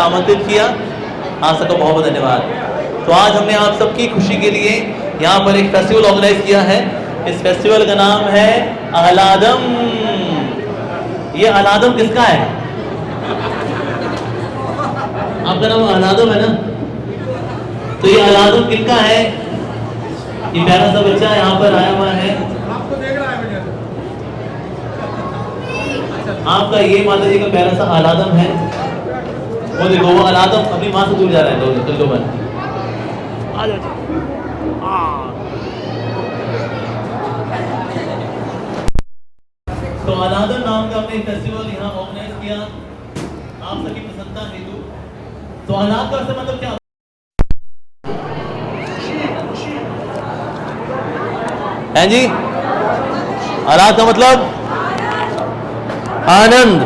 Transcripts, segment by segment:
आमंत्रित किया, आप सबका बहुत बहुत धन्यवाद। तो आज हमने आप सबकी खुशी के लिए यहाँ पर एक फेस्टिवल ऑर्गेनाइज किया है। इस फेस्टिवल का नाम है अहलादम। ये अहलादम किसका है? आपका नाम अहलादम है ना? तो ये अहलादम किसका है? ये प्यारा सा बच्चा यहाँ पर आया हुआ है, आपको देख रहा है। आपका ये माता जी का प्यारा सा अहलादम है। वो देखो, वो अहलादम अपनी माँ से दूर जा रहा है। दो बार आ जाओ। तो अहलादम नाम का हमने फेस्टिवल यहाँ ऑर्गेनाइज किया आप सभी प्रसन्नता हेतु। तो अहलाद का मतलब क्या? हैं जी? अहलाद का मतलब आनंद।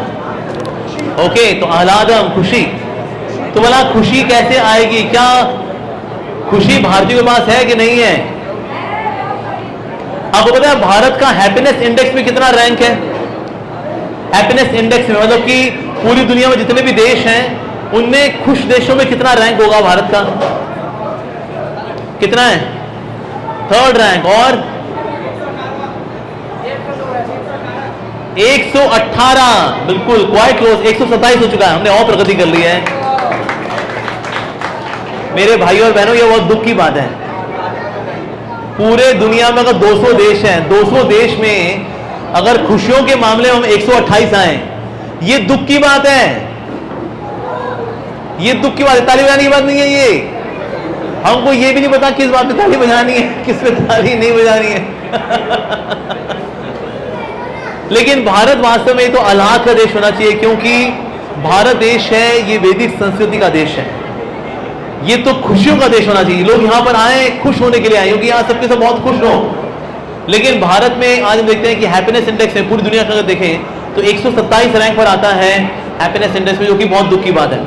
ओके, तो अहलादम खुशी। तो बोला खुशी कैसे आएगी? क्या खुशी भारतीयों के पास है कि नहीं है? आपको पता है भारत का हैप्पीनेस इंडेक्स में कितना रैंक है? हैप्पीनेस इंडेक्स में मतलब कि पूरी दुनिया में जितने भी देश हैं उनमें खुश देशों में कितना रैंक होगा भारत का? कितना है? 3rd rank. और 118, बिल्कुल क्वाइट क्लोज। 127 हो चुका है, हमने और प्रगति कर ली है। मेरे भाई और बहनों, ये बहुत दुख की बात है। पूरे दुनिया में अगर 200 देश हैं, 200 देश में अगर खुशियों के मामले में हम 128 आए, ये दुख की बात है। ये दुख की बात है, ताली बजाने की बात नहीं है ये। हमको ये भी नहीं पता किस बात पे ताली बजानी है, किस पे ताली नहीं बजानी है। लेकिन भारत वास्तव में तो अल्लाह का देश होना चाहिए, क्योंकि भारत देश है, ये वैदिक संस्कृति का देश है। ये तो खुशियों का देश होना चाहिए। लोग यहाँ पर आए खुश होने के लिए आए, क्योंकि यहाँ सबके सब बहुत खुश हो। लेकिन भारत में आज हम देखते हैं कि हैप्पीनेस इंडेक्स में पूरी दुनिया का अगर देखें तो 127 रैंक पर आता है हैप्पीनेस इंडेक्स में, जो कि बहुत दुख की बात है।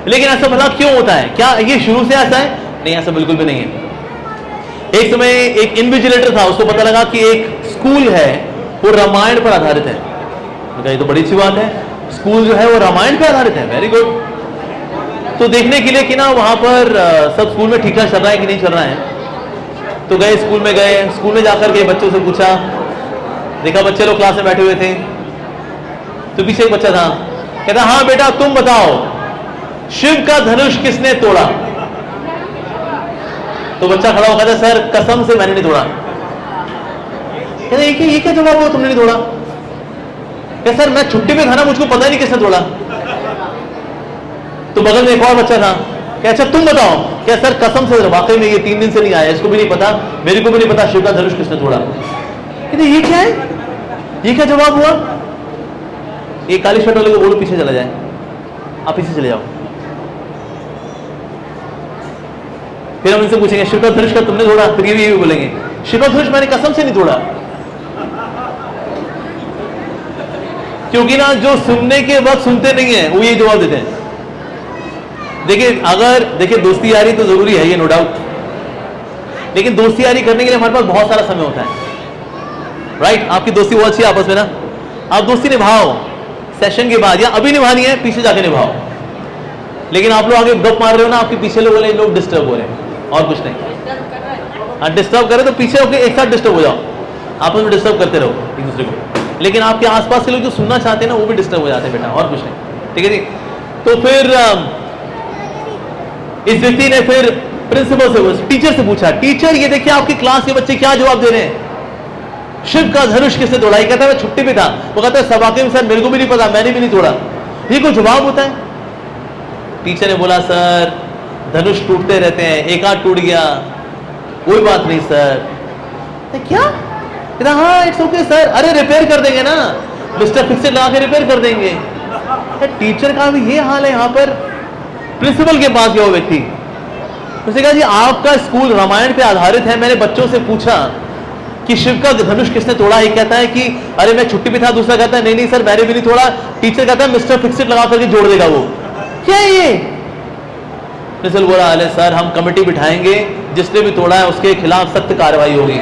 लेकिन ऐसा भला क्यों होता है? क्या ये शुरू से ऐसा है? नहीं, ऐसा बिल्कुल भी नहीं है। एक समय एक इन्विजिलेटर था, उसको पता लगा कि एक स्कूल है वो रामायण पर आधारित है। ये तो बड़ी अच्छी बात है, स्कूल जो है वो रामायण पर आधारित है, वेरी गुड। तो देखने के लिए कि ना वहां पर सब स्कूल में ठीक ठाक चल रहा है कि नहीं चल रहा है, तो गए स्कूल में। स्कूल में जाकर के बच्चों से पूछा, देखा बच्चे लोग क्लास में बैठे हुए थे, तो पीछे एक बच्चा था, कहता हाँ बेटा तुम बताओ शिव का धनुष किसने तोड़ा? तो बच्चा खड़ा होकर कहता सर कसम से मैंने नहीं तोड़ा। कहता ये क्या जवाब हुआ, तुमने नहीं तोड़ा? कहता सर मैं छुट्टी पे था ना, मुझको पता नहीं किसने तोड़ा। तो बगल में एक और बच्चा था, क्या अच्छा तुम बताओ? क्या सर कसम से वाकई में ये 3 दिन से नहीं आया, इसको भी नहीं पता, मेरे को भी नहीं पता शिव का धनुष किसने तोड़ा। कहते ये क्या है, ये क्या जवाब हुआ? एक काली शर्ट वाले को बोलो पीछे चला जाए, आप पीछे चले जाओ। फिर हम इनसे पूछेंगे शिव का धनुष का तुमने तोड़ा? फिर ये भी बोलेंगे शिव का धनुष मैंने कसम से नहीं तोड़ा। क्योंकि ना जो सुनने के वक्त सुनते नहीं है वो ये जवाब देते हैं। देखिए दोस्ती यारी तो जरूरी है, ये नो डाउट, लेकिन दोस्ती यारी करने के लिए हमारे पास बहुत सारा समय होता है, राइट? आपकी दोस्ती बहुत अच्छी है आपस में ना, आप दोस्ती निभाओ सेशन के बाद, या अभी निभानी है पीछे जाके निभाओ। लेकिन आप लोग आगे गप मार रहे हो ना, आपके पीछे लोग डिस्टर्ब हो रहे हैं, और कुछ नहीं। हाँ, डिस्टर्ब करे तो पीछे होकर एक साथ डिस्टर्ब हो जाओ, आपस में डिस्टर्ब करते रहो एक दूसरे को। लेकिन आपके आसपास के लोग जो सुनना चाहते हैं ना, वो भी डिस्टर्ब हो जाते हैं बेटा, और कुछ नहीं, ठीक है जी? तो फिर इस व्यक्ति ने फिर प्रिंसिपल से, टीचर से पूछा, टीचर ये देखिए आपकी क्लास के बच्चे क्या जवाब दे रहे हैं, शिव का धनुष किसने तोड़ा? ये कहता है मैं छुट्टी पे था। वो कहता है सवाके में सर मेरे को भी नहीं पता, मैंने भी नहीं तोड़ा। ये कोई जवाब होता है? टीचर ने बोला सर धनुष टूटते रहते हैं, एक आध टूट गया, कोई बात नहीं सर। क्या? कहता हाँ इट्स ओके सर, अरे रिपेयर कर देंगे ना, मिस्टर फिक्सर लगा के रिपेयर कर देंगे। टीचर का भी ये हाल है। यहाँ पर प्रिंसिपल के पास गया वो व्यक्ति, उसने कहा जी आपका स्कूल रामायण पे आधारित है, मैंने बच्चों से पूछा कि शिव का धनुष किसने तोड़ा? एक कहता है कि अरे मैं छुट्टी पे था, दूसरा कहता है नहीं सर मैंने भी नहीं तोड़ा। टीचर कहता है मिस्टर फिक्सर लगा करके जोड़ देगा वो। क्या है ये? प्रिंसिपल बोला अरे सर हम कमेटी बिठाएंगे, जिसने भी तोड़ा है उसके खिलाफ सख्त कार्रवाई होगी।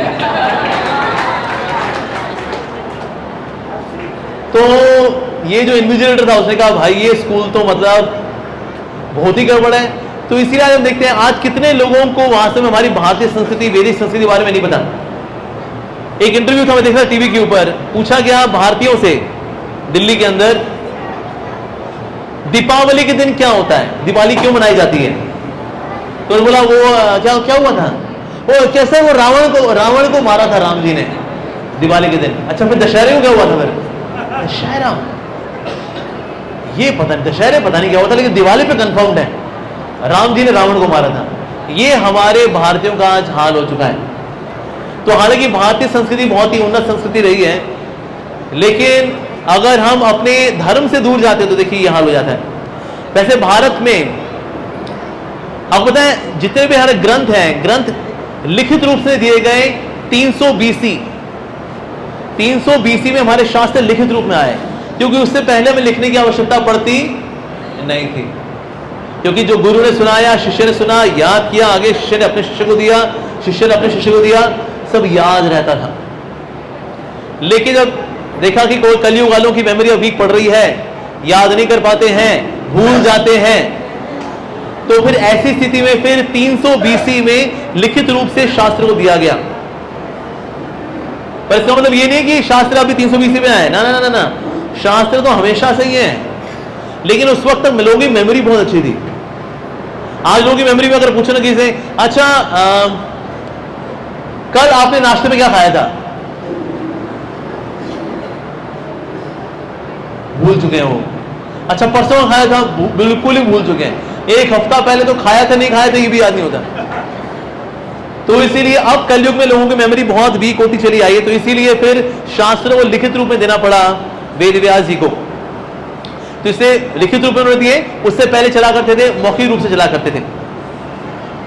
तो ये जो इन्विजिलेटर था उसने कहा भाई ये स्कूल तो मतलब बहुत ही गड़बड़ है। तो इसीलिए आज हम देखते हैं आज कितने लोगों को वास्तव में हमारी भारतीय संस्कृति, वैदिक संस्कृति के बारे में नहीं पता। एक इंटरव्यू था, मैं देख रहा टीवी के ऊपर, पूछा गया भारतीयों से दिल्ली के अंदर, दीपावली के दिन क्या होता है, दिवाली क्यों मनाई जाती है? तो बोला वो क्या क्या हुआ था, वो कैसे वो रावण को मारा था राम जी ने दिवाली के दिन। अच्छा, फिर दशहरे को क्या हुआ था? फिर दशहरा, ये पता नहीं, दशहरे पता नहीं क्या हुआ था, लेकिन दिवाली पे कंफर्म्ड है राम जी ने रावण को मारा था। ये हमारे भारतीयों का आज हाल हो चुका है। तो हालांकि भारतीय संस्कृति बहुत ही उन्नत संस्कृति रही है, लेकिन अगर हम अपने धर्म से दूर जाते हैं तो देखिए यह हाल हो जाता है। वैसे भारत में आपको पता है जितने भी हमारे ग्रंथ हैं, ग्रंथ लिखित रूप से दिए गए 300 BC में हमारे शास्त्र लिखित रूप में आए, क्योंकि उससे पहले हमें लिखने की आवश्यकता पड़ती नहीं थी, क्योंकि जो गुरु ने सुनाया, शिष्य ने सुना, याद किया, आगे शिष्य ने अपने शिष्य को दिया, शिष्य ने अपने शिष्य को दिया, सब याद रहता था। लेकिन जब देखा कि कोई कलयुग वालों की मेमोरी वीक पड़ रही है, याद नहीं कर पाते हैं, भूल जाते हैं, तो फिर ऐसी स्थिति में फिर 300 BC में लिखित रूप से शास्त्र को दिया गया। पर इसका मतलब ये नहीं कि शास्त्र अभी 300 BC में आए, ना ना ना ना, शास्त्र तो हमेशा से ही है, लेकिन उस वक्त तक लोगों की मेमोरी बहुत अच्छी थी। आज लोगों की मेमोरी में अगर पूछो ना किसी से, अच्छा कल आपने नाश्ते में क्या खाया था, भूल चुके हैं वो। अच्छा परसों खाया था, बिल्कुल ही भूल चुके हैं। एक हफ्ता पहले तो खाया था नहीं खाया था ये भी याद नहीं होता। तो इसीलिए अब कलयुग में लोगों की मेमोरी बहुत वीक होती चली आई है। तो इसीलिए फिर शास्त्र को लिखित रूप में देना पड़ा वेद व्यास जी को। तो इसे लिखित रूप में उन्होंने दिए, उससे पहले चला करते थे मौखिक रूप से चला करते थे।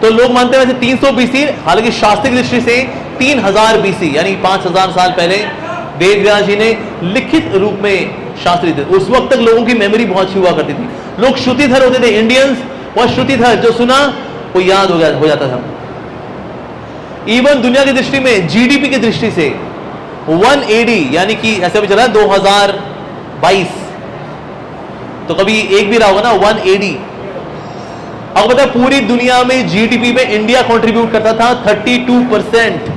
तो लोग मानते हैं वैसे 300 BC, हालांकि शास्त्रीय दृष्टि से 3000 BC यानी 5000 साल पहले वेद व्यास जी ने लिखित रूप में शास्त्र थे। उस वक्त तक लोगों की मेमोरी बहुत अच्छी हुआ करती थी, लोग श्रुतिधर होते थे। इंडियंस और श्रुतिधर, जो सुना वो याद हो जाता था। इवन दुनिया की दृष्टि में, जीडीपी की दृष्टि से 180 यानी कि ऐसे भी चला 2022, तो कभी एक भी रहा होगा ना 180। अब बता पूरी दुनिया में जीडीपी में इंडिया कंट्रीब्यूट करता था 32%।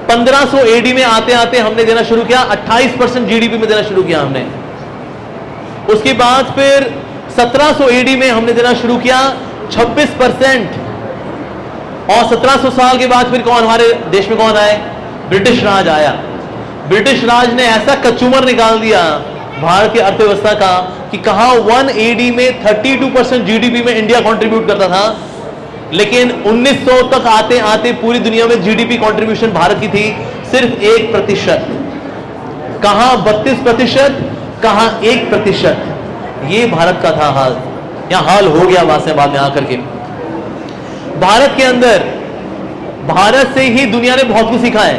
1500 AD में आते आते हमने देना शुरू किया 28% जीडीपी में देना शुरू किया हमने। उसके बाद फिर 1700 AD में हमने देना शुरू किया 26%। और 1700 साल के बाद फिर कौन हमारे देश में कौन आए? ब्रिटिश राज आया। ब्रिटिश राज ने ऐसा कचूमर निकाल दिया भारत की अर्थव्यवस्था का कि कहा 180 में 32% जीडीपी में इंडिया कंट्रीब्यूट करता था, लेकिन 1900 तक आते आते पूरी दुनिया में जीडीपी कंट्रीब्यूशन भारत की थी सिर्फ 1%। कहां 32%, कहां 1%। ये भारत का था हाल। यहां हाल हो गया बाद में आकर के। भारत के अंदर, भारत से ही दुनिया ने बहुत कुछ सीखा है।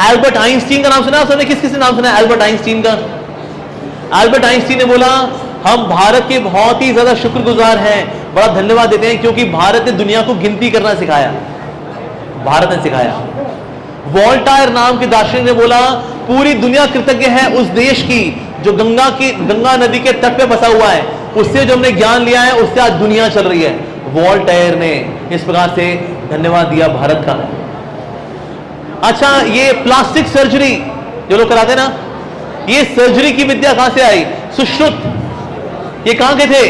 एल्बर्ट आइंस्टीन का नाम सुना आपने? किस किस नाम सुना एल्बर्ट आइंस्टीन का? एल्बर्ट आइंस्टीन ने बोला हम भारत के बहुत ही ज्यादा शुक्रगुजार हैं, बड़ा धन्यवाद देते हैं, क्योंकि भारत ने दुनिया को गिनती करना सिखाया। भारत ने सिखाया। वोल्टायर नाम के दार्शनिक ने बोला पूरी दुनिया कृतज्ञ है उस देश की जो गंगा नदी के तट पे बसा हुआ है, उससे जो हमने ज्ञान लिया है उससे आज दुनिया चल रही है। वोल्टायर ने इस प्रकार से धन्यवाद दिया भारत का। अच्छा, ये प्लास्टिक सर्जरी जो लोग कराते ना, ये सर्जरी की विद्या कहां से आई? सुश्रुत। ये कहां के थे?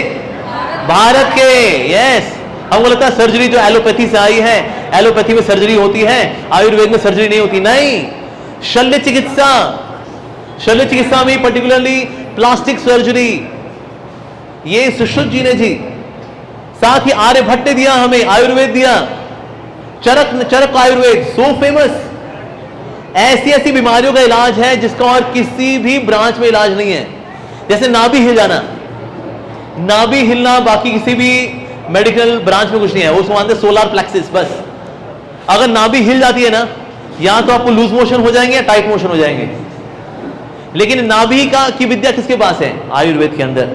भारत के। यस, हमको लगता है सर्जरी जो एलोपैथी से आई है, एलोपैथी में सर्जरी होती है, आयुर्वेद में सर्जरी नहीं होती। नहीं, शल्य चिकित्सा में पर्टिकुलरली प्लास्टिक सर्जरी ये सुश्रुत जी ने जी। साथ ही आर्यभट्ट ने दिया हमें, आयुर्वेद दिया, चरक आयुर्वेद, सो फेमस। ऐसी ऐसी बीमारियों का इलाज है जिसका और किसी भी ब्रांच में इलाज नहीं है। जैसे नाभि हिल जाना, नाभि हिलना बाकी किसी भी मेडिकल ब्रांच में कुछ नहीं है, वो मानते सोलर प्लेक्सिस। बस अगर नाभि हिल जाती है ना, या तो आपको लूज मोशन हो जाएंगे या टाइट मोशन हो जाएंगे। लेकिन नाभि की विद्या किसके पास है? आयुर्वेद के अंदर।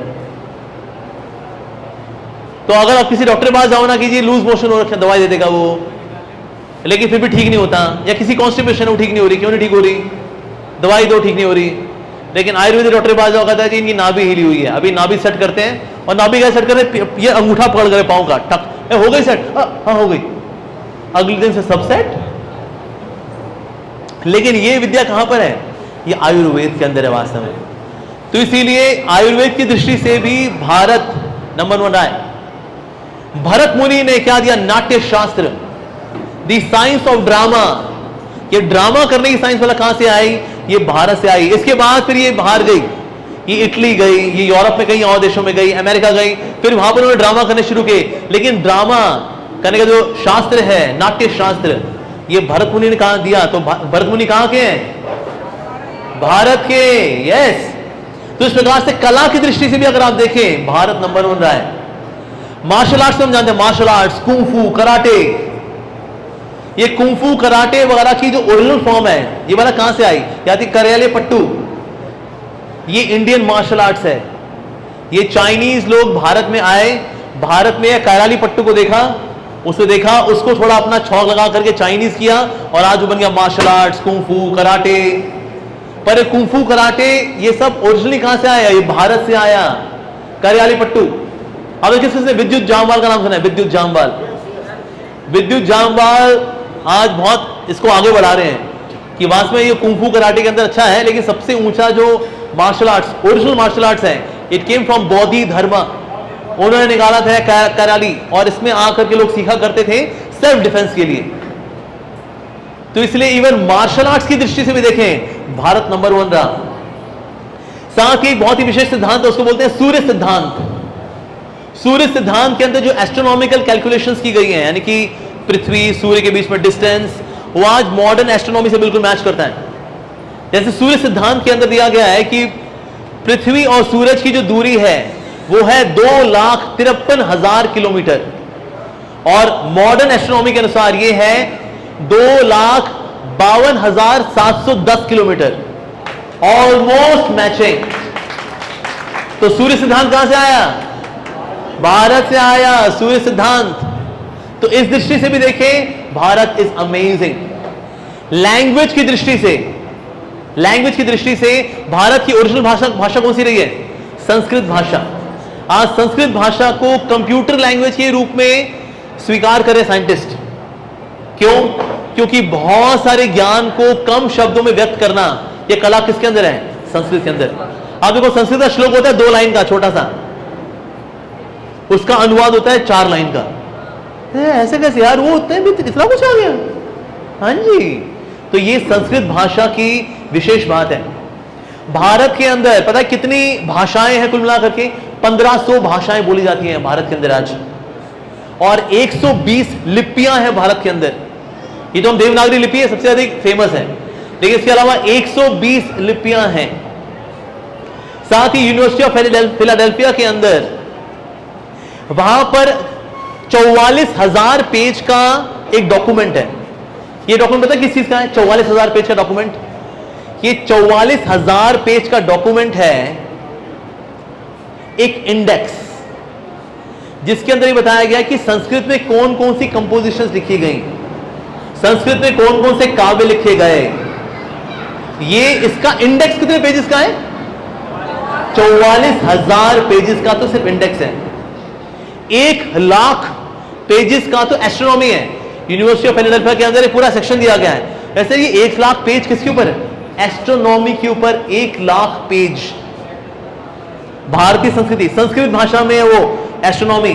तो अगर आप किसी डॉक्टर के पास जाओ ना कि जी लूज मोशन हो रखा, दवाई दे देगा वो, लेकिन फिर भी ठीक नहीं होता, या किसी कॉन्स्टिपेशन वो ठीक नहीं हो रही, क्यों नहीं ठीक हो रही? दवाई दो, ठीक नहीं हो रही। लेकिन आयुर्वेदिक डॉक्टर के पास जाओ, कहता है जी इनकी नाभि हिली हुई है, अभी नाभि सेट करते हैं, और नाभि कैसे सेट कर रहे हैं, ये अंगूठा पकड़ कर पाँव का टक, हो गई सेट, हाँ हो गई, अगले दिन से सब सेट। लेकिन ये विद्या कहां पर है, ये आयुर्वेद के अंदर है वास्तव में। तो इसीलिए आयुर्वेद की दृष्टि से भी भारत नंबर 1 रहा है। भरत मुनि ने क्या दिया, नाट्य शास्त्र, दी साइंस ऑफ ड्रामा। ये ड्रामा करने की साइंस वाला कहां से आई, ये भारत से आई। इसके बाद फिर ये बाहर गई, ये इटली गई, ये यूरोप में कई और देशों में गई, अमेरिका गई, फिर वहां पर उन्होंने ड्रामा करने शुरू किए। लेकिन ड्रामा करने का जो शास्त्र है, नाट्य शास्त्र, ये भरत मुनि ने कहा दिया। तो भरत मुनि कहां के हैं, भारत के। यस, तो इस प्रकार से कला की दृष्टि से भी अगर आप देखें, भारत नंबर 1 रहा है। मार्शल आर्ट्स हम जानते हैं, मार्शल आर्ट्स, कुंफू, कराटे, ये कुंफू कराटे वगैरह की जो ओरिजिनल फॉर्म है, ये वाला कहां से आई, या थी करियाले पट्टू, ये इंडियन मार्शल आर्ट्स है। ये चाइनीज लोग भारत में आए, भारत में कराली पट्टू को देखा, उसे देखा, उसको थोड़ा अपना छौक लगा करके चाइनीज किया, और आज वो बन गया मार्शल आर्ट्स, कुंफू कराटे। पर कुंफू कराटे ये सब ओरिजिनली कहां से आया, ये भारत से आया, करियाली पट्टू। अब किसने विद्युत जामवाल का नाम सुना है, विद्युत जामवाल। विद्युत जामवाल आज बहुत इसको आगे बढ़ा रहे हैं कि वास्तव में ये कुंफू कराटे के अंदर अच्छा है, लेकिन सबसे ऊंचा जो martial arts, original martial arts है, इट केम फ्रॉम बौद्धि धर्म, उन्होंने निकाला था कराली, और इसमें आकर के लोग सीखा करते थे सेल्फ डिफेंस के लिए। तो इसलिए इवन मार्शल आर्ट्स की दृष्टि से भी देखें, भारत नंबर 1 रहा। साथ ही बहुत ही विशेष सिद्धांत, उसको बोलते हैं सूर्य सिद्धांत। सूर्य सिद्धांत के अंदर जो एस्ट्रोनॉमिकल कैलकुलेशंस की गई हैं, यानी कि पृथ्वी सूर्य के बीच में डिस्टेंस, वो आज मॉडर्न एस्ट्रोनॉमी से बिल्कुल मैच करता है। जैसे सूर्य सिद्धांत के अंदर दिया गया है कि पृथ्वी और सूरज की जो दूरी है वो है 2,53,000 किलोमीटर, और मॉडर्न एस्ट्रोनॉमी के अनुसार ये है 2,52,710 किलोमीटर, ऑलमोस्ट मैचिंग। तो सूर्य सिद्धांत कहां से आया, भारत से आया सूर्य सिद्धांत। तो इस दृष्टि से भी देखें, भारत इज अमेजिंग। लैंग्वेज की दृष्टि से, लैंग्वेज की दृष्टि से भारत की ओरिजिनल भाषा कौन सी रही है, संस्कृत भाषा। आज संस्कृत भाषा को कंप्यूटर लैंग्वेज के रूप में स्वीकार करें साइंटिस्ट। क्यों, क्योंकि बहुत सारे ज्ञान को कम शब्दों में व्यक्त करना, यह कला किसके अंदर है, संस्कृत के अंदर। आप देखो, संस्कृत का श्लोक होता है 2 लाइन का छोटा सा, उसका अनुवाद होता है 4 लाइन का। ऐसे कैसे यार, वो इतना कुछ आ गया। हाँ जी, तो ये संस्कृत भाषा की विशेष बात है। भारत के अंदर पता है कितनी भाषाएं हैं, कुल मिलाकर के 1500 भाषाएं बोली जाती हैं भारत के अंदर आज, और 120 लिपियां हैं भारत के अंदर। ये तो हम देवनागरी लिपि है, सबसे अधिक फेमस है, लेकिन इसके अलावा 120 लिपियां हैं। साथ ही यूनिवर्सिटी ऑफ फिलाडेल्फिया के अंदर, वहां पर 44,000 पेज का एक डॉक्यूमेंट है। ये डॉक्यूमेंट पता है किस चीज का है, 44,000 पेज का डॉक्यूमेंट। ये 44,000 पेज का डॉक्यूमेंट है एक इंडेक्स, जिसके अंदर ये बताया गया कि संस्कृत में कौन कौन सी कंपोजिशंस लिखी गई, संस्कृत में कौन कौन से काव्य लिखे गए। ये इसका इंडेक्स कितने पेजेस का है, 44,000 पेजेस का तो सिर्फ इंडेक्स है। 1,00,000 पेजेस का तो एस्ट्रोनॉमी है। यूनिवर्सिटी ऑफ फिलाडेल्फिया के अंदर एक पूरा सेक्शन दिया गया है। ऐसे ये 1,00,000 पेज किसके ऊपर है, एस्ट्रोनॉमी के ऊपर 1,00,000 पेज। भारतीय संस्कृति, संस्कृत भाषा में है वो astronomy,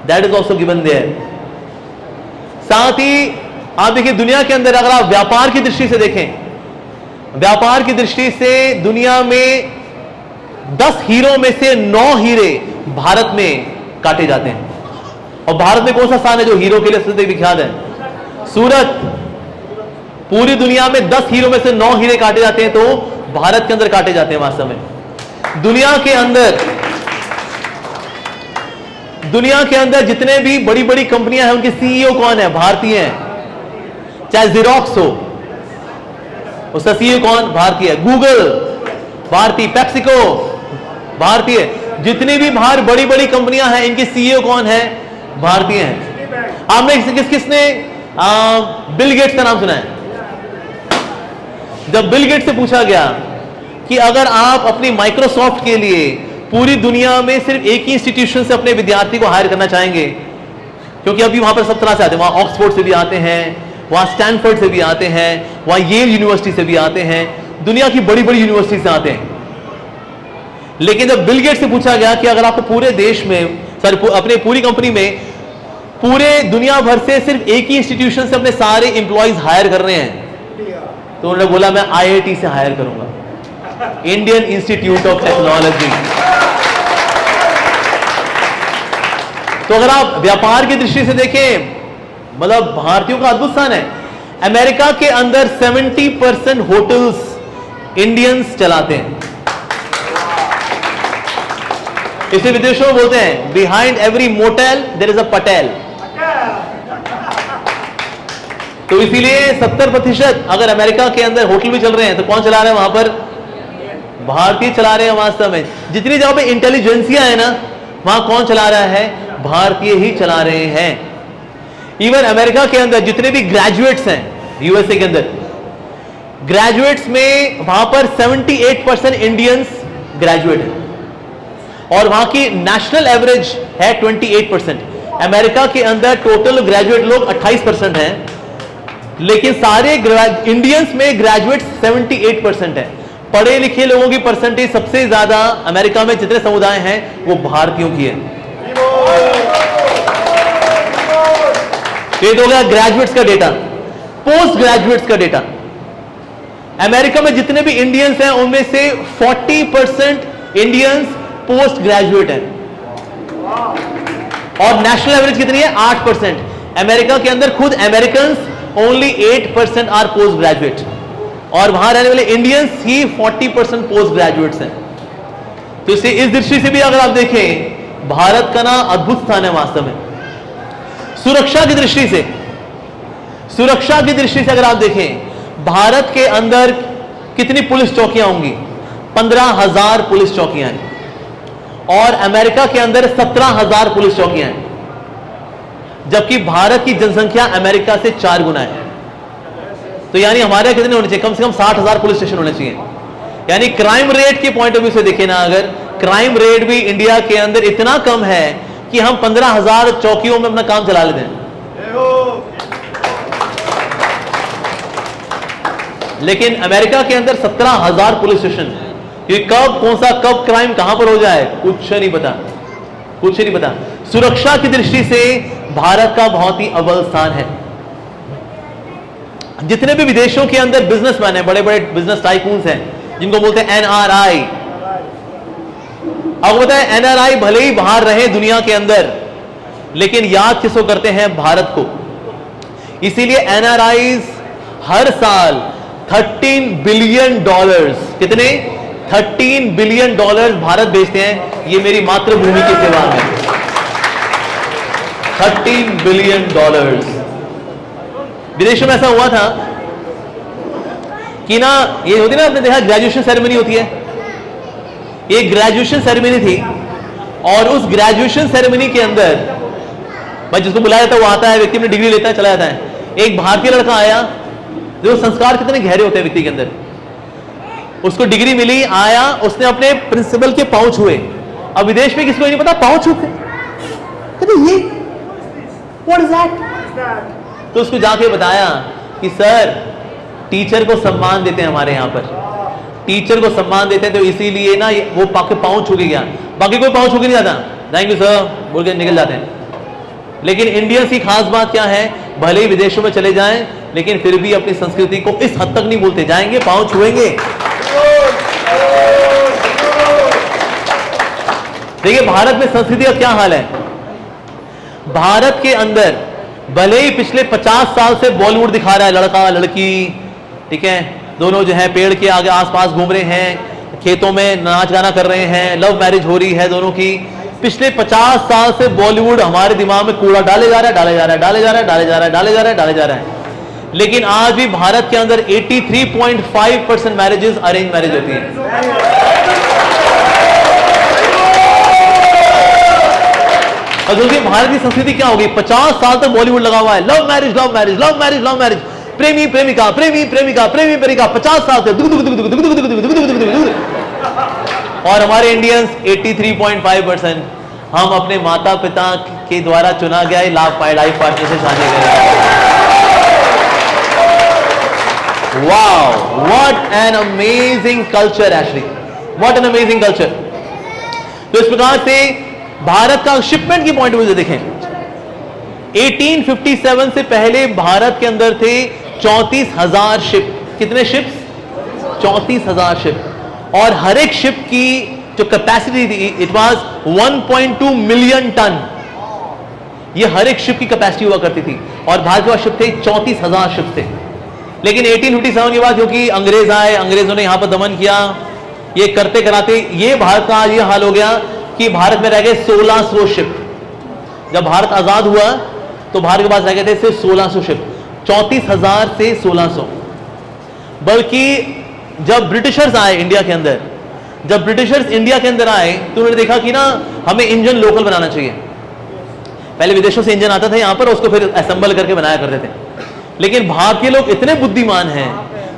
that is also given there. साथ ही आप देखिए, दुनिया के अंदर अगर आप व्यापार की दृष्टि से देखें, व्यापार की दृष्टि से दुनिया में 10 हीरो में से 9 हीरे भारत में काटे जाते हैं। और भारत में कौन सा स्थान है जो हीरो के लिए सबसे विख्यात है, सूरत। पूरी दुनिया में 10 हीरो में से 9 हीरे काटे जाते हैं, तो भारत के अंदर काटे जाते हैं। वास्तव में दुनिया के अंदर जितने भी बड़ी बड़ी कंपनियां हैं, उनके सीईओ कौन है, भारतीय हैं। चाहे जेरोक्स हो, उसका सीईओ कौन, भारतीय है। गूगल भारतीय, पेप्सिको भारतीय, जितनी भी बाहर बड़ी बड़ी कंपनियां हैं, इनके सीईओ कौन है, भारतीय हैं। आपने किसने बिल गेट्स का नाम सुना है? जब बिल गेट्स से पूछा गया कि अगर आप अपनी माइक्रोसॉफ्ट के लिए पूरी दुनिया में सिर्फ एक ही इंस्टीट्यूशन से अपने विद्यार्थी को हायर करना चाहेंगे, क्योंकि अभी वहां पर सब तरह से आते हैं, वहां ऑक्सफोर्ड से भी आते हैं, वहां स्टैनफोर्ड से भी आते हैं, वहां येल यूनिवर्सिटी से भी आते हैं, दुनिया की बड़ी बड़ी यूनिवर्सिटी से आते हैं। लेकिन जब बिल गेट्स से पूछा गया कि अगर आपको पूरे देश में, अपने पूरी कंपनी में पूरे दुनिया भर से सिर्फ एक ही इंस्टीट्यूशन से अपने सारे एम्प्लॉइज हायर कर रहे हैं, तो उन्होंने बोला मैं आईआईटी से हायर करूंगा, इंडियन इंस्टीट्यूट ऑफ टेक्नोलॉजी। तो अगर आप व्यापार की दृष्टि से देखें, मतलब भारतीयों का अद्भुत स्थान है। अमेरिका के अंदर 70% होटल्स इंडियंस चलाते हैं। इसे विदेशों में बोलते हैं behind every motel there is a Patel. तो इसीलिए 70% अगर अमेरिका के अंदर होटल भी चल रहे हैं तो कौन चला रहे हैं वहां पर? भारतीय चला रहे हैं। वास्तव में जितनी जगह पे इंटेलिजेंसिया है ना, वहां कौन चला रहा है? भारतीय ही चला रहे हैं। इवन अमेरिका के अंदर जितने भी ग्रेजुएट्स हैं, यूएसए के अंदर ग्रेजुएट्स में वहां पर 78% इंडियंस ग्रेजुएट हैं, और वहां की नेशनल एवरेज है 28%। अमेरिका के अंदर टोटल ग्रेजुएट लोग 28% हैं, लेकिन सारे इंडियंस में ग्रेजुएट 78% है। पढ़े लिखे लोगों की परसेंटेज सबसे ज्यादा अमेरिका में जितने समुदाय हैं वो भारतीयों की है। ये तो हो गया ग्रेजुएट्स का डेटा। पोस्ट ग्रेजुएट्स का डेटा, अमेरिका में जितने भी इंडियंस हैं उनमें से 40% इंडियंस पोस्ट ग्रेजुएट हैं, और नेशनल एवरेज कितनी है? 8%। अमेरिका के अंदर खुद American only 8% R post graduate, और वहां रहने वाले इंडियंस ही 40% पोस्ट ग्रेजुएट्स हैं। तो इस दृष्टि से भी अगर आप देखें, भारत का ना अद्भुत स्थान है वास्तव में। सुरक्षा की दृष्टि से, सुरक्षा की दृष्टि से अगर आप देखें, भारत के अंदर कितनी पुलिस चौकियां होंगी? 15,000 पुलिस चौकियां हैं, और अमेरिका के अंदर 17,000 पुलिस चौकियां हैं, जबकि भारत की जनसंख्या अमेरिका से 4 गुना है। तो यानी हमारे कितने होने चाहिए? कम से कम 60,000 पुलिस स्टेशन होने चाहिए। यानी क्राइम रेट के पॉइंट ऑफ व्यू से देखें ना, अगर क्राइम रेट भी इंडिया के अंदर इतना कम है कि हम 15,000 चौकियों में अपना काम चला लेते हैं। लेकिन अमेरिका के अंदर 17,000 पुलिस स्टेशन, ये कब कौन सा कब क्राइम कहां पर हो जाए कुछ नहीं पता, कुछ नहीं पता। सुरक्षा की दृष्टि से भारत का बहुत ही अव्वल स्थान है। जितने भी विदेशों के अंदर बिजनेसमैन हैं, बड़े बड़े बिजनेस टाइकून्स हैं, जिनको बोलते हैं एनआरआई। अब बताएं, एनआरआई भले ही बाहर रहे दुनिया के अंदर, लेकिन याद किसको करते हैं? भारत को। इसीलिए एनआरआईज हर साल $13 बिलियन, कितने? $13 बिलियन भारत भेजते हैं। ये मेरी मातृभूमि की सेवा में $13 बिलियन। विदेशों में ऐसा हुआ था कि ना, ये होती ना, आपने देखा ग्रेजुएशन सेरेमनी होती है, एक ग्रेजुएशन सेरेमनी थी, और उस ग्रेजुएशन सेरेमनी के अंदर भाई जिसको बुलाया जाता है वो आता है, व्यक्ति अपनी डिग्री लेता है, चला जाता है। एक भारतीय लड़का आया, जो संस्कार कितने गहरे होते हैं व्यक्ति के अंदर, उसको डिग्री मिली, आया, उसने अपने प्रिंसिपल के पांव छुए। अब विदेश में किसी को नहीं पता पांव छूते, कहते ये व्हाट इज दैट? तो उसको जाके बताया कि सर, टीचर को सम्मान देते हैं हमारे यहां पर, टीचर को सम्मान देते हैं, तो इसीलिए ना वो पाके पांव छू के गया। बाकी कोई पांव छू के नहीं जाता, थैंक यू सर बोल के निकल जाते हैं। लेकिन इंडियंस की खास बात क्या है? भले ही विदेशों में चले जाएं, लेकिन फिर भी अपनी संस्कृति को इस हद तक नहीं भूलते, जाएंगे पांव छुएंगे। देखिए भारत में संस्कृति का क्या हाल है। भारत के अंदर भले ही पिछले 50 साल से बॉलीवुड दिखा रहा है, लड़का लड़की, ठीक है, दोनों जो है पेड़ के आगे आसपास घूम रहे हैं, खेतों में नाच गाना कर रहे हैं, लव मैरिज हो रही है दोनों की। पिछले 50 साल से बॉलीवुड हमारे दिमाग में कूड़ा डाले जा रहा है, डाले जा रहा है, डाले जा रहा है, डाले जा रहा है, डाले जा रहा है, डाले जा रहा है। लेकिन आज भी भारत के अंदर 83.5% मैरिजेस अरेंज मैरिज होती हैं। और क्योंकि भारत की संस्कृति क्या होगी, 50 साल तक बॉलीवुड लगा हुआ है, love marriage, love marriage, love marriage, love marriage. प्रेमी प्रेमिका, प्रेमी प्रेमिका, प्रेमी प्रेमिका 50 साल से दुग दुग दुग दुग दुग दुग दुग दुग दुग दुग दुग। और हमारे इंडियंस 83.5% हम अपने माता पिता के द्वारा चुना गया लाइफ पार्टनर से शादी करें। Wow, what an amazing culture Ashley, what an amazing culture। तो इस प्रकार से भारत का शिपमेंट की पॉइंट ऑफ व्यू से देखें, 1857 से पहले भारत के अंदर थे 34,000 शिप। कितने शिप्स? 34,000 शिप। और हर एक शिप की जो कैपेसिटी थी इट वाज 1.2 मिलियन टन। ये हर एक शिप की कैपेसिटी हुआ करती थी। और भारत के पास शिप थे 34,000 शिप थे। लेकिन 1857 के बाद क्योंकि अंग्रेज आए, अंग्रेजों ने यहां पर दमन किया, ये करते कराते ये भारत का आज ये हाल हो गया कि भारत में रह गए 1600 शिप। जब भारत आजाद हुआ तो भारत के पास रह गए थे सिर्फ 1600 शिप, 34,000 से 1600। बल्कि जब ब्रिटिशर्स आए इंडिया के अंदर, जब ब्रिटिशर्स इंडिया के अंदर आए तो उन्होंने देखा कि ना हमें इंजन लोकल बनाना चाहिए। पहले विदेशों से इंजन आता था यहां पर, उसको फिर असेंबल करके बनाया करते थे। लेकिन भारतीय लोग इतने बुद्धिमान हैं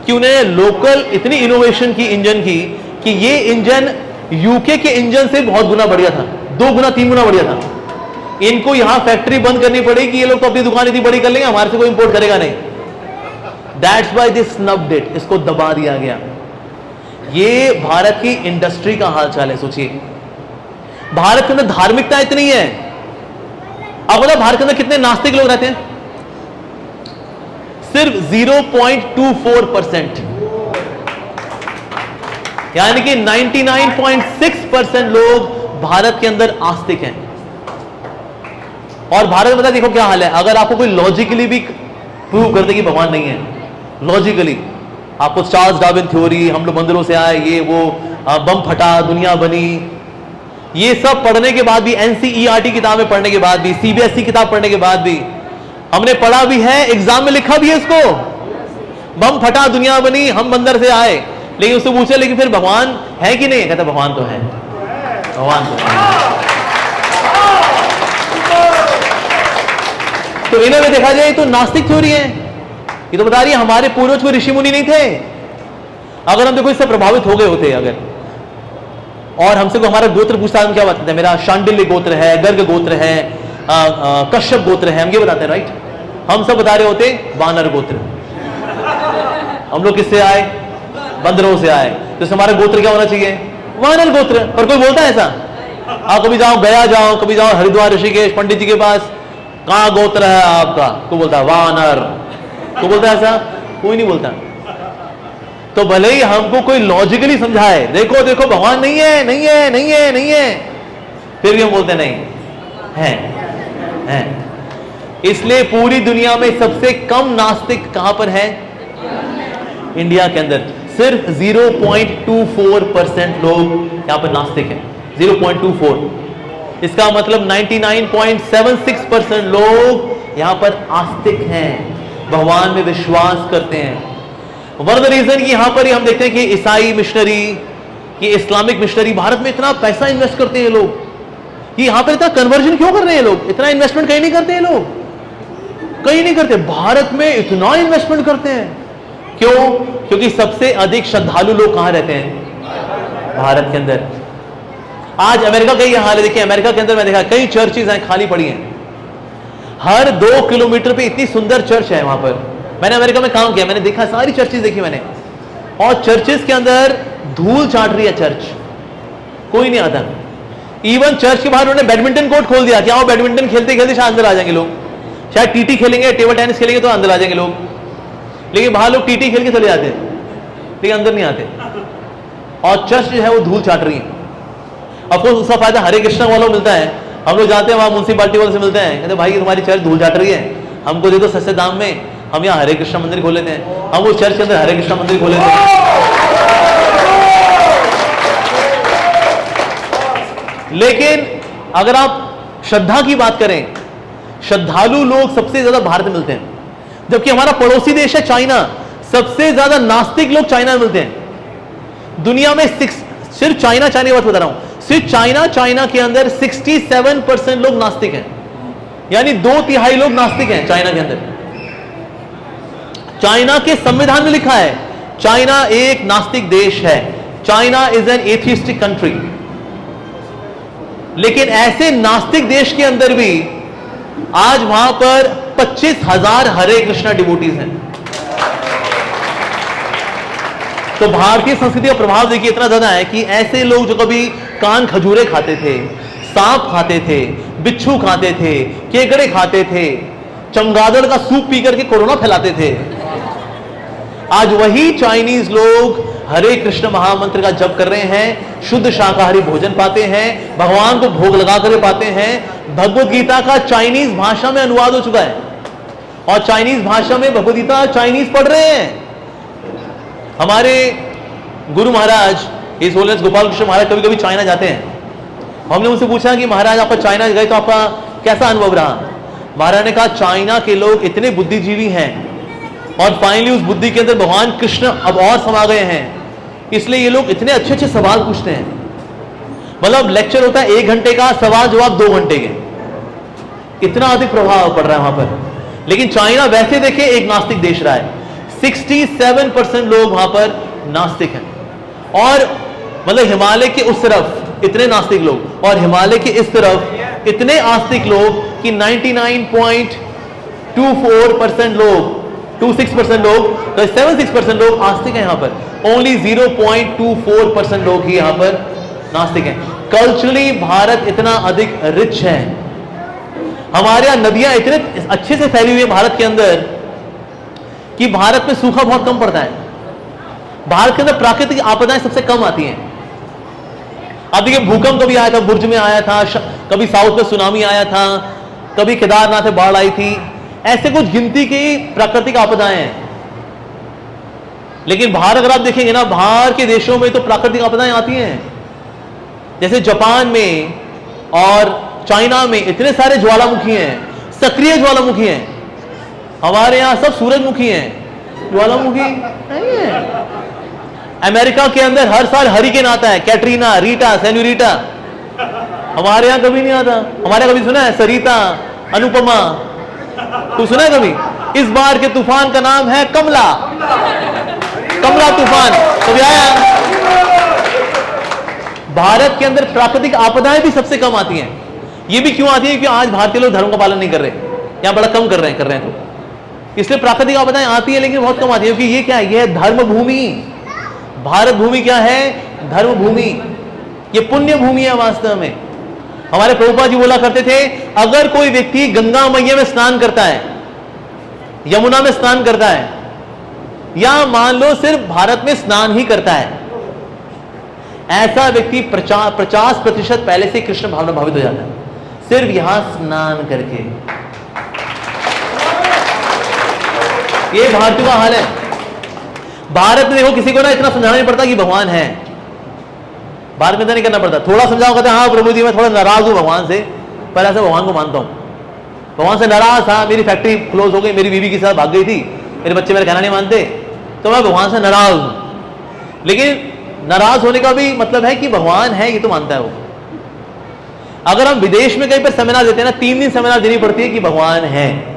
कि उन्हें लोकल इतनी इनोवेशन की इंजन की कि ये इंजन यूके के इंजन से बहुत गुना बढ़िया था, 2 गुना 3 गुना बढ़िया था। इनको यहां फैक्ट्री बंद करनी पड़ेगी, ये लोग तो अपनी दुकान इतनी बड़ी कर लेंगे, हमारे से कोई इंपोर्ट करेगा नहीं। That's why this snubbed it, इसको दबा दिया गया। ये भारत की इंडस्ट्री का हालचाल है। सोचिए भारत के अंदर धार्मिकता इतनी है। अब बोला भारत के अंदर कितने नास्तिक लोग रहते हैं? सिर्फ 0.24%, यानी कि 99.6% लोग भारत के अंदर आस्तिक हैं। और भारत में देखो क्या हाल है। अगर आपको कोई लॉजिकली भी प्रूव कर दे कि भगवान नहीं है, लॉजिकली आपको चार्ल्स डार्विन थ्योरी, हम लोग मंदिरों से आए, ये वो बम फटा दुनिया बनी, ये सब पढ़ने के बाद भी, NCERT किताबें पढ़ने के बाद भी, CBSE किताब पढ़ने के बाद भी, हमने पढ़ा भी है, एग्जाम में लिखा भी है इसको, बम फटा दुनिया बनी, हम बंदर से आए। लेकिन उससे पूछे लेकिन फिर भगवान है कि नहीं? कहता भगवान तो है, भगवान तो है। तो इन्हें में देखा जाए तो नास्तिक थ्योरी है। ये तो बता रही है हमारे पूर्वज कोई ऋषि मुनि नहीं थे। अगर हम देखो इससे प्रभावित हो गए होते अगर, और हमसे को हमारा गोत्र पूछता है, हम क्या बताते हैं? मेरा शांडिल्य गोत्र है, गर्ग गोत्र है, कश्यप गोत्र है, हम ये बताते हैं, राइट? हम सब बता रहे होते वानर गोत्र। हम लोग किससे आए? बंदरों से आए। तो हमारा गोत्र क्या होना चाहिए? वानर गोत्र। पर कोई बोलता है ऐसा? आप कभी जाओ गया जाओ, कभी जाओ हरिद्वार ऋषिकेश पंडित जी के पास, कहां गोत्र है आपका? तो बोलता है वानर। तो बोलता है ऐसा? कोई नहीं बोलता। तो भले ही हमको कोई लॉजिकली समझाए, देखो देखो भगवान नहीं है, नहीं है, नहीं है, नहीं है, फिर भी हम बोलते नहीं है, है। इसलिए पूरी दुनिया में सबसे कम नास्तिक कहां पर है? इंडिया के अंदर। सिर्फ 0.24% लोग यहां पर नास्तिक हैं, 0.24। इसका मतलब 99.76% लोग यहां पर आस्तिक हैं, भगवान में विश्वास करते हैं। वन ऑफ द रीजन कि यहां पर ही हम देखते हैं कि ईसाई मिशनरी, कि इस्लामिक मिशनरी भारत में इतना पैसा इन्वेस्ट करते हैं लोग, कि यहां पर इतना कन्वर्जन क्यों कर रहे हैं लोग? इतना इन्वेस्टमेंट कहीं नहीं करते हैं लोग, कहीं नहीं करते। भारत में इतना इन्वेस्टमेंट करते हैं। क्यों? क्योंकि सबसे अधिक श्रद्धालु लोग कहां रहते हैं? भारत के अंदर। आज अमेरिका का ये हाल है। देखिए अमेरिका के अंदर मैं देखा कई चर्चेज हैं खाली पड़ी हैं। हर 2 किलोमीटर पे इतनी सुंदर चर्च है वहां पर। मैंने अमेरिका में काम किया, मैंने देखा, सारी चर्चेज देखी मैंने। और चर्चेज के अंदर धूल चाट रही है चर्च, कोई नहीं आता। इवन चर्च के बाहर उन्होंने बैडमिंटन कोर्ट खोल दिया कि आओ बैडमिंटन खेलते खेलते शायद अंदर आ जाएंगे लोग, शायद टीटी खेलेंगे, टेबल टेनिस खेलेंगे तो अंदर आ जाएंगे लोग। लेकिन बाहर लोग टीटी खेल के चले जाते हैं, लेकिन अंदर नहीं आते। और चर्च जो है वो धूल चाट रही है। अफकोर्स उसका फायदा हरे कृष्णा वालों को मिलता है। हम लोग जाते हैं वहां म्यूनसिपालिटी वालों से मिलते हैं, कहते भाई तुम्हारी चर्च धूल चाट रही है, हमको दे दो सस्ते दाम में, हम यहाँ हरे कृष्णा मंदिर खोल लेते हैं। हम वो चर्च के अंदर हरे कृष्णा मंदिर खोल लेते हैं। लेकिन अगर आप श्रद्धा की बात करें, श्रद्धालु लोग सबसे ज्यादा भारत में मिलते हैं, जबकि हमारा पड़ोसी देश है चाइना, सबसे ज्यादा नास्तिक लोग चाइना में मिलते हैं। दुनिया में सिर्फ चाइना की बात बता रहा हूं, सिर्फ चाइना के अंदर 67% लोग नास्तिक हैं, यानी 2/3 लोग नास्तिक हैं चाइना के अंदर। चाइना के संविधान में लिखा है चाइना एक नास्तिक देश है, China is an atheistic country. लेकिन ऐसे नास्तिक देश के अंदर भी आज वहां पर 25,000 हरे कृष्णा डिवोटीज हैं। तो भारतीय संस्कृति का प्रभाव देखिए इतना ज्यादा है कि ऐसे लोग जो कभी कान खजूरे खाते थे, सांप खाते थे, बिच्छू खाते थे, केकड़े खाते थे, चमगादड़ का सूप पी करके कोरोना फैलाते थे, आज वही चाइनीज लोग हरे कृष्ण महामंत्र का जप कर रहे हैं, शुद्ध शाकाहारी भोजन पाते हैं, भगवान को भोग लगा कर पाते हैं। भगवत गीता का चाइनीज भाषा में अनुवाद हो चुका है और चाइनीज भाषा में भगवत गीता चाइनीज पढ़ रहे हैं। हमारे गुरु महाराज इस होलेस गोपाल कृष्ण महाराज कभी कभी चाइना जाते हैं। हमने उनसे पूछा कि महाराज आप चाइना गए तो आपका कैसा अनुभव रहा? महाराज ने कहा चाइना के लोग इतने बुद्धिजीवी हैं और फाइनली उस बुद्धि के अंदर भगवान कृष्ण अब और समा गए हैं, इसलिए ये लोग इतने अच्छे अच्छे सवाल पूछते हैं। मतलब लेक्चर होता है 1 घंटे का, सवाल जवाब 2 घंटे के, इतना अधिक प्रभाव पड़ रहा है वहां पर। लेकिन चाइना वैसे देखे एक नास्तिक देश रहा है, 67% लोग वहां पर नास्तिक हैं। और मतलब हिमालय के उस तरफ इतने नास्तिक लोग और हिमालय के इस तरफ इतने आस्तिक लोग कि 99.24% लोग, 26% लोग, तो 76% लोग आस्तिक हैं यहां पर। ओनली 0.24% लोग ही यहां पर नास्तिक हैं। कल्चरली भारत इतना अधिक रिच है, हमारे यहां नदियां इतने अच्छे से फैली हुई है भारत के अंदर कि भारत में सूखा बहुत कम पड़ता है। भारत के अंदर प्राकृतिक आपदाएं सबसे कम आती हैं। अब देखिए भूकंप कभी आया था, बुर्ज में आया था, कभी साउथ में सुनामी आया था, कभी केदारनाथ में बाढ़ आई थी, ऐसे कुछ गिनती की प्राकृतिक आपदाएं हैं। लेकिन बाहर अगर आप देखेंगे ना, बाहर के देशों में तो प्राकृतिक आपदाएं आती हैं। जैसे जापान में और चाइना में इतने सारे ज्वालामुखी हैं, सक्रिय ज्वालामुखी हैं। हमारे यहां सब सूरजमुखी हैं, ज्वालामुखी नहीं है। अमेरिका के अंदर हर साल हरिकेन आता है, कैटरीना, रीटा, सेन्यूरिटा। हमारे यहां कभी नहीं आता। हमारे कभी सुना है सरिता, अनुपमा? तू सुना है कभी? इस बार के तूफान का नाम है कमला, कमला तूफान। कभी आया? भारत के अंदर प्राकृतिक आपदाएं भी सबसे कम आती हैं। ये भी क्यों आती है? क्योंकि आज भारतीय लोग धर्म का पालन नहीं कर रहे, यहां बड़ा कम कर रहे हैं तो इसलिए प्राकृतिक आपदाएं आती है, लेकिन बहुत कम आती है। क्योंकि ये क्या है? ये है धर्म भूमि। भारत भूमि क्या है? धर्म भूमि। ये पुण्य भूमि है वास्तव में। हमारे प्रभुपाद जी बोला करते थे, अगर कोई व्यक्ति गंगा मैया में स्नान करता है, यमुना में स्नान करता है, या मान लो सिर्फ भारत में स्नान ही करता है, ऐसा व्यक्ति 50% पहले से कृष्ण भावना भावित हो जाता है, सिर्फ यहां स्नान करके। ये भारतीय का हाल है। भारत में देखो किसी को ना इतना समझाना नहीं पड़ता कि भगवान है। भारत में तो नहीं करना पड़ता, थोड़ा समझाओ कहते हैं हाँ प्रभु जी मैं थोड़ा नाराज हूं भगवान से, पर ऐसे भगवान को मानता हूं, भगवान से नाराज था, मेरी फैक्ट्री क्लोज हो गई, मेरी बीवी के साथ भाग गई थी, मेरे बच्चे मेरा कहना नहीं मानते, तो मैं भगवान से नाराज हूं। लेकिन नाराज होने का भी मतलब है कि भगवान है ये तो मानता है वो। अगर हम विदेश में कहीं पर सेमिनार देते हैं ना, 3 दिन सेमिनार देनी पड़ती है कि भगवान है।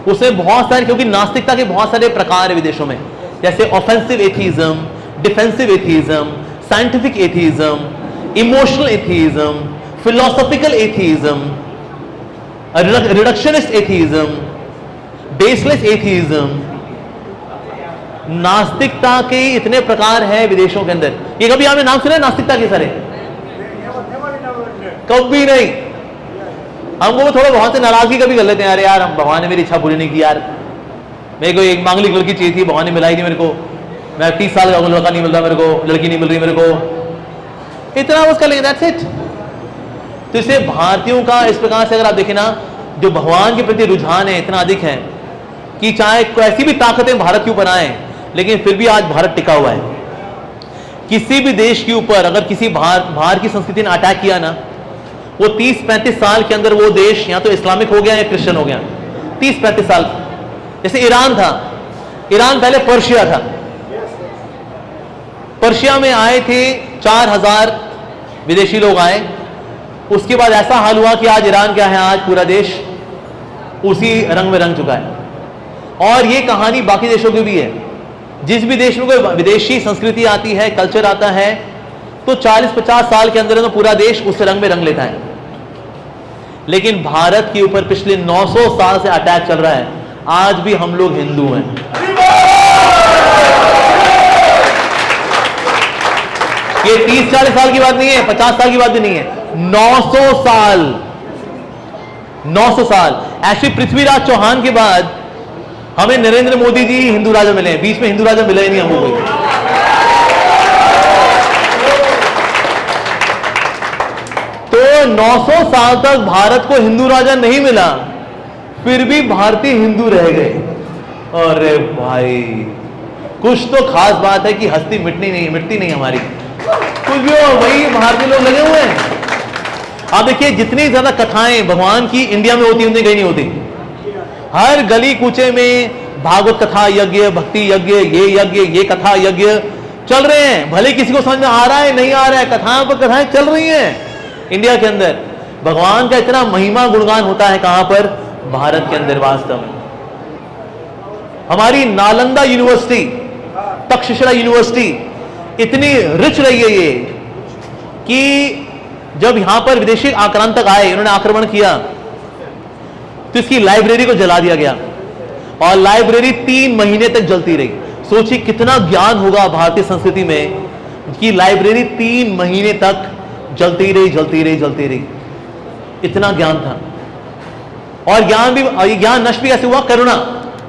उसमें बहुत सारे, क्योंकि नास्तिकता के बहुत सारे प्रकार है विदेशों में, जैसे offensive atheism, defensive atheism, scientific atheism, emotional atheism, philosophical atheism, reductionist atheism, baseless atheism. नास्तिकता के इतने प्रकार हैं विदेशों के अंदर। ये कभी आपने नाम सुना है नास्तिकता के सारे? कभी नहीं। हमको थोड़ा बहुत से नाराजगी कभी कर लेते हैं, अरे यार हम भगवान ने मेरी इच्छा पूरी नहीं की यार, मेरे को एक मांगलिक लड़की चाहिए थी, भगवान ने मिलाई नहीं मेरे को, मैं 30 साल का लड़का नहीं मिल रहा मेरे को, लड़की नहीं मिल रही मेरे को, इतना उसका लेंगे, दैट्स इट। तो इसे भारतीयों का इस प्रकार से अगर आप देखें ना, जो भगवान के प्रति रुझान है इतना अधिक है कि चाहे कैसी भी ताकतें भारत के ऊपर आए, लेकिन फिर भी आज भारत टिका हुआ है। किसी भी देश के ऊपर अगर किसी बाहर की संस्कृति ने अटैक किया ना, वो 30-35 साल के अंदर वो देश या तो इस्लामिक हो गया या क्रिश्चियन हो गया। 30-35 साल। जैसे ईरान था, ईरान पहले पर्शिया था, पर्शिया में आए थे 4000 विदेशी लोग आए। उसके बाद ऐसा हाल हुआ कि आज ईरान क्या है, आज पूरा देश उसी रंग में रंग चुका है। और ये कहानी बाकी देशों की भी है। जिस भी देश में कोई विदेशी संस्कृति आती है, कल्चर आता है, तो 40-50 साल के अंदर तो पूरा देश उस रंग में रंग लेता है। लेकिन भारत के ऊपर पिछले 900 साल से अटैक चल रहा है। आज भी हम लोग हिंदू हैं। ये 30-40 साल की बात नहीं है, 50 साल की बात भी नहीं है, 900 साल। 900 साल। एक्चुअली पृथ्वीराज चौहान के बाद हमें नरेंद्र मोदी जी हिंदू राजा मिले हैं, बीच में हिंदू राजा मिला ही नहीं हमको कोई। तो 900 साल तक भारत को हिंदू राजा नहीं मिला, फिर भी भारतीय हिंदू रह गए। अरे भाई, कुछ तो खास बात है कि हस्ती मिटती नहीं हमारी। कुछ भी हो, वही भारतीय लोग लगे हुए हैं। आप देखिए, जितनी ज्यादा कथाएं भगवान की इंडिया में होती उतनी कहीं नहीं होती। हर गली कूचे में भागवत कथा यज्ञ, भक्ति यज्ञ, ये कथा यज्ञ चल रहे हैं। भले किसी को समझ में आ रहा है नहीं आ रहा है, कथाओं पर कथाएं चल रही हैं इंडिया के अंदर। भगवान का इतना महिमा गुणगान होता है कहां पर? भारत के अंदर। वास्तव में हमारी नालंदा यूनिवर्सिटी, तक्षशिला यूनिवर्सिटी इतनी रिच रही है ये कि जब यहां पर विदेशी आक्रांतक आए, इन्होंने आक्रमण किया, तो इसकी लाइब्रेरी को जला दिया गया और लाइब्रेरी 3 महीने तक जलती रही। सोचिए कितना ज्ञान होगा भारतीय संस्कृति में कि लाइब्रेरी 3 महीने तक जलती रही। इतना ज्ञान था। और ज्ञान नष्ट भी कैसे हुआ? करुणा।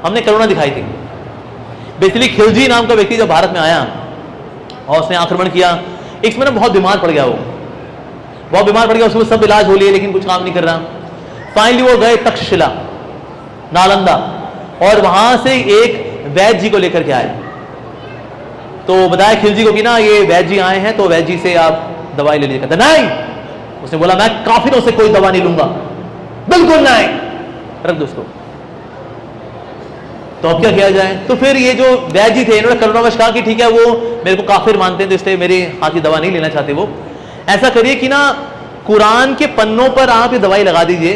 हमने करुणा दिखाई थी। बेसिकली खिलजी नाम का व्यक्ति जब भारत में आया और उसने आक्रमण किया, एक समय बहुत बीमार पड़ गया, उसको सब इलाज हो लिए लेकिन कुछ काम नहीं कर रहा। फाइनली वो गए तक्षशिला, नालंदा, और वहां से एक वैद्य जी को लेकर के आए। तो बताया खिलजी को कि ना ये वैद्य जी आए हैं, तो वैद्य जी से आप दवाई ले लीजिए। कहता नहीं। उसने बोला मैं काफिरों से कोई दवा नहीं लूंगा, बिल्कुल नहीं, रख दो उसको। तो अब क्या किया जाए? तो फिर ये जो वैद्य जी थे, इन्होंने करुणावश कहा कि ठीक है, वो मेरे को काफिर मानते हैं तो इसलिए मेरे हाथ की दवा नहीं लेना चाहते। वो ऐसा करिए कि ना कुरान के पन्नों पर आप ये दवाई लगा दीजिए।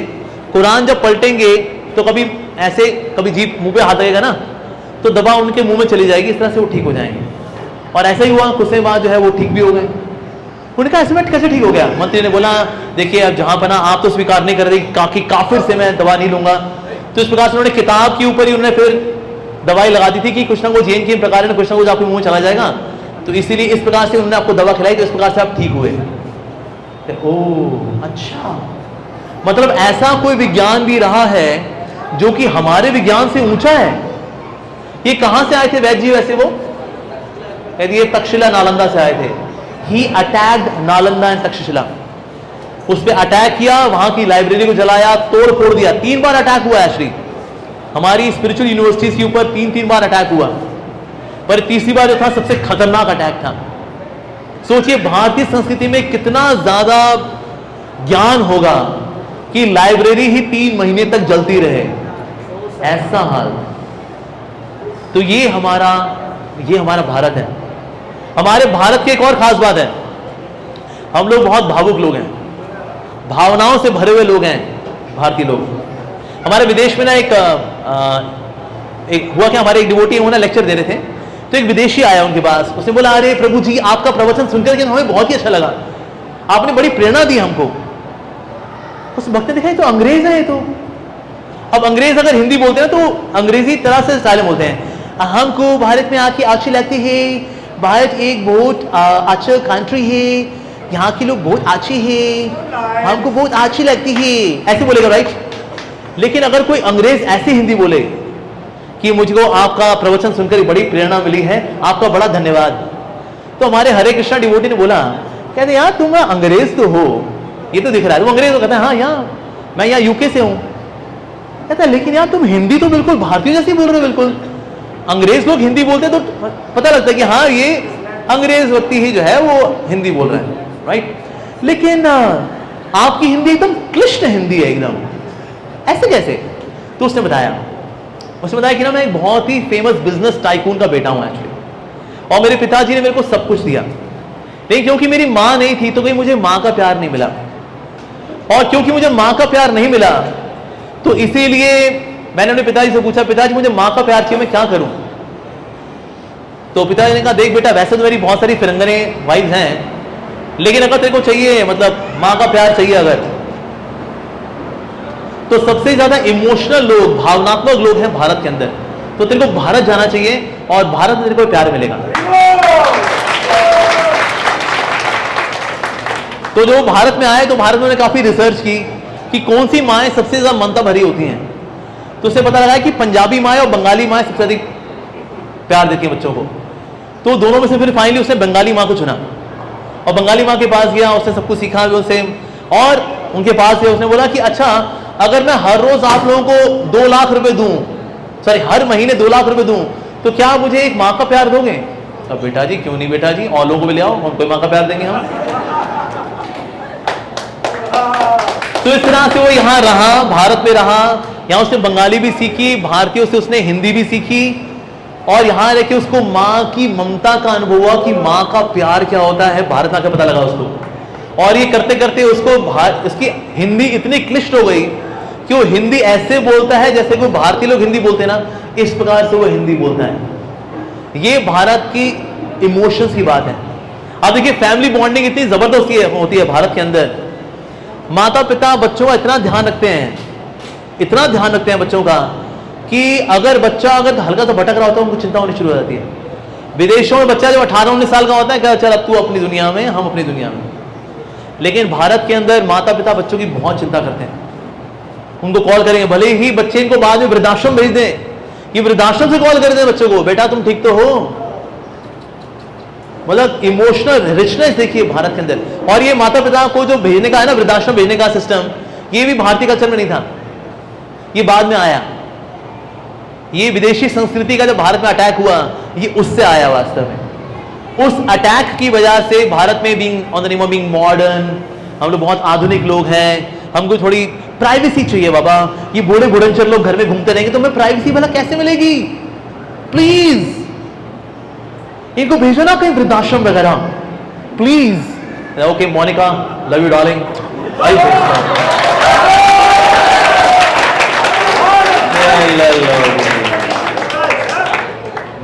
कुरान जब पलटेंगे तो कभी ऐसे, कभी जीभ मुंह पे हाथ लगेगा ना, तो दवा उनके मुंह में चली जाएगी, इस तरह से वो ठीक हो जाएंगे। और ऐसा ही हुआ, कुछ समय बाद जो है वो ठीक भी हो गए। उन्होंने कहा ऐसे में कैसे ठीक हो गया? मंत्री ने बोला देखिए अब जहां पना आप तो स्वीकार नहीं कर रही कि काफिर से मैं दवा नहीं लूंगा, तो इस प्रकार से उन्होंने किताब के ऊपर ही उन्होंने फिर दवाई लगा दी थी कि कुछ ना कुछ जेन के प्रकार कुछ ना कुछ आपके मुंह में चला जाएगा, तो इसीलिए इस प्रकार से उन्होंने आपको दवा खिलाई, तो इस प्रकार से आप ठीक हुए। ओह अच्छा, मतलब ऐसा कोई विज्ञान भी रहा है जो कि हमारे विज्ञान से ऊंचा है। ये कहां से आए थे वैद्य जी? वैसे वो ये तक्षशिला नालंदा से आए थे। ही अटैक्ड नालंदा एंड तक्षशिला। उस पर अटैक किया, वहां की लाइब्रेरी को जलाया, तोड़ फोड़ दिया। 3 बार अटैक हुआ एक्चुअली हमारी स्पिरिचुअल यूनिवर्सिटीज के ऊपर, 3 बार अटैक हुआ, पर तीसरी बार जो था सबसे खतरनाक अटैक था। सोचिए भारतीय संस्कृति में कितना ज्यादा ज्ञान होगा कि लाइब्रेरी ही 3 महीने तक जलती रहे, ऐसा हाल। तो ये हमारा भारत है। हमारे भारत की एक और खास बात है, हम लोग बहुत भावुक लोग हैं, भावनाओं से भरे हुए लोग हैं भारतीय लोग। हमारे विदेश में ना एक हुआ क्या, हमारे एक डिवोटी वो ना लेक्चर दे रहे थे, तो एक विदेशी आया उनके पास। उसने बोला अरे प्रभु जी आपका प्रवचन सुनकर के हमें बहुत ही अच्छा लगा, आपने बड़ी प्रेरणा दी हमको। उस भक्त ने दिखाई तो अंग्रेज है ये तो। अब अंग्रेज अगर हिंदी बोलते हैं तो अंग्रेजी तरह से स्टाइल में बोलते हैं, हमको भारत में आके अच्छी लगती है, भारत एक बहुत अच्छा कंट्री है, यहाँ के लोग बहुत अच्छे हैं, हमको बहुत अच्छी लगती है, ऐसे बोलेगा राइट। लेकिन अगर कोई अंग्रेज ऐसे हिंदी बोले कि मुझको आपका प्रवचन सुनकर बड़ी प्रेरणा मिली है, आपका बड़ा धन्यवाद, तो हमारे हरे कृष्णा डिवोटी ने बोला, कहते यार तुम अंग्रेज तो हो, ये तो दिख रहा है तुम अंग्रेज हो। कहते हैं हाँ यहाँ मैं यहाँ यूके से हूँ। कहता है लेकिन यार तुम हिंदी तो बिल्कुल भारतीय जैसी बोल रहे हो। बिल्कुल अंग्रेज लोग हिंदी बोलते तो पता लगता है कि हाँ ये अंग्रेज व्यक्ति ही जो है वो हिंदी बोल रहा है, राइट। लेकिन आपकी हिंदी एकदम क्लिष्ट हिंदी है एकदम, ऐसे कैसे? तो उसने बताया कि ना मैं एक बहुत ही फेमस बिजनेस टाइकून का बेटा हूं एक्चुअली, और मेरे पिताजी ने मेरे को सब कुछ दिया, लेकिन क्योंकि मेरी मां नहीं थी तो कहीं मुझे मां का प्यार नहीं मिला, और क्योंकि मुझे मां का प्यार नहीं मिला तो इसीलिए मैंने अपने पिताजी से पूछा, पिताजी मुझे माँ का प्यार चाहिए, मैं क्या करूं? तो पिताजी ने कहा, देख बेटा, वैसे तो मेरी बहुत सारी फिरंगने वाइफ हैं, लेकिन अगर तेरे को चाहिए, मतलब माँ का प्यार चाहिए अगर, तो सबसे ज्यादा इमोशनल लोग, भावनात्मक लोग हैं भारत के अंदर, तो तेरे को भारत जाना चाहिए और भारत में तेरे को प्यार मिलेगा। तो जो भारत में आए, तो भारत में काफी रिसर्च की कि कौन सी माएँ सबसे ज्यादा ममता भरी होती हैं। तो उसे पता लगा कि पंजाबी माएँ और बंगाली माएँ सबसे अधिक प्यार देती हैं बच्चों को। तो दोनों में से फिर फाइनली उसने बंगाली माँ को चुना और बंगाली माँ के पास गया, उसने सब कुछ सीखा उनसे, और उनके पास गया, उसने बोला कि अच्छा, अगर मैं हर रोज आप लोगों को 2 लाख रुपए दूं, सॉरी हर महीने 2 लाख रुपए दूं, तो क्या मुझे एक माँ का प्यार दोगे? अब बेटा जी, क्यों नहीं बेटा जी, और लोगों को भी ले आओ, उनको माँ का प्यार देंगे हम। तो इस तरह से वो यहाँ रहा, भारत में रहा, यहाँ उसने बंगाली भी सीखी, भारतीयों से उसने हिंदी भी सीखी, और यहाँ रह के उसको माँ की ममता का अनुभव हुआ कि माँ का प्यार क्या होता है, भारत में आकर पता लगा उसको। और ये करते करते उसको उसकी हिंदी इतनी क्लिष्ट हो गई कि वो हिंदी ऐसे बोलता है जैसे कोई भारतीय लोग हिंदी बोलते हैं ना, इस प्रकार से वो हिंदी बोलता है। ये भारत की इमोशंस की बात है। अब देखिए, फैमिली बॉन्डिंग इतनी जबरदस्त होती है भारत के अंदर। माता पिता बच्चों का इतना ध्यान रखते हैं, इतना ध्यान रखते हैं बच्चों का, कि अगर बच्चा अगर हल्का सा भटक रहा होता है, उनको चिंता होनी शुरू हो जाती है। विदेशों में बच्चा जब 18-19 साल का होता है, क्या चल अब तू अपनी दुनिया में, हम अपनी दुनिया में। लेकिन भारत के अंदर माता पिता बच्चों की बहुत चिंता करते हैं, उनको कॉल करेंगे, भले ही बच्चे इनको बाद में वृद्धाश्रम भेज दें, ये वृद्धाश्रम से कॉल कर दें बच्चों को, बेटा तुम ठीक तो हो। मतलब इमोशनल रिचनेस देखिए भारत के अंदर। और ये माता पिता को जो भेजने का है ना, वृद्धाश्रम भेजने का सिस्टम, ये भी भारतीय कल्चर में नहीं था, ये बाद में आया। ये विदेशी संस्कृति का जब भारत में अटैक हुआ, ये उससे आया वास्तव में। उस अटैक की वजह से भारत में being on the name of being modern, हम लोग बहुत आधुनिक लोग हैं, हमको थोड़ी प्राइवेसी चाहिए बाबा। ये बूढ़े बुढ़नचर लोग घर में घूमते रहेंगे तो हमें प्राइवेसी भला कैसे मिलेगी? प्लीज इनको भेजो ना कहीं वृद्धाश्रम वगैरह, please. Okay Monica, love you darling.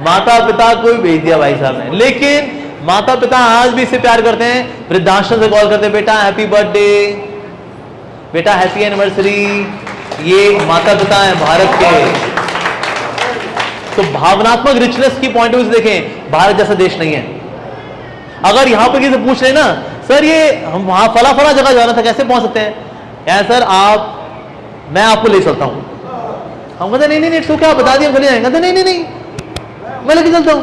माता पिता को भी भेज दिया भाई साहब ने, लेकिन माता पिता आज भी इससे प्यार करते हैं, वृद्धाश्रम से कॉल करते हैं, बेटा हैप्पी बर्थडे, बेटा हैप्पी एनिवर्सरी। ये माता पिता हैं भारत के। तो भावनात्मक रिचनेस की पॉइंट ऑफ व्यू से देखें, भारत जैसा देश नहीं है। अगर यहां पर किसी से पूछ रहे ना, सर ये हम वहां फला फला जगह जाना था, कैसे पहुंच सकते हैं? यार सर मैं आपको ले चलता हूं। हम कहते नहीं नहीं नहीं, तो क्या बता दिया, हम चले जाएंगे। नहीं नहीं नहीं, मैं लेके चलता हूं।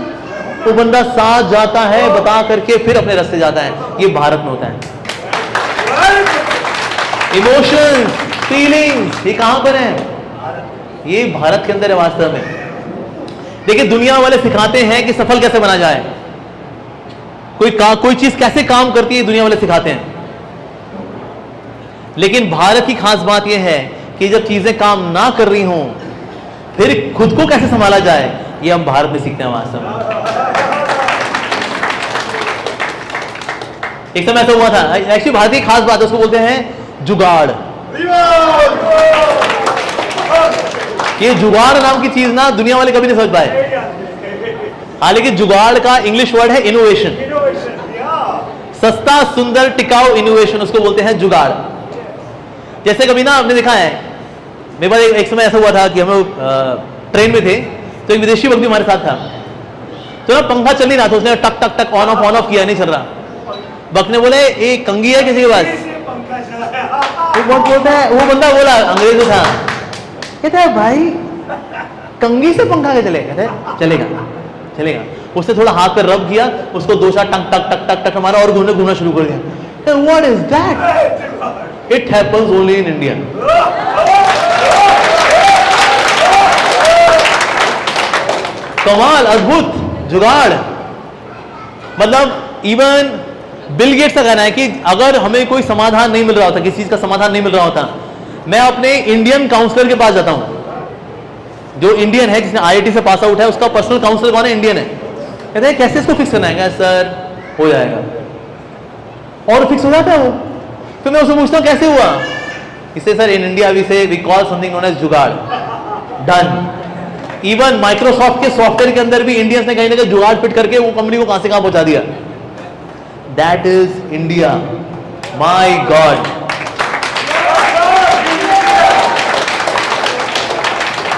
तो बंदा साथ जाता है, बता करके फिर अपने रास्ते जाता है। ये भारत में होता है। इमोशंस, फीलिंग्स, ये कहां पर है? ये भारत के अंदर है वास्तव में। देखिए, दुनिया वाले सिखाते हैं कि सफल कैसे बना जाए, कोई चीज कैसे काम करती है, दुनिया वाले सिखाते हैं। लेकिन भारत की खास बात यह है कि जब चीजें काम ना कर रही हों, फिर खुद को कैसे संभाला जाए, ये हम भारत में सीखते हैं वास्तव में। एक समय ऐसा हुआ था, एक्चुअली भारत की खास बात है, उसको बोलते हैं जुगाड़। ये जुगाड़ नाम की चीज ना दुनिया वाले कभी नहीं समझ पाए। हालांकि जुगाड़ का इंग्लिश वर्ड है इनोवेशन, सस्ता सुंदर टिकाऊ इनोवेशन, उसको बोलते हैं जुगाड़। जैसे कभी ना आपने देखा है, मेरे पास एक समय ऐसा हुआ था कि हम लोग ट्रेन में थे, तो एक विदेशी व्यक्ति हमारे साथ था। तो ना पंखा चल नहीं रहा था, उसने टक टक टक ऑन ऑफ किया, नहीं चल रहा। वक्त ने बोले एक कंगी है किसी के पास? वो बंदा बोला, अंग्रेज था, कहता है भाई कंगी से पंखा के चलेगा? कहते चलेगा चलेगा। उसने थोड़ा हाथ पे रब किया, उसको 2 शॉट टक टक टक टक टक मारा और घूमना शुरू कर दिया। What is that? It happens only in India. कमाल, अद्भुत जुगाड़। मतलब इवन बिल गेट्स का कहना है कि अगर हमें कोई समाधान नहीं मिल रहा होता, किसी चीज का समाधान नहीं मिल रहा होता, मैं अपने इंडियन काउंसलर के पास जाता हूं। जो इंडियन है, जिसने आईआईटी से पास आउट है, उसका पर्सनल काउंसलर कौन है? इंडियन है। कहते हैं कैसे इसको फिक्स करना है? सर हो जाएगा, और फिक्स हो जाता है वो। फिर मैं उससे पूछता हूं कैसे हुआ? इससे sir in India we say we call something known as jugaad. Done. Even Microsoft के सॉफ्टवेयर के अंदर भी इंडियंस ने कहीं ना कहीं जुगाड़ फिट करके वो कंपनी को कहां से कहां पहुंचा दिया। That is India. My God.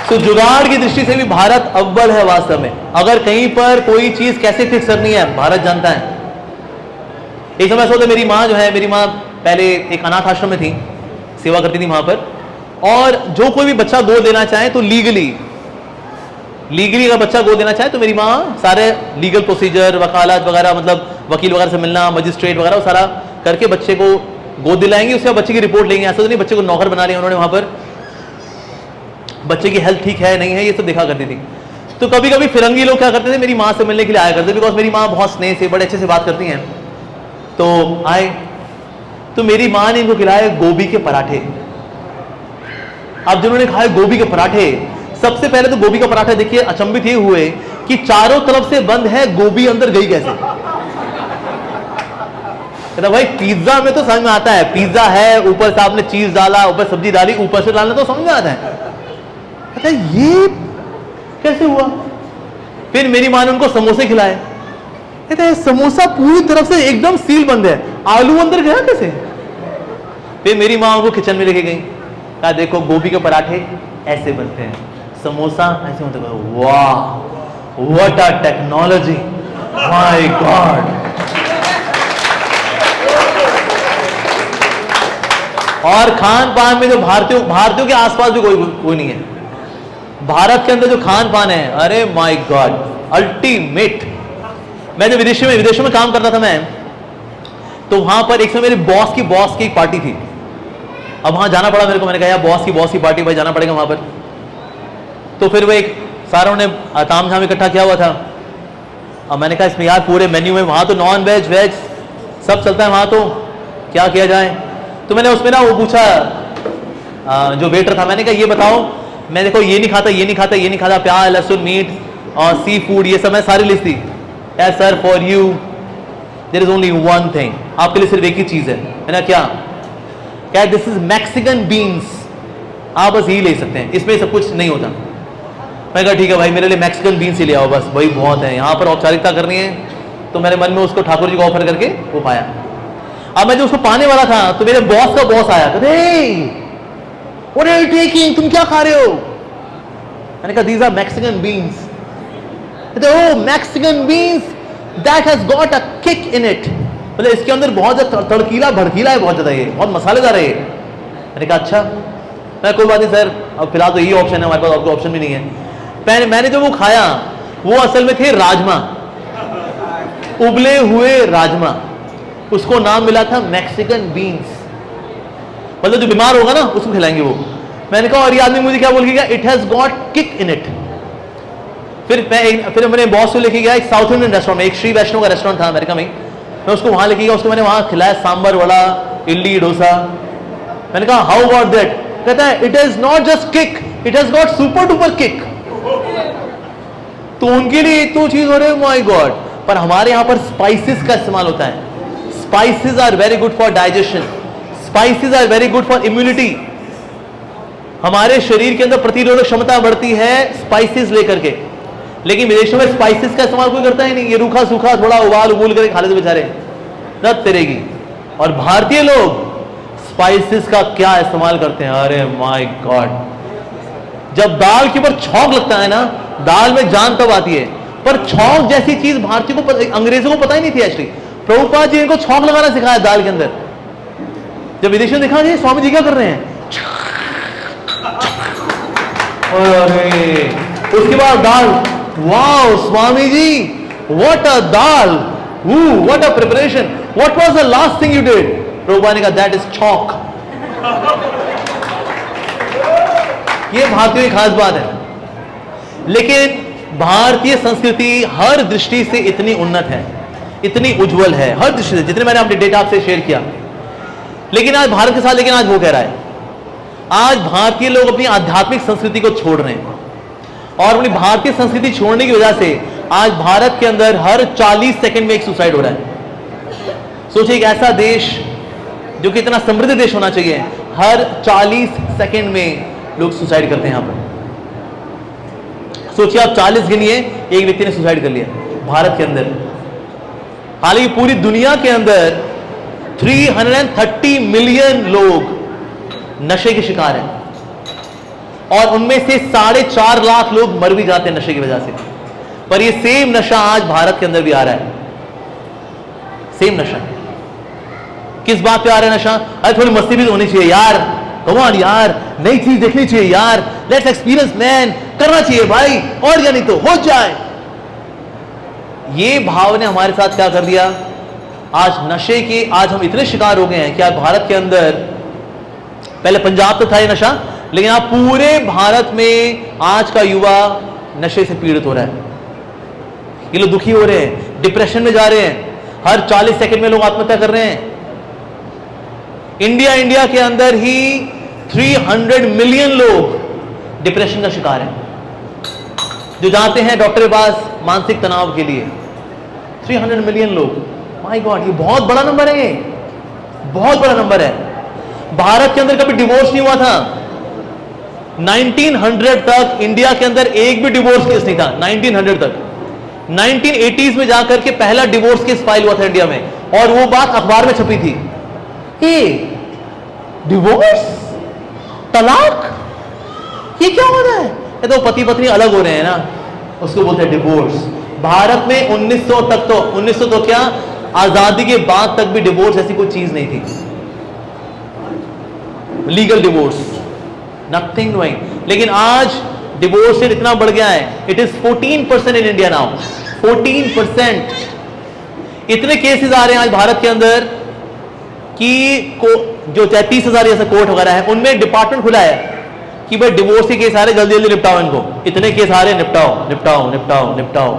तो जुगाड़ की दृष्टि से भी भारत अव्वल है वास्तव में। अगर कहीं पर कोई चीज कैसे फिक्स करनी है भारत जानता है। एक समय ऐसा होता, मेरी माँ जो है, मेरी माँ पहले एक अनाथ आश्रम में थी, सेवा करती थी वहां पर, और जो कोई भी बच्चा गोद लेना चाहे तो लीगली अगर बच्चा गोद लेना चाहे तो मेरी माँ सारे लीगल प्रोसीजर, वकालत वगैरह, मतलब वकील वगैरह से मिलना, मजिस्ट्रेट वगैरह, वो सारा करके बच्चे को गोद दिलाएंगे। उसके बाद बच्चे की रिपोर्ट लेंगे। ऐसा तो नहीं बच्चे को नौकर बना लिया उन्होंने, वहां पर बच्चे की हेल्थ ठीक है नहीं है ये सब देखा करती थी। तो कभी कभी फिरंगी लोग क्या करते थे, मेरी माँ से मिलने के लिए आया करते, बिकॉज मेरी माँ बहुत स्नेह से, बड़े अच्छे से बात करती हैं। तो आए तो मेरी माँ ने इनको खिलाए गोभी के पराठे। अब जिन्होंने खाए गोभी के पराठे, सबसे पहले तो गोभी का पराठा देखिए अचंभित ये हुए कि चारों तरफ से बंद है, गोभी अंदर गई कैसे? कहता भाई पिज्जा में तो समझ में आता है, पिज्जा है, ऊपर से आपने चीज डाला, ऊपर सब्जी डाली, ऊपर से डालना तो समझ में आता है। कहता ये कैसे हुआ? फिर मेरी मां ने उनको समोसे खिलाए। कहता है समोसा पूरी तरफ से एकदम सील बंद है, आलू अंदर गया कैसे? फिर मेरी मां उनको किचन में लेके गई, कहा देखो गोभी के पराठे ऐसे बनते हैं, समोसा ऐसे होता है। वाह what a technology, my God. और खान पान में जो भारतीयों के आसपास भी कोई नहीं है। भारत के अंदर जो खान पान है, अरे माय गॉड, अल्टीमेट। मैं जब विदेशों में काम करता था मैं, तो वहां पर एक समय मेरे बॉस की एक पार्टी थी। अब वहां जाना पड़ा मेरे को। मैंने कहा यार बॉस की पार्टी, भाई जाना पड़ेगा वहां पर। तो फिर वो एक सारों ने ताम झाम इकट्ठा किया हुआ था। अब मैंने कहा इसमें यार पूरे मेन्यू में, वहां तो नॉन वेज वेज सब चलता है, वहां तो क्या किया जाए? तो मैंने उसमें ना वो पूछा, जो वेटर था, मैंने कहा ये बताओ, मैं देखो ये नहीं खाता, प्याज लहसुन मीट और सी फूड ये सब मैं सारी लिस्ट थी। यार sir for you there is only one thing, आपके लिए सिर्फ एक ही चीज है। मैंने क्या दिस इज मैक्सिकन बीन्स, आप बस यही ले सकते हैं, इसमें सब कुछ नहीं होता। मैं कहा ठीक है भाई, मेरे लिए मैक्सिकन बीन्स ही ले आओ बस, वही बहुत है। यहाँ पर औपचारिकता करनी है, तो मेरे मन में उसको ठाकुर जी को ऑफर करके वो पाया। अब मैं जो उसको पाने वाला था, तो मेरे बॉस का बॉस आया, कहते What are you taking? तुम क्या खा रहे हो? मैंने कहा these are Mexican beans. Oh, Mexican beans that has got a kick in it. मतलब इसके अंदर बहुत ज्यादा तड़कीला भड़कीला है, बहुत ज्यादा ये, बहुत मसालेदार है ये। मैंने कहा अच्छा, मैं कोई बात नहीं सर, अब फिलहाल तो यही ऑप्शन है हमारे पास, और कोई ऑप्शन भी नहीं है। मैंने जो वो खाया वो असल में थे राजमा, उबले हुए राजमा। उसको नाम मिला था मैक्सिकन बीन्स। मतलब जो बीमार होगा ना उसको खिलाएंगे वो। मैंने कहा और ये आदमी मुझे क्या बोल के गया, it has got kick in it. फिर मैंने बॉस को लेके गया एक साउथ इंडियन रेस्टोरेंट में, एक श्री वैष्णव का रेस्टोरेंट था अमेरिका में। मैं उसको वहां लेके गया, उसको मैंने वहां खिलाया सांबर वड़ा, इडली डोसा। मैंने कहा हाउ अबाउट दैट? कहता है it is not just kick, it has got super duper kick. तो उनके लिए तो चीज हो रही है, माय गॉड। पर हमारे यहां पर स्पाइसेस का इस्तेमाल होता है। Spices are very good for digestion, spices are very good for immunity. हमारे शरीर के अंदर प्रतिरोधक क्षमता बढ़ती है स्पाइसेस लेकर के। लेकिन विदेशों में स्पाइसेस का इस्तेमाल कोई करता ही नहीं, ये रूखा सूखा थोड़ा उबाल उबूल करके खा लेते बेचारे, दर्द तेरेगी। और भारतीय लोग स्पाइसेस का क्या इस्तेमाल करते हैं, अरे माय गॉड। जब दाल के ऊपर छौंक लगता है ना, दाल में जान तब आती है। पर छौंक जैसी चीज भारतीयों को, अंग्रेजों को पता ही नहीं थी एक्चुअली। प्रभुपाद जी इनको छौंक लगाना सिखाया दाल के अंदर। जब विदेशों में देखा जी स्वामी जी क्या कर रहे हैं, अरे उसके बाद दाल, wow Swami ji what a dal, what a preparation, what was the last thing you did? Prabhupada ने कहा दैट इज छौंक। ये भारतीयों की खास बात है। लेकिन भारतीय संस्कृति हर दृष्टि से इतनी उन्नत है, इतनी उज्जवल है, हर दृष्टि से, जितने मैंने अपने डेटा आपसे शेयर किया। लेकिन आज भारत के साथ, लेकिन आज वो कह रहा है, आज भारतीय लोग अपनी आध्यात्मिक संस्कृति को छोड़ रहे हैं। और अपनी भारतीय संस्कृति छोड़ने की वजह से आज भारत के अंदर हर 40 सेकंड में एक सुसाइड हो रहा है। सोचिए एक ऐसा देश जो कि इतना समृद्ध देश होना चाहिए, हर 40 सेकंड में लोग सुसाइड करते हैं यहां पर। सोचिए आप 40 गिनिए, एक व्यक्ति ने सुसाइड कर लिया भारत के अंदर। हालांकि पूरी दुनिया के अंदर 330 मिलियन लोग नशे के शिकार हैं और उनमें से 4.5 लाख लोग मर भी जाते हैं नशे की वजह से। पर ये सेम नशा आज भारत के अंदर भी आ रहा है। सेम नशा किस बात पे आ रहा है नशा? अरे थोड़ी मस्ती भी तो होनी चाहिए यार, कम ऑन यार, नई चीज देखनी चाहिए यार, लेट्स एक्सपीरियंस मैन, करना चाहिए भाई, और या नहीं तो हो जाए। ये भाव ने हमारे साथ क्या कर दिया, आज नशे के आज हम इतने शिकार हो गए हैं कि आज भारत के अंदर, पहले पंजाब तो था ये नशा, लेकिन आप पूरे भारत में आज का युवा नशे से पीड़ित हो रहा है। ये लोग दुखी हो रहे हैं, डिप्रेशन में जा रहे हैं, हर 40 सेकंड में लोग आत्महत्या कर रहे हैं। इंडिया के अंदर ही 300 मिलियन लोग डिप्रेशन का शिकार हैं, जो जाते हैं डॉक्टर के पास मानसिक तनाव के लिए। 300 मिलियन लोग, माय गॉड, ये बहुत बड़ा नंबर है, बहुत बड़ा नंबर है। भारत के अंदर कभी डिवोर्स नहीं हुआ था 1900 तक, इंडिया के अंदर एक भी डिवोर्स केस नहीं था 1900 तक। 1980s में जाकर के पहला डिवोर्स केस फाइल हुआ था इंडिया में, और वो बात अखबार में छपी थी। डिवोर्स, तलाक, ये क्या हो रहा है? ये तो पति पत्नी अलग हो रहे हैं ना, उसको बोलते हैं डिवोर्स। भारत में 1900 तक तो 1900 तो क्या, आजादी के बाद तक भी डिवोर्स ऐसी कोई चीज नहीं थी, लीगल डिवोर्स, नथिंग डूइंग। लेकिन आज डिवोर्स रेट इतना बढ़ गया है, it is 14% in India now, 14%। इतने केसेस आ रहे हैं आज भारत के अंदर कि जो 33,000 जैसा कोर्ट वगैरह है, उनमें डिपार्टमेंट खुला है कि भाई डिवोर्स के केस आ रहे, जल्दी जल्दी निपटाओ इनको, इतने केस आ रहे हैं, निपटाओ निपटाओ निपटाओ निपटाओ।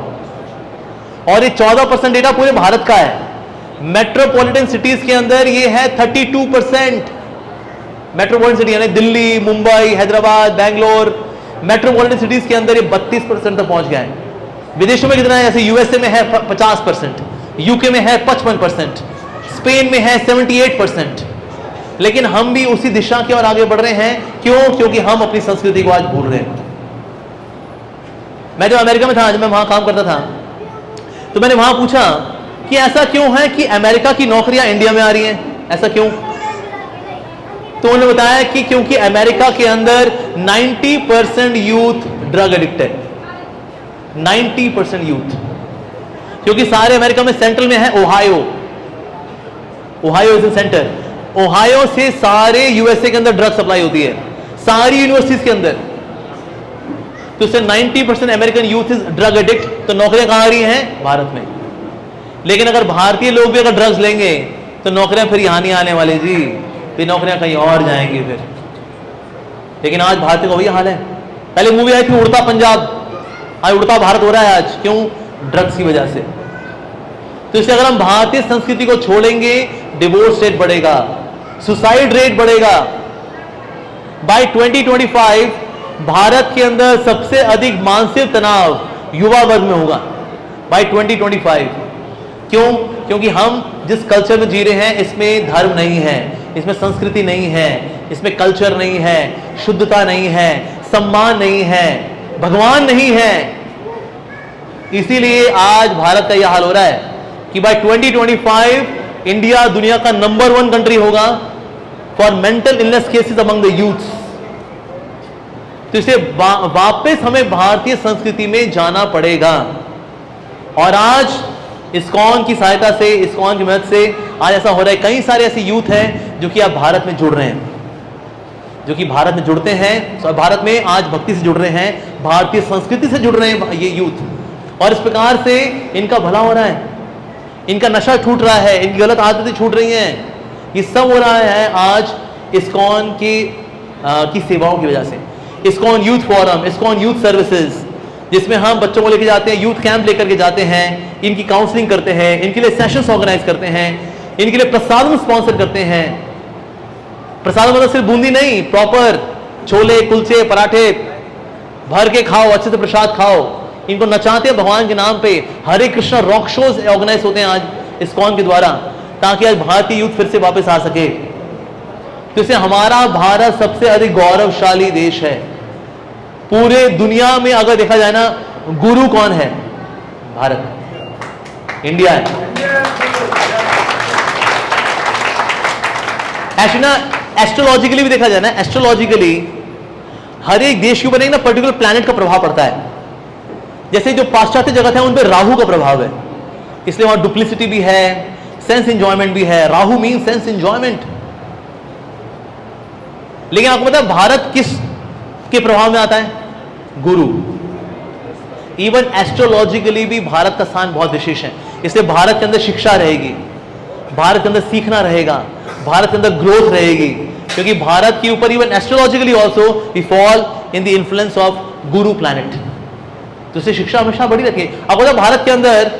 और ये 14% डेटा पूरे भारत का है। मेट्रोपॉलिटन सिटीज के अंदर ये है 32%। मेट्रोपॉलिटन सिटी यानी दिल्ली, मुंबई, हैदराबाद, बैंगलोर, मेट्रोपॉलिटन सिटीज के अंदर ये 32% तक पहुंच गया है। विदेशों में कितना है? जैसे यूएसए में है 50%, यूके में है 55%, स्पेन में है 78%। लेकिन हम भी उसी दिशा की ओर आगे बढ़ रहे हैं। क्यों? क्योंकि हम अपनी संस्कृति को आज भूल रहे हैं। मैं जब अमेरिका में था, जब मैं वहां काम करता था, तो मैंने वहां पूछा कि ऐसा क्यों है कि अमेरिका की नौकरियां इंडिया में आ रही हैं, ऐसा क्यों? तो उन्होंने बताया कि क्योंकि अमेरिका के अंदर 90% यूथ ड्रग एडिक्ट है, 90% यूथ। क्योंकि सारे अमेरिका में सेंट्रल में है Ohio, Ohio is in centre. Ohio से सारे यूएसए के अंदर ड्रग सप्लाई होती है, सारी यूनिवर्सिटीज के अंदर। तो उससे 90% American youth is drug addict. तो नौकरियां कहां आ रही हैं? भारत में। लेकिन अगर भारतीय लोग भी अगर ड्रग्स लेंगे तो नौकरियां फिर यहां नहीं आने वाले जी, फिर नौकरियां कहीं और जाएंगी फिर। लेकिन आज भारतीय का वही हाल है। पहले मूवी आई थी उड़ता पंजाब, आज उड़ता भारत हो रहा है आज। क्यों? ड्रग्स की वजह से। तो इससे अगर हम भारतीय संस्कृति को छोड़ेंगे, डिवोर्स रेट बढ़ेगा, सुसाइड रेट बढ़ेगा। बाय 2025 भारत के अंदर सबसे अधिक मानसिक तनाव युवा वर्ग में होगा बाय 2025। क्यों? क्योंकि हम जिस कल्चर में जी रहे हैं, इसमें धर्म नहीं है, इसमें संस्कृति नहीं है, इसमें कल्चर नहीं है, शुद्धता नहीं है, सम्मान नहीं है, भगवान नहीं है। इसीलिए आज भारत का यह हाल हो रहा है कि बाय 2025 इंडिया दुनिया का नंबर 1 कंट्री होगा for mental illness cases among the youth. तो इसे वापस हमें भारतीय संस्कृति में जाना पड़ेगा। और आज इस्कॉन की सहायता से, इस्कॉन की मदद से आज ऐसा हो रहा है, कई सारे ऐसे यूथ हैं जो कि आप भारत में जुड़ रहे हैं, जो कि भारत में जुड़ते हैं, भारत में आज भक्ति से जुड़ रहे हैं, भारतीय संस्कृति से जुड़ रहे हैं ये यूथ। और इस प्रकार से इनका भला हो रहा है, इनका नशा छूट रहा है, इनकी गलत आदतें छूट रही हैं। ये सब हो रहा है आज इस्कॉन की सेवाओं की वजह से। ISKCON youth forum, ISKCON youth services, जिसमें हम बच्चों को लेके जाते हैं, यूथ कैंप लेकर के जाते हैं, इनकी काउंसलिंग करते हैं, इनके लिए सेशंस ऑर्गेनाइज करते हैं, इनके लिए प्रसादम स्पॉन्सर करते हैं। प्रसादम मतलब सिर्फ बूंदी नहीं, प्रॉपर छोले, कुलचे, पराठे भर के खाओ, अच्छे से प्रसाद खाओ। इनको नचाते हैं भगवान के नाम पे। हरे कृष्णा रॉक शोज ऑर्गेनाइज होते हैं आज इस्कॉन के द्वारा, ताकि आज भारतीय यूथ फिर से वापस आ सके। तो इससे हमारा भारत सबसे अधिक गौरवशाली देश है। पूरे दुनिया में अगर देखा जाए ना, गुरु कौन है? भारत, इंडिया है। एक्चुअली ना एस्ट्रोलॉजिकली भी देखा जाए ना, एस्ट्रोलॉजिकली हर एक देश के ऊपर एक ना पर्टिकुलर प्लैनेट का प्रभाव पड़ता है। जैसे जो पाश्चात्य जगत है उन पर राहु का प्रभाव है, इसलिए वहां डुप्लिसिटी भी है, सेंस एंजॉयमेंट भी है। Rahu mean sense enjoyment. लेकिन आपको पता है भारत किस के प्रभाव में आता है? गुरु। इवन एस्ट्रोलॉजिकली भी भारत का स्थान बहुत विशेष है, इसलिए भारत के अंदर शिक्षा रहेगी, भारत के अंदर सीखना रहेगा, भारत के अंदर ग्रोथ रहेगी, क्योंकि भारत के ऊपर even astrologically also we fall in the influence of guru planet. तो इससे शिक्षा हमेशा बड़ी रखी। अब बोला भारत के अंदर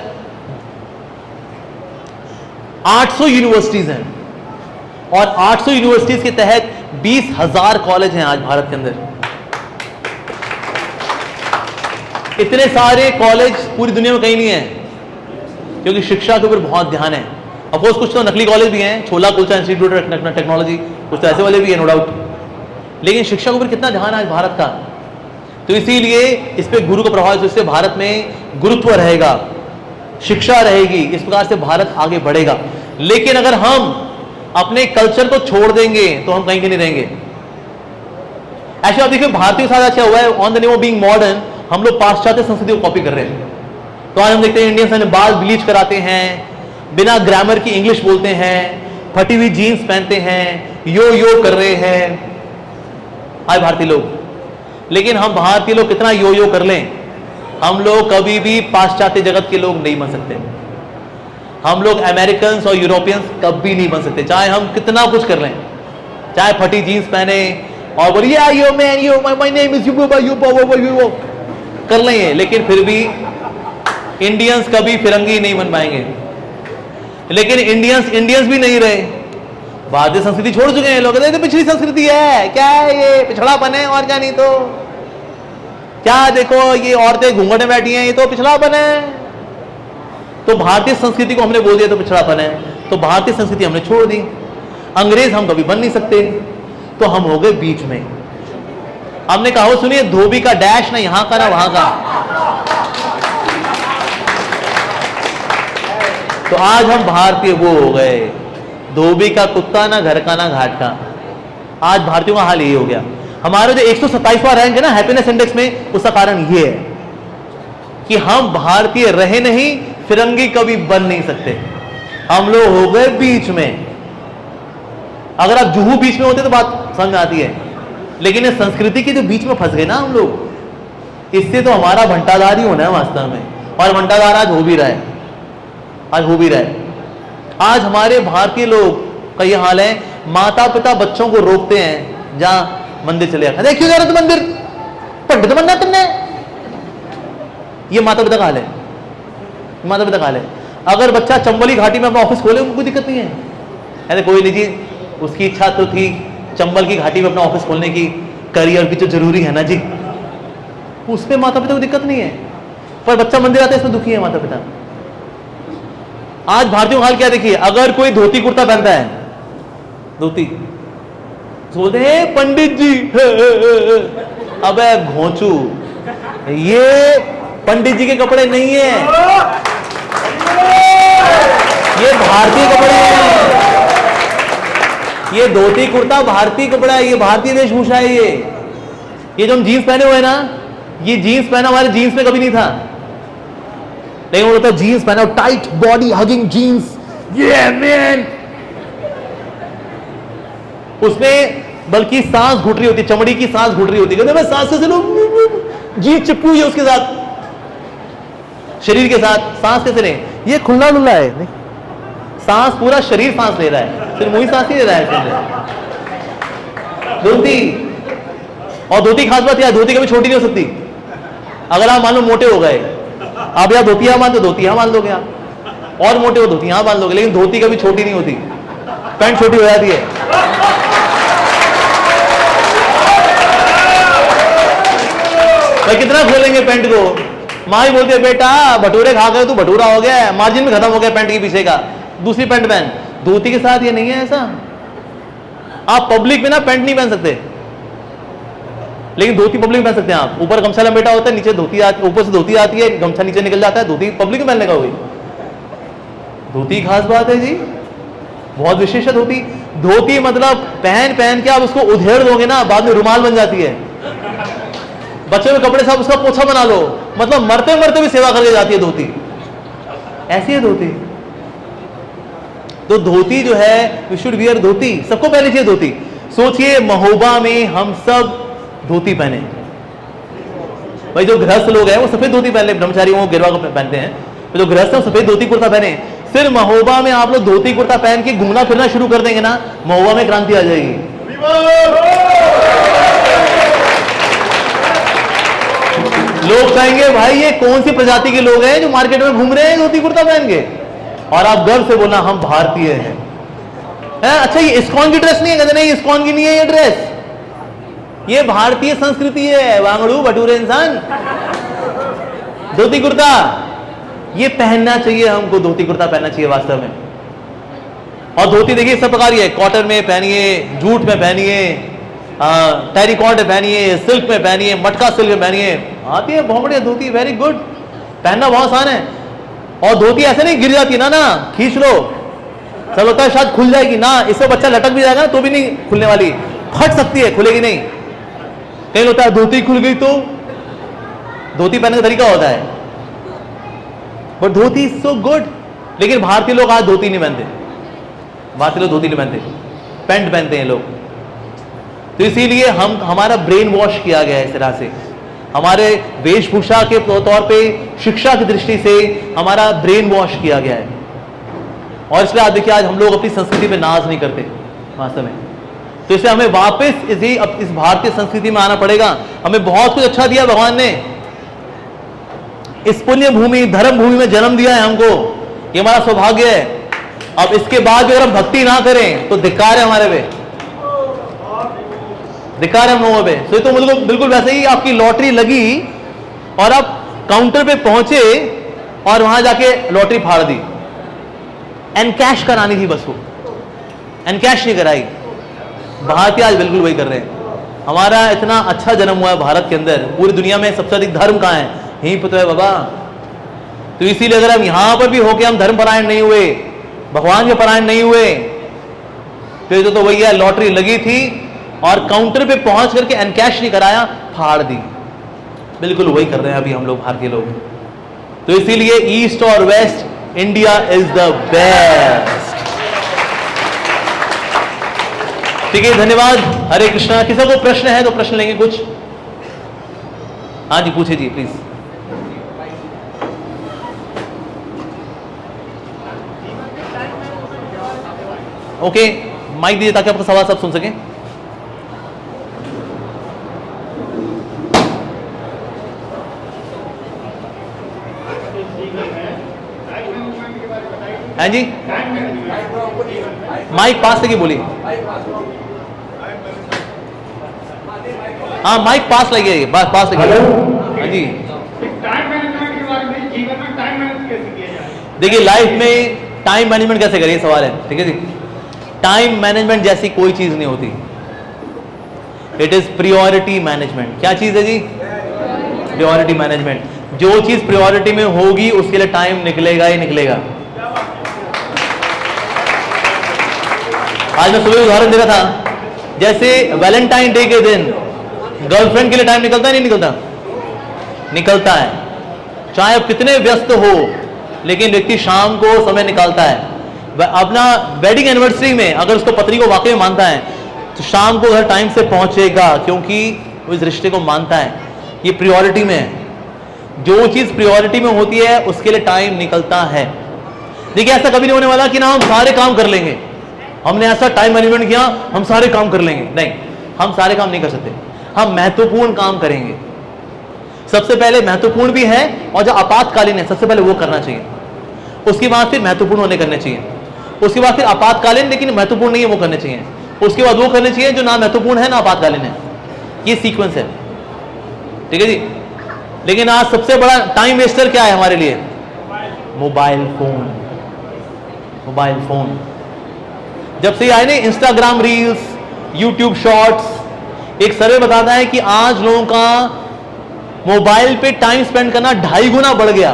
800 यूनिवर्सिटीज हैं और 800 यूनिवर्सिटीज के तहत 20,000 कॉलेज हैं आज भारत के अंदर। इतने सारे कॉलेज पूरी दुनिया में कहीं नहीं है, क्योंकि शिक्षा के ऊपर बहुत ध्यान है। अफकोर्स कुछ तो नकली कॉलेज भी हैं, छोला कुलचा इंस्टीट्यूट ऑफ टेक्नोलॉजी, कुछ तो ऐसे वाले भी हैं, नो डाउट, लेकिन शिक्षा के ऊपर कितना ध्यान है आज भारत का। तो इसीलिए इस पे गुरु का प्रभाव, इससे भारत में गुरुत्व रहेगा, शिक्षा रहेगी, इस प्रकार से भारत आगे बढ़ेगा। लेकिन अगर हम अपने कल्चर को छोड़ देंगे तो हम कहीं के नहीं रहेंगे। ऐसे आप देखिए भारतीय साथ अच्छा हुआ है, on the name of being modern हम लोग पाश्चात्य संस्कृति को कॉपी कर रहे हैं। तो आज हम देखते हैं इंडियंस बाल ब्लीच कराते हैं, बिना ग्रामर की इंग्लिश बोलते हैं, फटी हुई जीन्स पहनते हैं, यो कर रहे हैं आज भारतीय लोग। लेकिन हम भारतीय लोग कितना यो कर लें, हम लोग कभी भी पाश्चात्य जगत के लोग नहीं बन सकते। हम लोग अमेरिकन्स और यूरोपियंस कभी नहीं बन सकते, चाहे हम कितना कुछ कर लें, चाहे फटी जीन्स पहने और बोलिए yo man yo my name is you कर लेंगे, लेकिन फिर भी इंडियंस कभी फिरंगी नहीं बन पाएंगे। लेकिन इंडियंस भी नहीं रहे, भारतीय संस्कृति छोड़ चुके हैं लोग। तो पिछड़ी संस्कृति है, क्या है ये, पिछड़ापन है और क्या, नहीं तो क्या, देखो ये औरतें घूंघट में बैठी हैं, ये तो पिछड़ापन है। तो भारतीय संस्कृति को हमने बोल दिया तो पिछड़ापन है, तो भारतीय संस्कृति हमने छोड़ दी। अंग्रेज हम कभी बन नहीं सकते, तो हम हो गए बीच में। हमने कहा सुनिए, धोबी का डैश ना यहां का ना वहां का। तो आज हम भारतीय वो हो गए, धोबी का कुत्ता ना घर का ना घाट का। आज भारतीयों का हाल यही हो गया। हमारा जो 127वां रैंक है ना हैप्पीनेस इंडेक्स में, उसका कारण ये है कि हम भारतीय रहे नहीं, फिरंगी कभी बन नहीं सकते। हम लोग हो गए बीच में। अगर आप जुहू बीच में होते तो बात समझ में आती है, लेकिन इस संस्कृति के जो बीच में फंस गए ना हम लोग, इससे तो हमारा भंटाधार ही होना है वास्तव में। और भंटाधार आज हो भी रहा है, आज हो भी रहा है। आज हमारे भारतीय लोग का ये हाल है, माता पिता बच्चों को रोकते हैं, जा मंदिर चले जाते, क्यों जा रहे हो मंदिर, पंडित बनना तुमने। ये माता पिता का हाल है, माता पिता का हाल है। अगर बच्चा चंबल की घाटी में अपना ऑफिस खोले, उनको कोई दिक्कत नहीं है, ऐसे कोई नहीं जी, उसकी इच्छा तो थी चंबल की घाटी में अपना ऑफिस खोलने की, करियर भी तो जरूरी है ना जी, उसमें माता पिता को दिक्कत नहीं है। पर बच्चा मंदिर आता है, इसमें दुखी है माता पिता। आज भारतीयों का हाल क्या देखिए, अगर कोई धोती कुर्ता पहनता है, धोती, बोलते हैं पंडित जी, अबे घोंचू, ये पंडित जी के कपड़े नहीं है, ये भारतीय कपड़े हैं। ये धोती कुर्ता भारतीय कपड़ा है, ये भारतीय वेशभूषा है। ये जो हम जीन्स पहने हुए हैं ना, ये जीन्स पहना हमारे जीन्स में कभी नहीं था, लेकिन वो बोलता जीन्स पहना, टाइट बॉडी हगिंग जीन्स, ये मैन, उसमें बल्कि सांस घुट रही होती, चमड़ी की सांस घुट रही होती, कहते मैं सांस कैसे लूं, जीभ चिपकी हुई है उसके साथ, शरीर के साथ सांस कैसे लें। ये खुला डुल्ला है, नहीं, सांस पूरा शरीर सांस ले रहा है, सिर्फ मुंह सांस ही ले रहा है। धोती, और धोती खास बात यह, धोती कभी छोटी नहीं हो सकती। अगर आप मान लो मोटे हो गए, आप यहाँ धोती मान दो, धोती यहां मान लोगे आप, और मोटे हो धोती यहां मान लोगे, लेकिन धोती कभी छोटी नहीं होती, पैंट छोटी हो जाती है। भाई कितना खोलेंगे पैंट को, माँ ही बोलती है बेटा भटूरे खा कर तू भटूरा हो गया, मार्जिन में खत्म हो गया पैंट के पीछे का, दूसरी पैंट पहन। धोती के साथ ये नहीं है ऐसा, आप पब्लिक में ना पैंट नहीं पहन सकते, लेकिन धोती पब्लिक में पहन सकते हैं आप। ऊपर गमछा लपेटा होता है, नीचे धोती आती, ऊपर से धोती आती है, गमछा नीचे निकल जाता है, धोती पब्लिक में पहनने का हुई। धोती खास बात है जी, बहुत विशेष है धोती। धोती मतलब पहन पहन के आप उसको उधेड़ दोगे ना, बाद में रुमाल बन जाती है। बच्चों के कपड़े साहब उसका पोछा बना लो, मतलब मरते मरते भी सेवा करके जाती है धोती, ऐसी है धोती। तो धोती जो है, वी शुड वियर धोती, सबको पहननी चाहिए धोती। सोचिए महोबा में हम सब धोती पहने, भाई जो गृहस्थ लोग हैं वो सफेद धोती पहन ले, ब्रह्मचारी वो गिरवा पहनते हैं, तो जो गृहस्थ है सफेद धोती कुर्ता पहने। फिर महोबा में आप लोग धोती कुर्ता पहन के घूमना फिरना शुरू कर देंगे ना, महोबा में क्रांति आ जाएगी। लोग कहेंगे भाई ये कौन सी प्रजाति के लोग हैं जो मार्केट में घूम रहे हैं धोती कुर्ता पहन के, और आप गर्व से बोलना हम भारतीय हैं। अच्छा ये इस्कॉन की ड्रेस नहीं है? कहते नहीं इस्कॉन की नहीं है ये ड्रेस, ये भारतीय संस्कृति है। वांगड़ू भटूरे इंसान, धोती कुर्ता ये पहनना चाहिए हमको, धोती कुर्ता पहनना चाहिए वास्तव में। और धोती देखिए सब प्रकार की है, कॉटन में पहनिए, जूट में पहनिए, टेरिकॉट में पहनिए, सिल्क में पहनिए, मटका सिल्क में पहनिए, आती है बहुत बढ़िया धोती, वेरी गुड, पहनना बहुत आसान है। और धोती ऐसे नहीं गिर जाती ना, खींच लो, सब लगता है शायद खुल जाएगी ना, इससे बच्चा लटक भी जाएगा तो भी नहीं खुलने वाली, फट सकती है, खुलेगी नहीं। कहीं होता है धोती खुल गई तो धोती पहनने का तरीका होता है, but dhoti is so good. लेकिन भारतीय लोग आज धोती नहीं पहनते, भारतीय लोग धोती नहीं पहनते, पैंट पहनते हैं लोग। तो इसीलिए हमारा ब्रेन वॉश किया गया है इस तरह से, हमारे वेशभूषा के तौर पे, शिक्षा की दृष्टि से हमारा ब्रेन वॉश किया गया है। और इसलिए आप देखिए आज हम लोग अपनी संस्कृति पे नाज नहीं करते वास्तव में। तो इसलिए हमें वापस इस भारतीय संस्कृति में आना पड़ेगा। हमें बहुत कुछ अच्छा दिया भगवान ने, इस पुण्य भूमि धर्म भूमि में जन्म दिया है हमको, ये हमारा सौभाग्य है। अब इसके बाद भी अगर हम भक्ति ना करें तो धिक्कार है हमारे पे, धिक्कार है हम लोगों पे। तो ये तो बिल्कुल वैसे ही आपकी लॉटरी लगी और आप काउंटर पे पहुंचे और वहां जाके लॉटरी फाड़ दी, एनकैश करानी थी बस, वो एनकैश नहीं कराई। भारतीय आज बिल्कुल वही कर रहे हैं। हमारा इतना अच्छा जन्म हुआ है भारत के अंदर, पूरी दुनिया में सबसे अधिक धर्म कहाँ है? यहीं पर तो है बाबा। तो इसीलिए अगर हम यहां पर भी होके हम धर्म परायण नहीं हुए, भगवान के परायण नहीं हुए, तो वही है, लॉटरी लगी थी और काउंटर पे पहुंच करके एनकैश नहीं कराया, फाड़ दी। बिल्कुल वही कर रहे हैं अभी हम लोग भारतीय लोग। तो इसीलिए ईस्ट और west, India is the best. ठीक है, धन्यवाद, हरे कृष्णा। किसी को प्रश्न है तो प्रश्न लेंगे कुछ? हाँ जी पूछे जी प्लीज। ओके, माइक दीजिए ताकि आपका सवाल सब सुन सकें। हाँ जी, माइक पास लेके बोलिए। हाँ माइक पास लगे, पास लगे। हाँ जी, देखिए लाइफ में टाइम मैनेजमेंट कैसे करिए सवाल है, ठीक है जी। टाइम मैनेजमेंट जैसी कोई चीज नहीं होती, इट इज प्रायोरिटी मैनेजमेंट। क्या चीज है जी? Priority management. जो चीज प्रायोरिटी में होगी उसके लिए टाइम निकलेगा ही निकलेगा। आज मैं सुबह उदाहरण दे रहा था, जैसे वैलेंटाइन डे के दिन गर्लफ्रेंड के लिए टाइम निकलता है नहीं निकलता? निकलता है। चाहे आप कितने व्यस्त हो लेकिन व्यक्ति शाम को समय निकालता है। अपना वेडिंग एनिवर्सरी में अगर उसको पत्नी को वाकई में मानता है तो शाम को घर टाइम से पहुंचेगा, क्योंकि वो इस रिश्ते को मानता है, ये प्रायोरिटी में है। जो चीज प्रायोरिटी में होती है उसके लिए टाइम निकलता है। देखिए ऐसा कभी नहीं होने वाला कि ना हम सारे काम कर लेंगे, हमने ऐसा टाइम मैनेजमेंट किया हम सारे काम कर लेंगे, नहीं, हम सारे काम नहीं कर सकते। हम महत्वपूर्ण काम करेंगे, सबसे पहले महत्वपूर्ण भी है और जो आपातकालीन है सबसे पहले वो करना चाहिए, उसके बाद फिर महत्वपूर्ण होने करने चाहिए, उसके बाद फिर आपातकालीन लेकिन महत्वपूर्ण नहीं है वो करने चाहिए, उसके बाद वो करने चाहिए जो ना महत्वपूर्ण है ना आपातकालीन है। ये सीक्वेंस है, ठीक है जी। लेकिन आज सबसे बड़ा टाइम वेस्टर क्या है हमारे लिए? Mobile phone. मोबाइल फोन जब से आए ना इंस्टाग्राम रील्स, यूट्यूब शॉर्ट्स, एक सर्वे बताता है कि आज लोगों का मोबाइल पे टाइम स्पेंड करना 2.5 गुना बढ़ गया,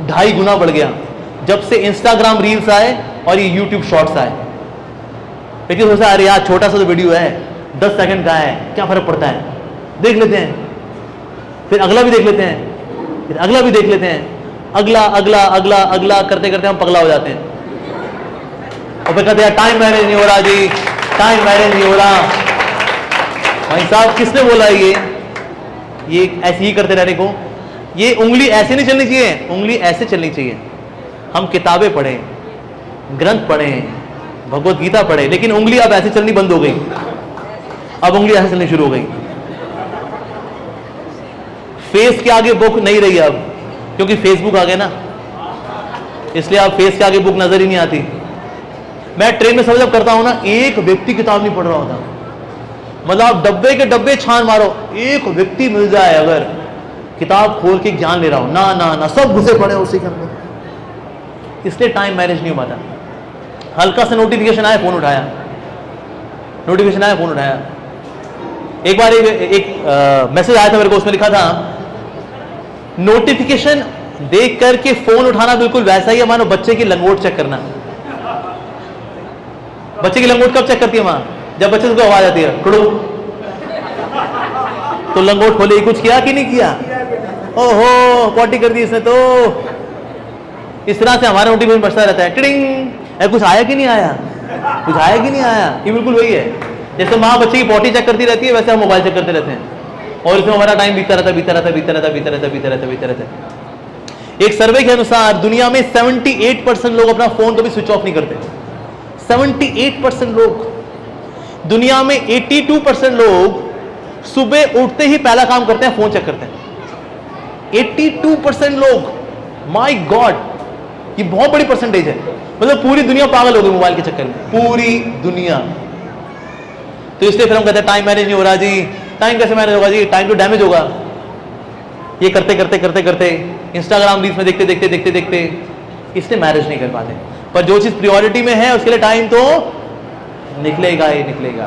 2.5 गुना बढ़ गया जब से इंस्टाग्राम रील्स आए और ये यूट्यूब शॉर्ट्स आए। लेकिन सोचा अरे यार छोटा सा तो वीडियो है, 10 सेकंड का है, क्या फर्क पड़ता है, देख लेते हैं, फिर अगला भी देख लेते हैं, फिर अगला भी देख लेते हैं, अगला अगला अगला अगला करते करते हम पगला हो जाते हैं और फिर कहते हैं टाइम मैनेज नहीं हो रहा जी, टाइम मैनेज नहीं हो रहा। भाई साहब किसने बोला ये ऐसे ही करते रहने को? ये उंगली ऐसे नहीं चलनी चाहिए, उंगली ऐसे चलनी चाहिए। हम किताबें पढ़ें, ग्रंथ पढ़ें, भगवत गीता पढ़े, लेकिन उंगली अब ऐसे चलनी बंद हो गई, अब उंगली ऐसे चलनी शुरू हो गई। फेस के आगे बुक नहीं रही अब, क्योंकि फेसबुक आ गया ना, इसलिए अब फेस के आगे बुक नजर ही नहीं आती। मैं ट्रेन में सब जब करता हूं ना, एक व्यक्ति किताब नहीं पढ़ रहा होता, मतलब आप डब्बे के डब्बे छान मारो, एक व्यक्ति मिल जाए अगर किताब खोल के ज्ञान ले रहा हो, ना ना ना, सब घुसे पड़े उसी के अंदर। इसलिए टाइम मैनेज नहीं हो पाता। हल्का सा नोटिफिकेशन आया फोन उठाया, नोटिफिकेशन आया फोन उठाया। एक बार एक मैसेज आया था मेरे को, उसमें लिखा था नोटिफिकेशन देख करके फोन उठाना बिल्कुल वैसा ही है मानो बच्चे की लंगोट चेक करना। बच्चे की लंगोट कब चेक करती है मां? जब बच्चे को आवाज आती है टुडू, तो लंगोट खोले, कुछ किया कि नहीं किया, ओहो पॉटी कर दी इसने। तो इस तरह से हमारा नोटिफिकेशन बजता रहता है, टिडिंग, कुछ आया कि नहीं आया, कुछ आया कि नहीं आया। ये बिल्कुल वही है, जैसे माँ बच्चे की पॉटी चेक करती रहती है, वैसे हम मोबाइल चेक करते रहते हैं और इसमें हमारा टाइम बीतता रहता बीतता रहता बीतता रहता बीतता रहता बीतता रहता बीतता रहता। एक सर्वे के अनुसार दुनिया में 78% लोग अपना फोन कभी स्विच ऑफ नहीं करते। 78% लोग। दुनिया में 82% लोग सुबह उठते ही पहला काम करते हैं फोन चेक करते हैं। 82% लोग, माय गॉड, ये बहुत बड़ी परसेंटेज है। मतलब पूरी दुनिया पागल हो गई मोबाइल के चक्कर में, पूरी दुनिया। तो इसलिए फिर हम कहते हैं टाइम मैनेज नहीं हो रहा जी। टाइम कैसे मैनेज होगा जी? टाइम तो डैमेज होगा। ये करते करते करते करते इंस्टाग्राम रील्स में देखते देखते देखते देखते इसलिए मैनेज नहीं कर पाते। पर जो चीज प्रायोरिटी में है उसके लिए टाइम तो निकलेगा ही निकलेगा।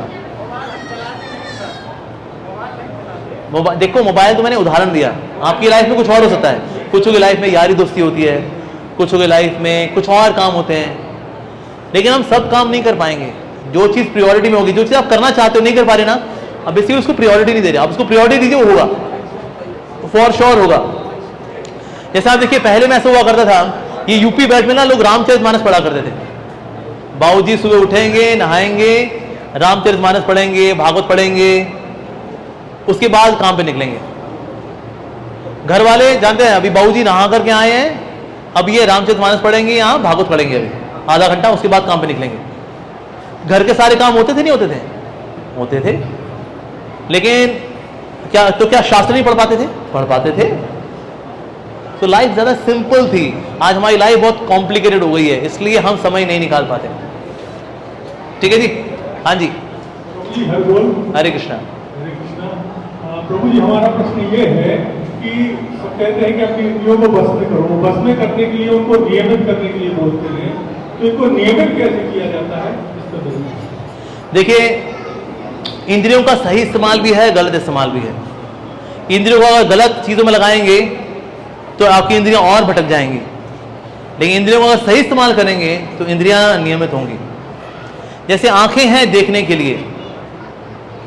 देखो मोबाइल तो मैंने उदाहरण दिया, आपकी लाइफ में कुछ और हो सकता है। कुछ की लाइफ में यारी दोस्ती होती है, कुछ की लाइफ में कुछ और काम होते हैं, लेकिन हम सब काम नहीं कर पाएंगे। जो चीज प्रायोरिटी में होगी, जो चीज आप करना चाहते हो नहीं कर पा रहे ना, अब बेसिकली उसको प्रायोरिटी नहीं दे रहे, आप उसको प्रायोरिटी दीजिए, वो होगा, फॉर श्योर होगा। जैसे आप देखिए पहले में ऐसा हुआ करता था, ये यूपी बेल्ट में ना लोग रामचरितमानस पढ़ा करते थे। बाबूजी सुबह उठेंगे, नहाएंगे, रामचरितमानस पढ़ेंगे, भागवत पढ़ेंगे, उसके बाद काम पे निकलेंगे। घर वाले जानते हैं अभी बाबूजी नहा करके आए हैं, अब ये रामचरितमानस पढ़ेंगे, यहाँ भागवत पढ़ेंगे अभी आधा घंटा, उसके बाद काम पे निकलेंगे। घर के सारे काम होते थे नहीं होते थे? होते थे। लेकिन क्या शास्त्र नहीं पढ़ पाते थे? पढ़ पाते थे। तो लाइफ ज्यादा सिंपल थी। आज हमारी लाइफ बहुत कॉम्प्लिकेटेड हो गई है, इसलिए हम समय नहीं निकाल पाते। ठीक है जी? हाँ जी, हरे कृष्णा। प्रभु जी, हमारा प्रश्न ये है कि सब कहते हैं कि अपनी इंद्रियों को बस में करो, बस में करने के लिए उनको नियमित करने के लिए बोलते हैं, तो इनको नियमित कैसे किया जाता है? देखिए, इंद्रियों का सही इस्तेमाल भी है, गलत इस्तेमाल भी है। इंद्रियों को अगर गलत चीजों में लगाएंगे तो आपकी इंद्रियां और भटक जाएंगी, लेकिन इंद्रियों को अगर सही इस्तेमाल करेंगे तो इंद्रियां नियमित होंगी। जैसे आंखें हैं देखने के लिए,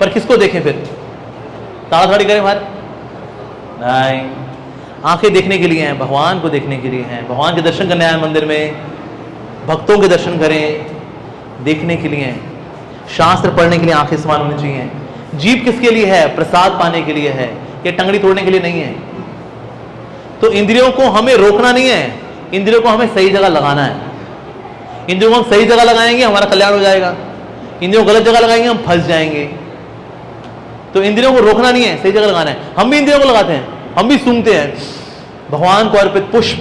पर किसको देखें फिर? ताड़ाताड़ी करें बाहर? नहीं, आंखें देखने के लिए हैं, भगवान को देखने के लिए हैं, भगवान के दर्शन करने आए मंदिर में, भक्तों के दर्शन करें, देखने के लिए हैं। शास्त्र पढ़ने के लिए आंखें इस्तेमाल होनी चाहिए। जीभ किसके लिए है? प्रसाद पाने के लिए है, ये टंगड़ी तोड़ने के लिए नहीं है। तो इंद्रियों को हमें रोकना नहीं है, इंद्रियों को हमें सही जगह लगाना है। इंद्रियों को हम सही जगह लगाएंगे हमारा कल्याण हो जाएगा, इंद्रियों को गलत जगह लगाएंगे हम फंस जाएंगे। तो इंद्रियों को रोकना नहीं है, सही जगह लगाना है। हम भी इंद्रियों को लगाते हैं, हम भी सूंघते हैं भगवान को अर्पित पुष्प,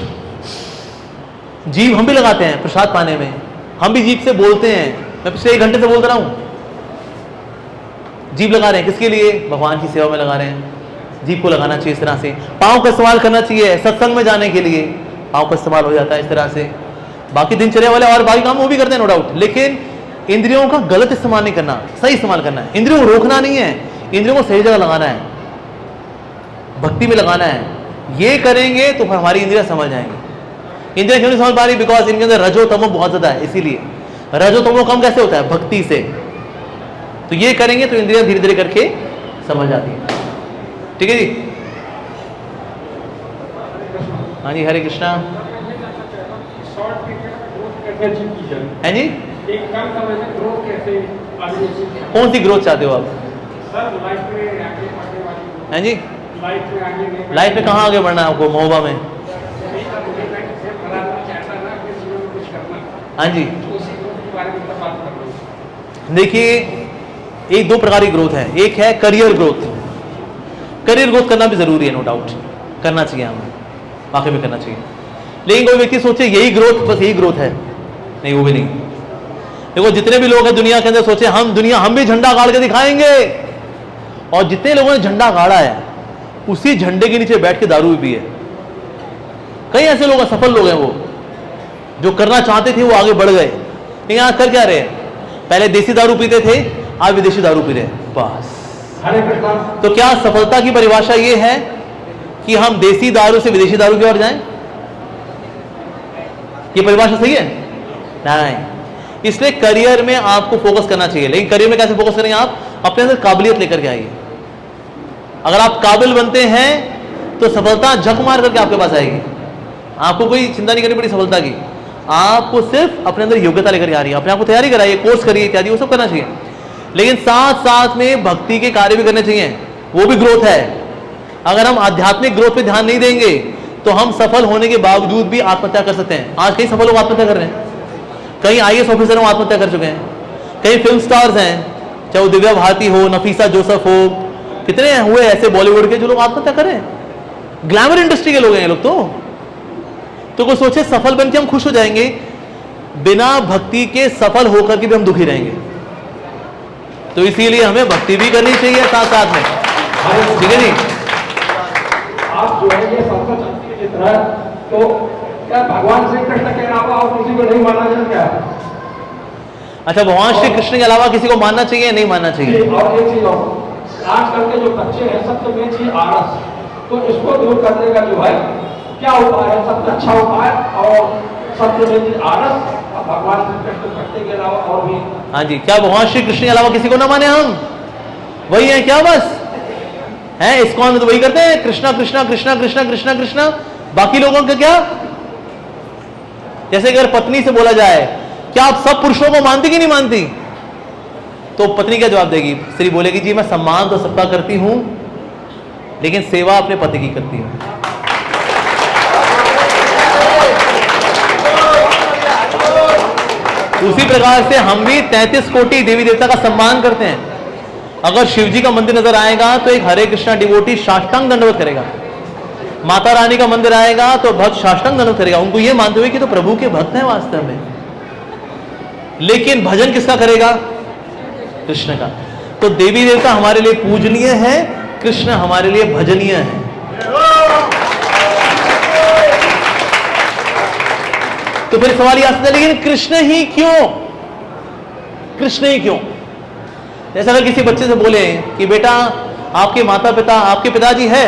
जीभ हम भी लगाते हैं प्रसाद पाने में, हम भी जीभ से बोलते हैं। मैं पिछले 1 घंटे से बोल रहा हूं, जीभ लगा रहे हैं किसके लिए? भगवान की सेवा में लगा रहे हैं। जीभ को लगाना चाहिए इस तरह से। पांव का इस्तेमाल करना चाहिए सत्संग में जाने के लिए, पांव का इस्तेमाल हो जाता है इस तरह से। बाकी दिनचर्या वाले और बाकी काम वो भी करते हैं नो डाउट, लेकिन इंद्रियों का गलत इस्तेमाल नहीं करना, सही इस्तेमाल करना है। इंद्रियों को रोकना नहीं है, इंद्रियों को सही जगह लगाना है, भक्ति में लगाना है। ये करेंगे तो फिर हमारी इंद्रियां समझ जाएंगी। इंद्रियां क्यों नहीं समझ पा रही? बिकॉज इनके अंदर रजो तमो बहुत ज्यादा है, इसीलिए। रजो तमो कम कैसे होता है? भक्ति से। तो ये करेंगे तो इंद्रियां धीरे धीरे करके समझ जाती है। ठीक है जी, हाँ जी, हरे कृष्णा। है जी, कौन सी ग्रोथ चाहते हो आप? हैं जी, लाइफ में कहाँ आगे बढ़ना है आपको? महोबा में? हाँ जी, देखिए एक दो प्रकार की ग्रोथ है। एक है करियर ग्रोथ। करियर ग्रोथ करना भी जरूरी है, नो डाउट, करना चाहिए, हमें वाकई में करना चाहिए। लेकिन कोई व्यक्ति सोचे यही ग्रोथ, बस यही ग्रोथ है, नहीं, वो भी नहीं। देखो जितने भी लोग हैं दुनिया के अंदर, सोचे हम भी झंडा गाड़ के दिखाएंगे, और जितने लोगों ने झंडा गाड़ा है उसी झंडे के नीचे बैठ के दारू भी पिए। कई ऐसे लोग, सफल लोग हैं, वो जो करना चाहते थे वो आगे बढ़ गए, लेकिन आज कर क्या रहे? पहले देसी दारू पीते थे, आज विदेशी दारू पी रहे, बस। तो क्या सफलता की परिभाषा ये है कि हम देसी दारू से विदेशी दारू की ओर जाएं? ये परिभाषा सही है? नहीं। इसलिए करियर में आपको फोकस करना चाहिए। लेकिन करियर में कैसे फोकस करेंगे? आप अपने अंदर काबिलियत लेकर के आइए। अगर आप काबिल बनते हैं तो सफलता झक मार करके आपके पास आएगी। आपको कोई चिंता नहीं करनी पड़ी सफलता की, आपको सिर्फ अपने अंदर योग्यता लेकर आ रही है। अपने आप को तैयारी कराइए, कोर्स करिए इत्यादि, वो सब करना चाहिए। लेकिन साथ साथ में भक्ति के कार्य भी करने चाहिए, वो भी ग्रोथ है। अगर हम आध्यात्मिक ग्रोथ पे ध्यान नहीं देंगे तो हम सफल होने के बावजूद भी आत्महत्या कर सकते हैं। आज कई सफल लोग आत्महत्या कर रहे हैं, कई IAS ऑफिसर आत्महत्या कर चुके हैं, कई फिल्म स्टार्स हैं, चाहे वो दिव्या भारती हो, नफीसा जोसेफ हो, कितने हुए ऐसे बॉलीवुड के जो लोग आत्महत्या कर रहे हैं। ग्लैमर इंडस्ट्री के लोग हैं ये लोग। तो कोई सोचे सफल बन के हम खुश हो जाएंगे, बिना भक्ति के सफल होकर के भी हम दुखी रहेंगे। तो इसीलिए हमें भक्ति भी करनी चाहिए साथ साथ में। ठीक है जी, आप जो है ये सबको जानती है जितना, तो क्या भगवान श्री कृष्ण के अलावा और किसी को नहीं माना जाए क्या? अच्छा, भगवान श्री कृष्ण के अलावा किसी को मानना चाहिए, नहीं मानना चाहिए? और एक चीज और, आजकल के जो बच्चे हैं सबसे मेन चीज आलस, तो इसको दूर करने का जो है क्या उपाय है? सबसे अच्छा उपाय और सबसे मेन चीज आलस, भगवान श्री कृष्ण भक्ति के अलावा और भी। हाँ जी, क्या भगवान श्री कृष्ण के अलावा किसी को ना माने? हम वही है क्या? बस है इस्कॉन में तो वही करते हैं, कृष्णा कृष्णा कृष्णा कृष्णा कृष्णा कृष्णा। बाकी लोगों का क्या? जैसे अगर पत्नी से बोला जाए क्या आप सब पुरुषों को मानती कि नहीं मानती, तो पत्नी क्या जवाब देगी? स्त्री बोलेगी जी मैं सम्मान तो सबका करती हूं, लेकिन सेवा अपने पति की करती हूं। उसी प्रकार से हम भी 33 कोटि देवी देवता का सम्मान करते हैं। अगर शिव जी का मंदिर नजर आएगा तो एक हरे कृष्णा डिवोटी साष्टांग दंडवत करेगा, माता रानी का मंदिर आएगा तो भक्त साष्टांग दंडवत करेगा, उनको ये मानते हुए कि तो प्रभु के भक्त हैं वास्तव में। लेकिन भजन किसका करेगा? कृष्ण का। तो देवी देवता हमारे लिए पूजनीय है, कृष्ण हमारे लिए भजनीय है। तो फिर सवाल यह आता है लेकिन कृष्ण ही क्यों? कृष्ण ही क्यों? जैसे अगर किसी बच्चे से बोले कि बेटा आपके माता पिता, आपके पिताजी है?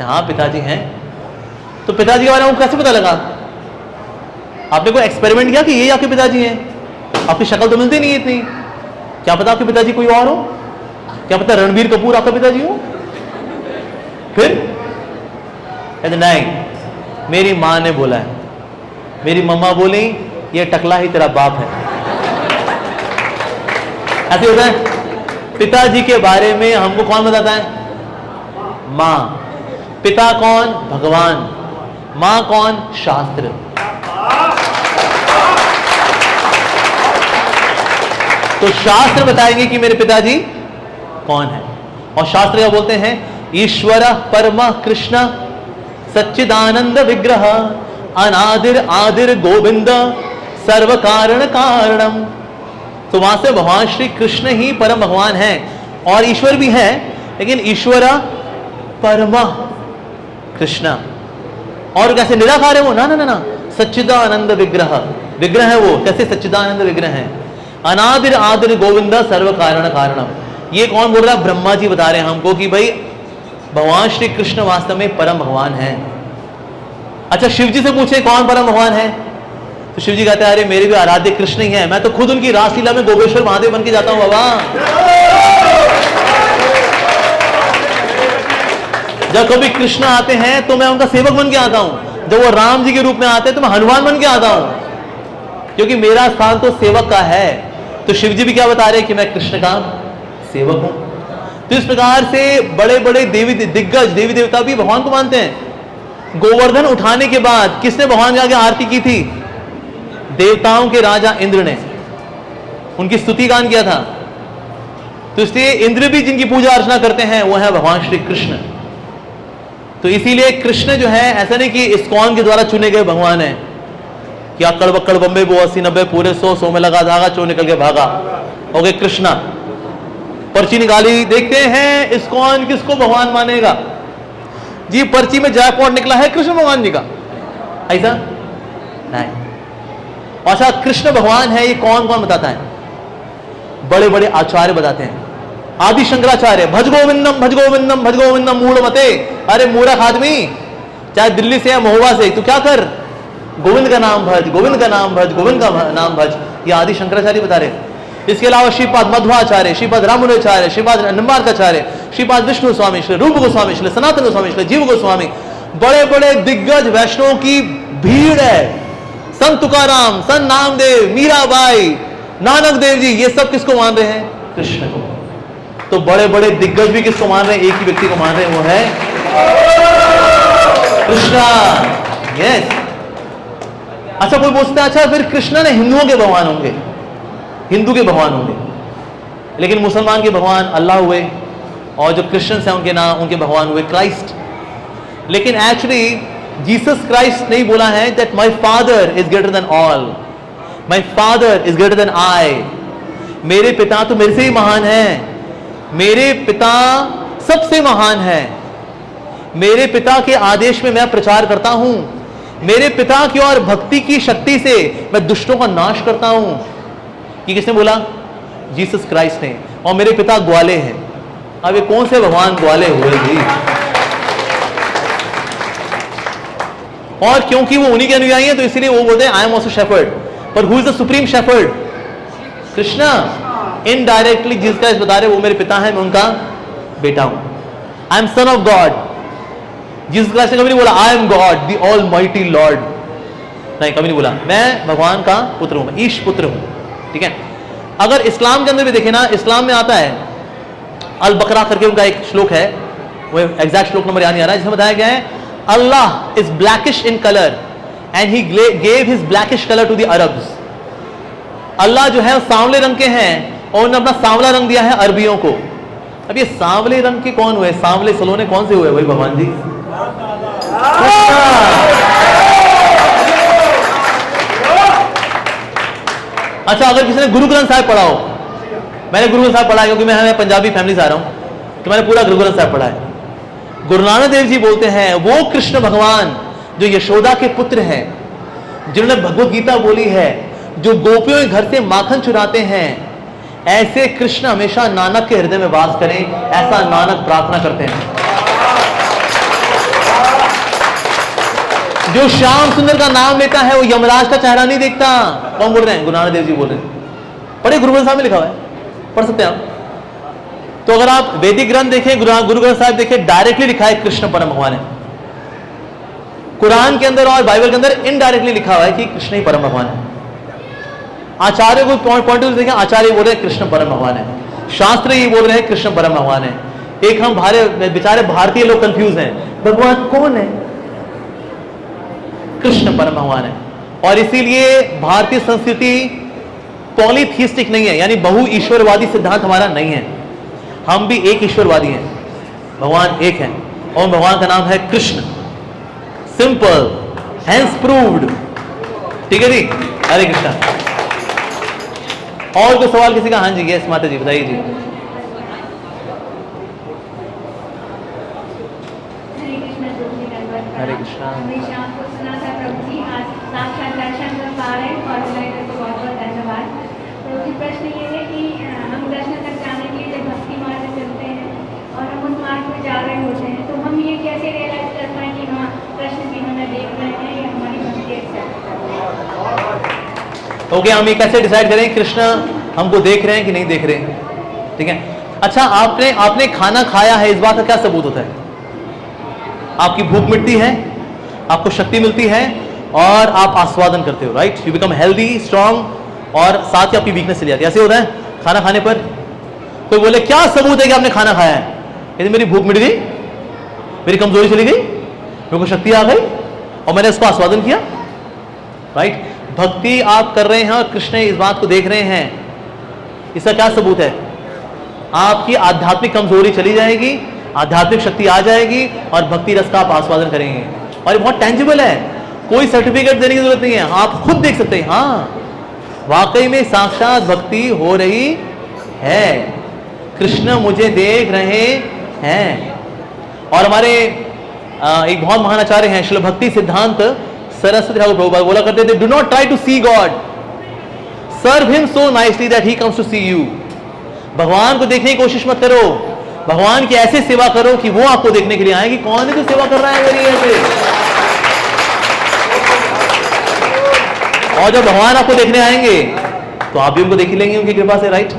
हाँ पिताजी हैं। तो पिताजी के बारे में कैसे पता लगा? आपने कोई एक्सपेरिमेंट किया कि ये आपके पिताजी हैं? आपकी शक्ल तो मिलती नहीं है इतनी, क्या पता आपके पिताजी कोई और हो? क्या पता रणबीर कपूर आपका पिताजी हो? फिर कहते नहीं, मेरी मां ने बोला है, मेरी मम्मा बोली ये टकला ही तेरा बाप है। ऐसे होता है। पिताजी के बारे में हमको कौन बताता है? मां। पिता कौन? भगवान। मां कौन? शास्त्र। तो शास्त्र बताएंगे कि मेरे पिताजी कौन है। और शास्त्र क्या बोलते हैं? ईश्वर परम कृष्ण सच्चिदानंद विग्रह अनादिर आदिर गोविंद सर्व कारण कारणम। तो वहां से भगवान श्री कृष्ण ही परम भगवान है, और ईश्वर भी है, लेकिन ईश्वर परमा कृष्ण। और कैसे निराकार है वो? ना ना ना ना, सच्चिदानंद विग्रह। विग्रह है वो, कैसे सच्चिदानंद विग्रह है? अनादिर आदिर गोविंद सर्व कारण कारणम। ये कौन बोल रहा है? ब्रह्मा जी बता रहे हैं हमको कि भाई भगवान श्री कृष्ण वास्तव में परम भगवान है। अच्छा, शिव जी से पूछे कौन परम भगवान है, तो शिव जी कहते हैं अरे मेरे भी आराध्य कृष्ण ही है, मैं तो खुद उनकी रासलीला में गोपेश्वर महादेव बन के जाता हूं बाबा। जब कभी कृष्ण आते हैं तो मैं उनका सेवक बन के आता हूं, जब वो राम जी के रूप में आते हैं तो मैं हनुमान बन के आता हूं, क्योंकि मेरा स्थान तो सेवक का है। तो शिव जी भी क्या बता रहे हैं कि मैं कृष्ण का सेवक हूं। तो इस प्रकार से बड़े बड़े दिग्गज देवी देवता भी भगवान को मानते हैं। गोवर्धन उठाने के बाद किसने भगवान के आगे आरती की थी? देवताओं के राजा इंद्र ने उनकी स्तुति गान किया था। तो इसलिए इंद्र भी जिनकी पूजा अर्चना करते हैं वो है भगवान श्री कृष्ण। तो इसीलिए कृष्ण जो है, ऐसा नहीं कि इस्कॉन के द्वारा चुने गए भगवान है कि अक्कड़ बक्कड़ बम्बे 80-90 पूरे 100 में लगा धागा, चोर निकल के भागा, हो गए कृष्णा। पर्ची निकाली, देखते हैं इस्कॉन किसको भगवान मानेगा जी। पर्ची में जयपॉट निकला है कृष्ण भगवान जी का, ऐसा नहीं। अच्छा, कृष्ण भगवान है ये कौन कौन बताता है? बड़े बड़े आचार्य बताते हैं। आदि शंकराचार्य भज गोविंदम भज गोविंदम भज गोविंदम मूढ़ मते। अरे मूर्ख आदमी, चाहे दिल्ली से या महुआ से, तू क्या कर, गोविंद का नाम भज, गोविंद का नाम भज, गोविंद का नाम भज। ये आदि शंकराचार्य बता रहे। इसके अलावा श्रीपाद मध्वाचार्य, श्रीपाद रामानुजाचार्य, श्रीपाद निम्बार्काचार्य, श्रीपाद विष्णु स्वामी, श्री रूप गोस्वामी, श्री सनातन गोस्वामी, श्री जीव गोस्वामी, बड़े बड़े दिग्गज वैष्णवों की भीड़ है। संत तुकाराम, संत नामदेव, मीराबाई, नानक देव जी, ये सब किसको मान रहे हैं? कृष्ण को। तो बड़े बड़े दिग्गज भी किसको मान रहे हैं? एक ही व्यक्ति को मान रहे हैं, वो है कृष्णा। यस। अच्छा, कोई पूछता है अच्छा फिर कृष्ण ने हिंदुओं के भगवान होंगे, हिंदू के भगवान होंगे, लेकिन मुसलमान के भगवान अल्लाह हुए, और जो क्रिश्चियंस हैं उनके नाम, उनके भगवान हुए क्राइस्ट। लेकिन एक्चुअली जीसस क्राइस्ट नहीं बोला है that my father is greater than all, my father is greater than I. मेरे पिता तो मेरे से ही महान है, मेरे पिता सबसे महान है, मेरे पिता के आदेश में मैं प्रचार करता हूं, मेरे पिता की और भक्ति की शक्ति से मैं दुष्टों का नाश करता हूं। ये किसने बोला? जीसस क्राइस्ट ने। और मेरे पिता ग्वाले हैं। अब ये कौन से भगवान ग्वाले हुए जी? और क्योंकि वो उन्हीं के अनुयायी हैं तो इसीलिए वो बोलते हैं आई एम ऑल्सो शेफर्ड। पर who is the supreme shepherd? Krishna. Indirectly Jesus Christ बता रहे वो मेरे पिता हैं, मैं उनका बेटा हूं। I am son of God. Jesus Christ ने कभी नहीं बोला I am God the all mighty Lord, नहीं, कभी नहीं बोला। मैं भगवान का पुत्र हूं, मैं ईश पुत्र हूं। ठीक है। अगर इस्लाम के अंदर भी देखें ना, इस्लाम में आता है अल बकरा करके उनका एक श्लोक है, वो एग्जैक्ट श्लोक नंबर याद नहीं आ रहा है, जिसमें बताया गया है Allah is blackish in colour and he gave his blackish colour to the Arabs. Allah जो है सांवले रंग के हैं और उन्होंने अपना सांवला रंग दिया है अरबियों को। अब ये सांवले रंग के कौन हुए? सांवले सलोने कौन से हुए भाई? भगवान जी। अच्छा, अगर किसी ने गुरु ग्रंथ साहिब पढ़ा हो, मैंने गुरु ग्रंथ साहिब पढ़ा है क्योंकि मैं पंजाबी फैमिली से आ रहा हूं, तो मैंने पूरा गुरु ग्रंथ साहिब पढ़ा है। गुरु नानक देव जी बोलते हैं वो कृष्ण भगवान जो यशोदा के पुत्र हैं, जिन्होंने भगवत गीता बोली है, जो गोपियों के घर से माखन चुराते हैं, ऐसे कृष्ण हमेशा नानक के हृदय में वास करें, ऐसा नानक प्रार्थना करते हैं। जो श्याम सुंदर का नाम लेता है वो यमराज का चेहरा नहीं देखता। कौन बोल रहे हैं? गुरु नानक देव जी बोल रहे हैं। पढ़े, गुरु ग्रंथ साहब में लिखा हुआ है, पढ़ सकते हैं आप। तो अगर आप वैदिक ग्रंथ देखें, गुरु ग्रंथ साहब देखें, डायरेक्टली लिखा है कृष्ण परम भगवान है। कुरान के अंदर और बाइबल के अंदर इनडायरेक्टली लिखा हुआ है कि कृष्ण ही परम भगवान है। आचार्य को पॉइंट ऑफ व्यू देखें, आचार्य बोल रहे हैं कृष्ण परम भगवान है, शास्त्र ये बोल रहे हैं कृष्ण परम भगवान है। एक हम बेचारे भारतीय लोग कंफ्यूज हैं, भगवान कौन है? कृष्ण परम भगवान है। और इसीलिए भारतीय संस्कृति पॉलीथिस्टिक नहीं है, यानी बहु ईश्वरवादी सिद्धांत हमारा नहीं है। हम भी एक ईश्वरवादी हैं, भगवान एक है और भगवान का नाम है कृष्ण। Simple, hence proved. ठीक है जी, हरे कृष्णा। और कोई सवाल किसी का? हाँ जी, यस माता जी बताइए जी। हरे कृष्णा। हमेशा आपको सुना था प्रभु जी, आज साक्षात दर्शन कर पा रहे हैं और बहुत बहुत धन्यवाद। तो ये प्रश्न ये है कि हम कृष्ण तक जाने के लिए जब भक्ति मार्ग में चलते हैं और हम उस मार्ग में जा रहे होते हैं, तो हम ये कैसे रियलाइज कर पाए कि हाँ कृष्ण भी हमें देख रहे हैं या हमारी भक्ति एक्सेप्ट कर रहे हैं? ओके, हम ये कैसे डिसाइड करें कृष्ण हमको देख रहे हैं कि नहीं देख रहे हैं? ठीक है। अच्छा, आपने खाना खाया है, इस बात का क्या सबूत होता है? आपकी भूख मिटती है, आपको शक्ति मिलती है और आप आस्वादन करते हो, right? You become healthy, strong और साथ ही आपकी वीकनेस चली जाती है। ऐसे होता है खाना खाने पर। कोई बोले क्या सबूत है कि आपने खाना खाया है? यदि मेरी भूख मिट गई, मेरी कमजोरी चली गई, मेरे को शक्ति आ गई और मैंने उसको आस्वादन किया, राइट? भक्ति आप कर रहे हैं और कृष्ण इस बात को देख रहे हैं, इसका क्या सबूत है? आपकी आध्यात्मिक कमजोरी चली जाएगी, आध्यात्मिक शक्ति आ जाएगी और भक्ति रस का आप आस्वादन करेंगे। और ये बहुत टेंजिबल है, कोई सर्टिफिकेट देने की जरूरत नहीं है, आप खुद देख सकते हैं हाँ वाकई में साक्षात भक्ति हो रही है, कृष्ण मुझे देख रहे हैं। और हमारे एक बहुत महान आचार्य हैं श्रील भक्ति सिद्धांत सरस्वती ठाकुर प्रभुपाद बोला करते थे, do not try to see God, serve him so nicely that he comes to see you. भगवान को देखने की कोशिश मत करो, भगवान की ऐसे सेवा करो कि वो आपको देखने के लिए आए कि कौन है जो सेवा कर रहा है मेरी ऐसे। और जब भगवान आपको देखने आएंगे तो आप भी उनको देख ही लेंगे उनकी कृपा से, राइट?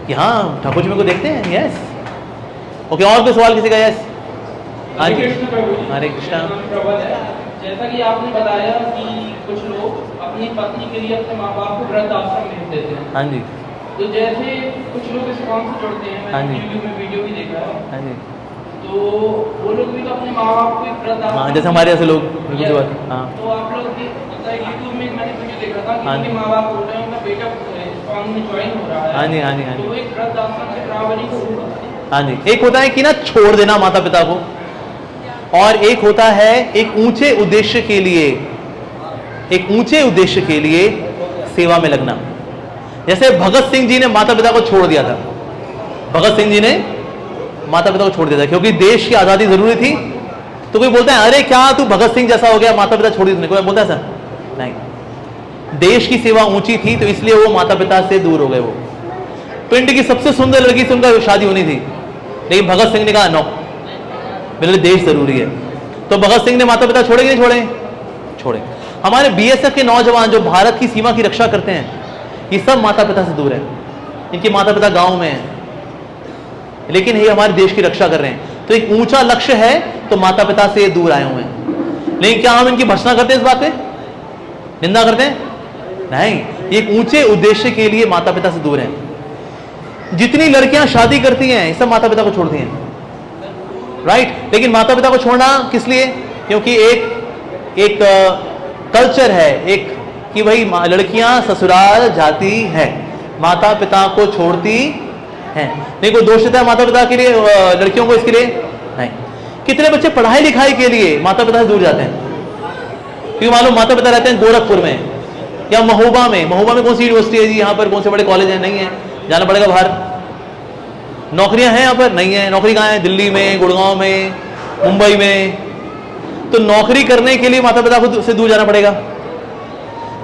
कि हाँ ठाकुर जी मेरे को देखते हैं, यस। ओके, और कोई सवाल किसी का? यस, हाँ जी, हरे कृष्णा। जैसा कि आपने बताया कि कुछ लोग अपनी पत्नी के लिए अपने माँ बाप को वृद्ध आश्रम भेज देते हैं। हाँ जी। तो जैसे कुछ लोग इस काम से जुड़ते हैं, हाँ मैंने जी। यूट्यूब में वीडियो भी देखा है, हाँ जी। तो वो लोग भी तो अपने माँ बाप को एक वृद्ध हाँ, आश्रम, जैसे हमारे ऐसे लोग Yes. हाँ तो आप लोग भी मतलब यूट्यूब में मैंने वीडियो देखा था कि हाँ उनके जी। माँ बाप बोल रहे हैं उनका बेटा इस काम में ज्वाइन हो रहा है। हाँ जी, हाँ जी, हाँ जी। तो वो एक वृद्ध आश्रम से बराबरी को होगा। हाँ जी। एक होता है कि ना छोड़ देना माता पिता को, और एक होता है एक ऊंचे उद्देश्य के लिए, एक ऊंचे उद्देश्य के लिए सेवा में लगना। जैसे भगत सिंह जी ने माता पिता को छोड़ दिया था, भगत सिंह जी ने माता पिता को छोड़ दिया था क्योंकि देश की आजादी जरूरी थी। तो कोई बोलता है अरे क्या तू भगत सिंह जैसा हो गया, माता पिता छोड़ दिए? कोई बोलता है सर नहीं, देश की सेवा ऊंची थी तो इसलिए वो माता पिता से दूर हो गए। वो पिंड की सबसे सुंदर लड़की से उनका शादी होनी थी, लेकिन भगत सिंह ने कहा नो, मेरे लिए देश जरूरी है। तो भगत सिंह ने माता पिता छोड़े कि नहीं छोड़े? छोड़े। हमारे बीएसएफ के नौजवान जो भारत की सीमा की रक्षा करते हैं, ये सब माता पिता से दूर है, इनके माता पिता गांव में हैं, लेकिन ये हमारे देश की रक्षा कर रहे हैं। तो एक ऊंचा लक्ष्य है तो माता पिता से दूर आए हुए हैं। लेकिन क्या हम इनकी भर्त्सना करते हैं, इस बात पे निंदा करते हैं? नहीं, एक ऊंचे उद्देश्य के लिए माता पिता से दूर हैं। जितनी लड़कियां शादी करती हैं सब माता पिता को छोड़ती हैं, राइट? लेकिन माता पिता को छोड़ना किस लिए? क्योंकि एक कल्चर है एक कि भाई लड़कियां ससुराल जाती है, माता पिता को छोड़ती हैं। नहीं कोई दोष देता है माता पिता के लिए, लड़कियों को इसके लिए नहीं। कितने बच्चे पढ़ाई लिखाई के लिए माता पिता से दूर जाते हैं, क्योंकि मालूम माता पिता रहते हैं गोरखपुर में या महोबा में। महोबा में कौन सी यूनिवर्सिटी है जी? यहाँ पर कौन से बड़े कॉलेज हैं? नहीं है, जाना पड़ेगा बाहर। नौकरियां हैं यहाँ पर? नहीं है। नौकरी कहाँ है? दिल्ली में, गुड़गांव में, मुंबई में। तो नौकरी करने के लिए माता पिता को से दूर जाना पड़ेगा।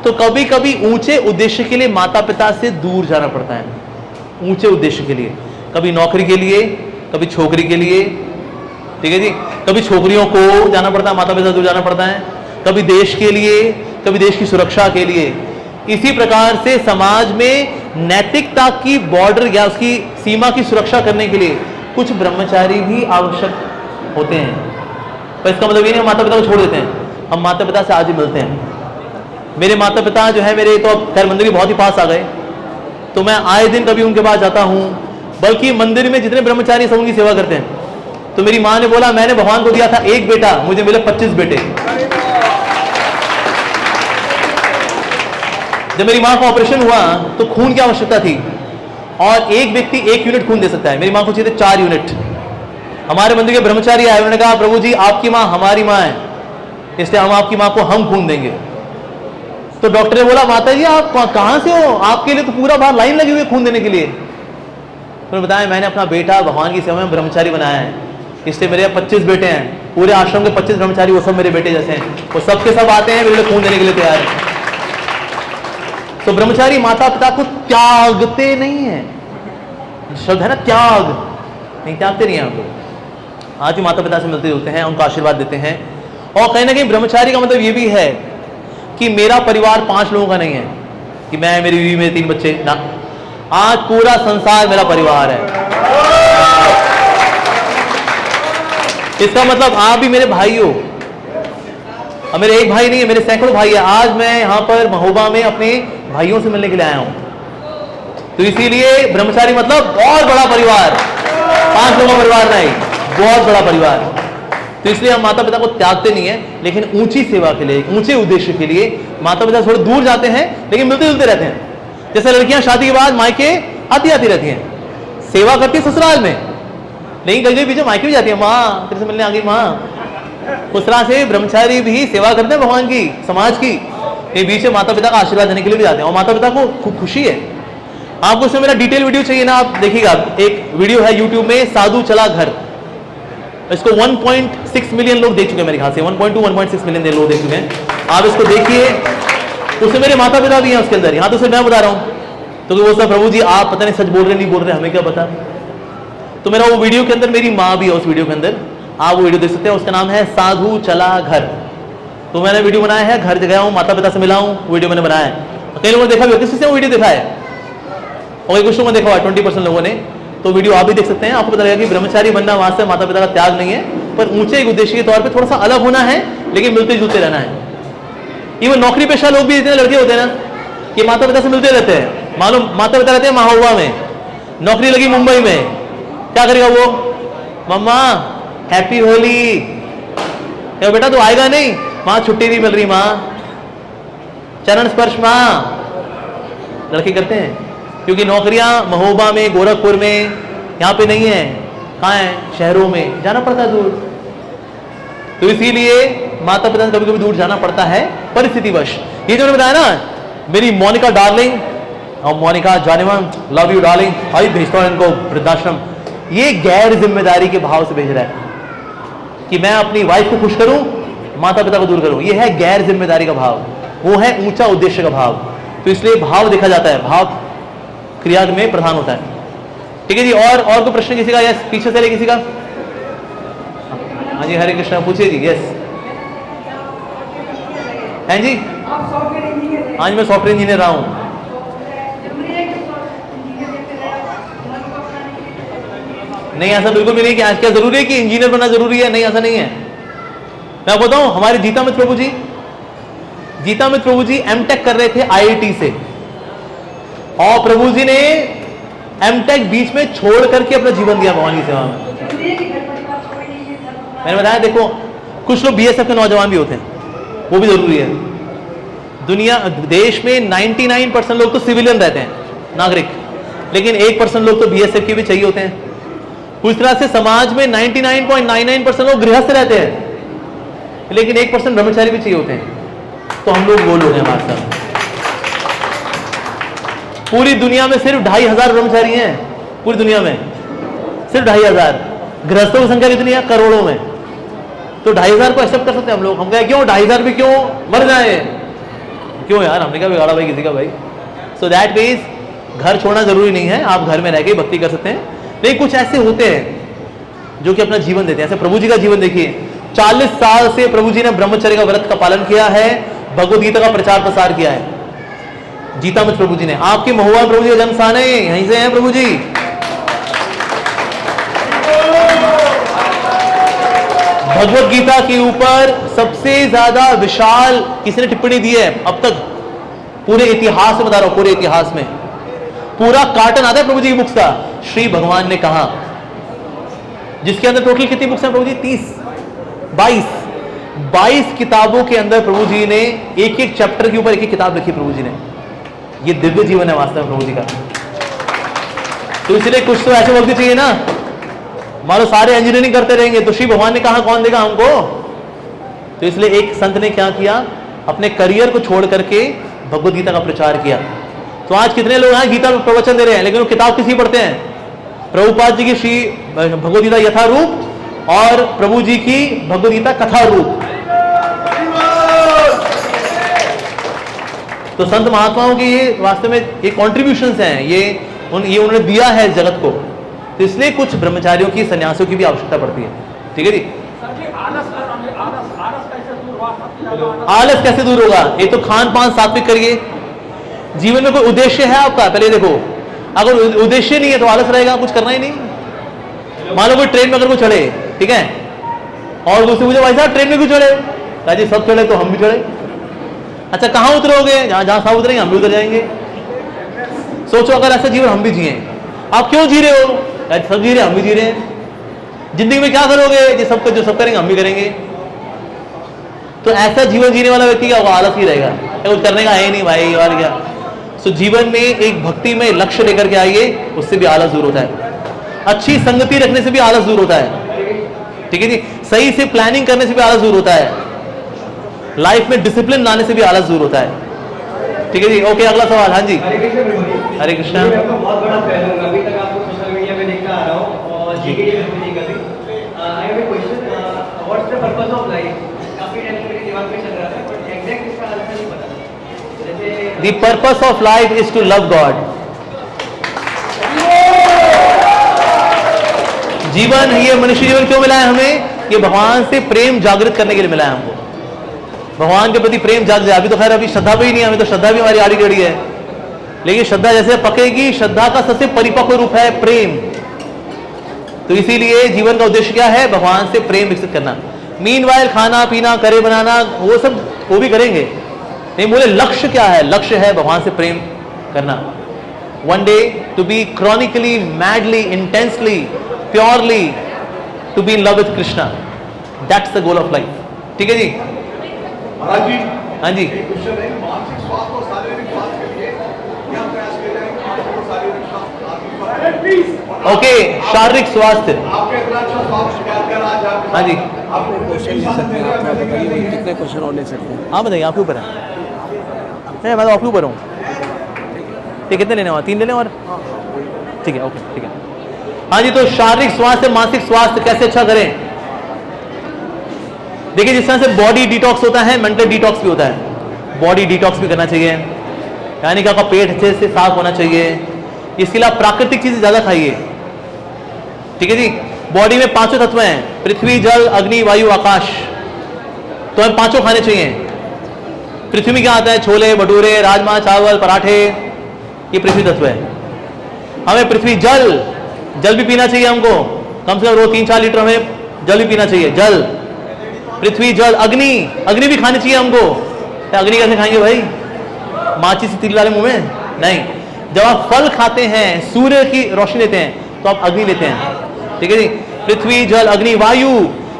तो कभी कभी ऊंचे उद्देश्य के लिए माता पिता से दूर जाना पड़ता है, ऊंचे उद्देश्य के लिए। कभी नौकरी के लिए, कभी छोकरी के लिए, ठीक है जी। कभी छोकरियों को जाना पड़ता है, माता पिता से दूर जाना पड़ता है। कभी देश के लिए, कभी देश की सुरक्षा के लिए। इसी प्रकार से समाज में नैतिकता की बॉर्डर या उसकी सीमा की सुरक्षा करने के लिए कुछ ब्रह्मचारी भी आवश्यक होते हैं। पर इसका मतलब ये नहीं हम माता पिता को छोड़ देते हैं, हम माता पिता से आज ही मिलते हैं। मेरे माता पिता जो है मेरे, तो अब खैर मंदिर के बहुत ही पास आ गए, तो मैं आए दिन कभी उनके पास जाता हूँ। बल्कि मंदिर में जितने ब्रह्मचारी सब उनकी सेवा करते हैं। तो मेरी माँ ने बोला मैंने भगवान को दिया था एक बेटा, मुझे मिले 25 बेटे। जब मेरी माँ का ऑपरेशन हुआ तो खून की आवश्यकता थी और एक व्यक्ति 1 यूनिट खून दे सकता है, मेरी माँ को चाहिए 4 यूनिट। हमारे मंदिर के ब्रह्मचारी आए, उन्होंने कहा प्रभु जी आपकी माँ हमारी माँ है, इसलिए हम आपकी माँ को हम खून देंगे। तो डॉक्टर ने बोला माता जी आप कहाँ से हो, आपके लिए तो पूरा बाहर लाइन लगी हुई है खून देने के लिए। उन्होंने बताया मैंने अपना बेटा भगवान की सेवा में ब्रह्मचारी बनाया है, इसलिए मेरे 25 बेटे हैं, पूरे आश्रम के 25 ब्रह्मचारी वो सब मेरे बेटे जैसे हैं, वो सब के सब आते हैं मेरे लिए खून देने के लिए तैयार है। तो ब्रह्मचारी माता पिता को त्यागते नहीं है, शब्द है ना त्याग, नहीं त्यागते नहीं हैं आप लोग। आज भी माता पिता से मिलते जुलते हैं, उनको आशीर्वाद देते हैं। और कहीं ना कहीं ब्रह्मचारी का मतलब ये भी है कि मेरा परिवार 5 लोगों का नहीं है, कि मैं, मेरी बीवी, मेरे 3 बच्चे ना, आज पूरा संसार मेरा परिवार है। इसका मतलब आप भी मेरे भाई हो। अब मेरे एक भाई नहीं है, मेरे सैकड़ों भाई है। आज मैं यहाँ पर महोबा में अपने भाइयों से मिलने के लिए आया हूं। तो इसीलिए ब्रह्मचारी मतलब बहुत बड़ा परिवार, 5 लोगों का परिवार नहीं, बहुत बड़ा परिवार। तो इसलिए हम माता पिता को त्यागते नहीं है, लेकिन ऊंची सेवा के लिए, ऊंचे उद्देश्य के लिए माता पिता थोड़े दूर जाते हैं, लेकिन मिलते जुलते रहते हैं। जैसे लड़कियां शादी के बाद मायके आती रहती हैं, सेवा करती है ससुराल में, लेकिन कभी पीछे मायके भी जाती है, माँ तेरे से मिलने आ गई माँ। उस तरह से ब्रह्मचारी भी सेवा करते हैं भगवान की, समाज की, बीच में माता पिता का आशीर्वाद देने के लिए भी जाते हैं। और माता पिता को खूब खुशी है। आपको इसमें मेरा डिटेल वीडियो चाहिए ना, आप देखिएगा, एक वीडियो है यूट्यूब में, साधु चला घर। इसको 1.6 मिलियन लोग देख चुके हैं मेरे ख्याल से, 1.6 मिलियन लोग देख चुके हैं। आप इसको देखिए, उसमें मेरे माता पिता भी हैं उसके अंदर। यहाँ तो सिर्फ मैं बता रहा हूँ, तो वो सब प्रभु जी आप पता नहीं सच बोल रहे नहीं बोल रहे, हमें क्या पता। तो मेरा वो वीडियो के अंदर मेरी माँ भी है, उस वीडियो के अंदर आप वो वीडियो देख सकते हैं। उसका नाम है साधु चला घर। तो मैंने वीडियो बनाया है, घर गया हूँ, माता पिता से मिला हूँ, वीडियो मैंने बनाया है। कई लोगों ने देखा भी, किसी से वो वीडियो देखा है, और कुछ लोगों ने देखा हुआ 20% लोगों ने। तो वीडियो आप भी देख सकते हैं, आपको पता लगेगा कि ब्रह्मचारी बनना वहां से माता पिता का त्याग नहीं है, पर ऊंचे एक उद्देश्य के तौर पे थोड़ा सा अलग होना है, लेकिन मिलते जुलते रहना है। इवन नौकरी पेशा लोग भी इतने लड़के होते हैं ना कि माता पिता से मिलते रहते हैं। मालूम, माता पिता रहते हैं महोबा में, नौकरी लगी मुंबई में, क्या करेगा वो, मम्मा हैप्पी होली, क्या बेटा तू आएगा नहीं, माँ छुट्टी नहीं मिल रही, माँ चरण स्पर्श माँ, लड़के करते हैं। क्योंकि नौकरियां महोबा में, गोरखपुर में, यहाँ पे नहीं है, कहाँ है, शहरों में जाना पड़ता है दूर। तो इसीलिए माता पिता से कभी कभी दूर जाना पड़ता है परिस्थितिवश। ये जो मैंने बताया ना, मेरी मोनिका डार्लिंग, और मोनिका जानेमन, लव यू डार्लिंग, अभी भेजता हूं इनको वृद्धाश्रम। ये गैर जिम्मेदारी के भाव से भेज रहा है कि मैं अपनी वाइफ को खुश करूं, माता पिता को दूर करूं। ये है गैर जिम्मेदारी का भाव, वो है ऊंचा उद्देश्य का भाव। तो इसलिए भाव देखा जाता है, भाव क्रिया में प्रधान होता है। ठीक है जी, और कोई प्रश्न किसी का? यस, पीछे से ले किसी का? हाँ जी, हरे कृष्णा, पूछिए जी। यस, हैं जी? आज मैं सॉफ्टवेयर इंजीनियर रहा हूँ। नहीं, ऐसा बिल्कुल भी नहीं कि आज क्या जरूरी है कि इंजीनियर बनना जरूरी है, नहीं, ऐसा नहीं है। मैं बताऊं, हमारे जीता मित्र प्रभु जी एमटेक कर रहे थे आईआईटी से, और प्रभु जी ने एमटेक बीच में छोड़ करके अपना जीवन दिया भगवान की सेवा में। मैंने बताया, देखो कुछ लोग बीएसएफ के नौजवान भी होते हैं, वो भी जरूरी है। दुनिया, देश में 99% लोग तो सिविलियन रहते हैं, नागरिक, लेकिन 1% लोग तो बीएसएफ के भी चाहिए होते हैं। उस तरह से समाज में 99.99% लोग गृहस्थ रहते हैं, लेकिन 1% ब्रह्मचारी भी चाहिए होते हैं। तो हम लोग वो लोग हैं हमारे साथ। पूरी दुनिया में सिर्फ 2500 ब्रह्मचारी हैं, पूरी दुनिया में सिर्फ 2500। गृहस्थों की संख्या कितनी है? करोड़ों में। तो 2500 को एक्सेप्ट कर सकते हैं हम लोग। हम कहें क्यों 2500 भी क्यों मर जाए, क्यों यार, हमने क्या बिगाड़ा भाई किसी का भाई। सो दैट मीन्स घर छोड़ना जरूरी नहीं है, आप घर में रह के भक्ति कर सकते हैं। लेकिन कुछ ऐसे होते हैं जो कि अपना जीवन देते हैं। ऐसे प्रभु जी का जीवन देखिए, 40 साल से प्रभु जी ने ब्रह्मचर्य का व्रत का पालन किया है, भगवद गीता का प्रचार प्रसार किया है। जीता मित्र प्रभु जी ने, आपके महुआ प्रभु जी का जन्म स्थान है, यहीं से हैं प्रभु जी। भगवद गीता के ऊपर सबसे ज्यादा विशाल किसने टिप्पणी दी है अब तक पूरे इतिहास में, बता रहा हूं पूरे इतिहास में, पूरा कार्टन आता है प्रभु जी की बुक्स का। श्री भगवान ने कहा, जिसके अंदर टोटल कितनी बुक्स हैं प्रभु जी? 22 किताबों के अंदर प्रभु जी ने एक एक चैप्टर के ऊपर एक एक किताब लिखी प्रभु जी ने। ये दिव्य जीवन है वास्तव में प्रभु जी का। तो इसलिए कुछ तो ऐसे वक्त चाहिए ना, मान लो सारे इंजीनियरिंग करते रहेंगे तो श्री भगवान ने कहा कौन देगा हमको। तो इसलिए एक संत ने क्या किया, अपने करियर को छोड़ करके भगवद गीता का प्रचार किया। तो आज कितने लोग हैं गीता में प्रवचन दे रहे हैं, लेकिन वो किताब किसी पढ़ते हैं? प्रभुपाद जी की श्री भगवद गीता यथारूप और प्रभु जी की भगवद गीता कथा रूप। तो संत महात्माओं के ये वास्तव में ये कॉन्ट्रीब्यूशंस हैं, ये उन्होंने दिया है जगत को, तो इसलिए कुछ ब्रह्मचारियों की, सन्यासियों की भी आवश्यकता पड़ती है। ठीक है जी। आलस कैसे दूर होगा? ये तो खान पान सात्विक करिए। जीवन में कोई उद्देश्य है आपका, पहले देखो। अगर उद्देश्य नहीं है तो आलस रहेगा, कुछ करना ही नहीं। मान लो कोई ट्रेन में अगर कोई चढ़े, ठीक है, और दूसरे मुझे भाई साहब ट्रेन में क्यों चढ़े? कहा जी सब चढ़े तो हम भी चढ़े। अच्छा कहाँ उतरोगे? जहां सब उतरेंगे हम भी उतर जाएंगे। सोचो अगर ऐसा जीवन हम भी जिए, आप क्यों जी रहे हो? सब जी रहे हम भी जी रहे हैं। जिंदगी में क्या करोगे? जो सब करेंगे हम भी करेंगे। तो ऐसा जीवन जीने वाला व्यक्ति क्या होगा? आलस ही रहेगा, कुछ करने का है नहीं भाई, और क्या। सो जीवन में एक भक्ति में लक्ष्य लेकर के आइए, उससे भी आलस दूर होता है। अच्छी संगति रखने से भी आलस दूर होता है। ठीक है जी। सही से प्लानिंग करने से भी आलस दूर होता है। लाइफ में डिसिप्लिन लाने से भी आलस दूर होता है। ठीक है जी। ओके, अगला सवाल। हाँ जी, हरे कृष्णा। मैं आपका बहुत बड़ा फैन हूं, अभी तक आपको सोशल मीडिया पे देखता आ रहा हूं और जीके जी में भी कभी। I have a question, what's the purpose of life? काफी टाइम से मेरे दिमाग में चल रहा था, बट एग्जैक्ट इसका आंसर नहीं पता। जैसे the purpose of life is to love God. जीवन, ये मनुष्य जीवन क्यों मिला है हमें? ये भगवान से प्रेम जागृत करने के लिए मिला है हमको। भगवान के प्रति प्रेम जाग जाए। अभी तो खैर अभी श्रद्धा भी नहीं है, हमें तो श्रद्धा भी हमारी आड़ी टेढ़ी है, लेकिन श्रद्धा जैसे पकेगी, श्रद्धा का सबसे परिपक्व रूप है प्रेम। तो इसीलिए जीवन का उद्देश्य क्या है? भगवान से प्रेम विकसित करना। मीनवाइल खाना पीना, करे बनाना, वो सब वो भी करेंगे, नहीं बोले लक्ष्य क्या है? लक्ष्य है भगवान से प्रेम करना। One day to be chronically, madly, intensely, purely to be in love with Krishna, that's the goal of life. ठीक है जी। महाराज जी, हाँ जी। एक क्वेश्चन है, मानसिक स्वास्थ्य और शारीरिक स्वास्थ्य के लिए क्या प्रयास किए जाएंगे? मानसिक और शारीरिक स्वास्थ्य। ओके, शारीरिक स्वास्थ्य। आपके इतना अच्छा स्वास्थ्य कर आज आप। हाँ जी, आप क्वेश्चन ले सकते हैं, आप बताइए कितने क्वेश्चन और ले सकते हैं? हाँ बताइए, आपके ऊपर है। मैं तो आपके ऊपर हूँ। ये कितने लेने वाले? 3 लेने और? ठीक है, ओके, ठीक है। हाँ जी, तो शारीरिक स्वास्थ्य, मानसिक स्वास्थ्य कैसे अच्छा करें? देखिए, जिस तरह से बॉडी डिटॉक्स होता है, मेंटल डिटॉक्स भी होता है। बॉडी डिटॉक्स भी करना चाहिए, यानी कि आपका पेट अच्छे से साफ होना चाहिए। इसके लिए आप प्राकृतिक चीजें ज्यादा खाइए। ठीक है जी। बॉडी में 5 तत्व हैं, पृथ्वी, जल, अग्नि, वायु, आकाश। तो हमें 5 खाने चाहिए। पृथ्वी में क्या आता है? छोले भटूरे, राजमा, चावल, पराठे, ये पृथ्वी तत्व है। हमें पृथ्वी, जल भी पीना चाहिए हमको, कम से कम रोज 3-4 लीटर हमें जल भी पीना चाहिए। जल, पृथ्वी, जल, अग्नि भी खानी चाहिए हमको। अग्नि कैसे खाएंगे भाई? माचिस से तिल डाले मुंह में? नहीं। जब आप फल खाते हैं, सूर्य की रोशनी लेते हैं, तो आप अग्नि लेते हैं। ठीक है जी। पृथ्वी, जल, अग्नि, वायु।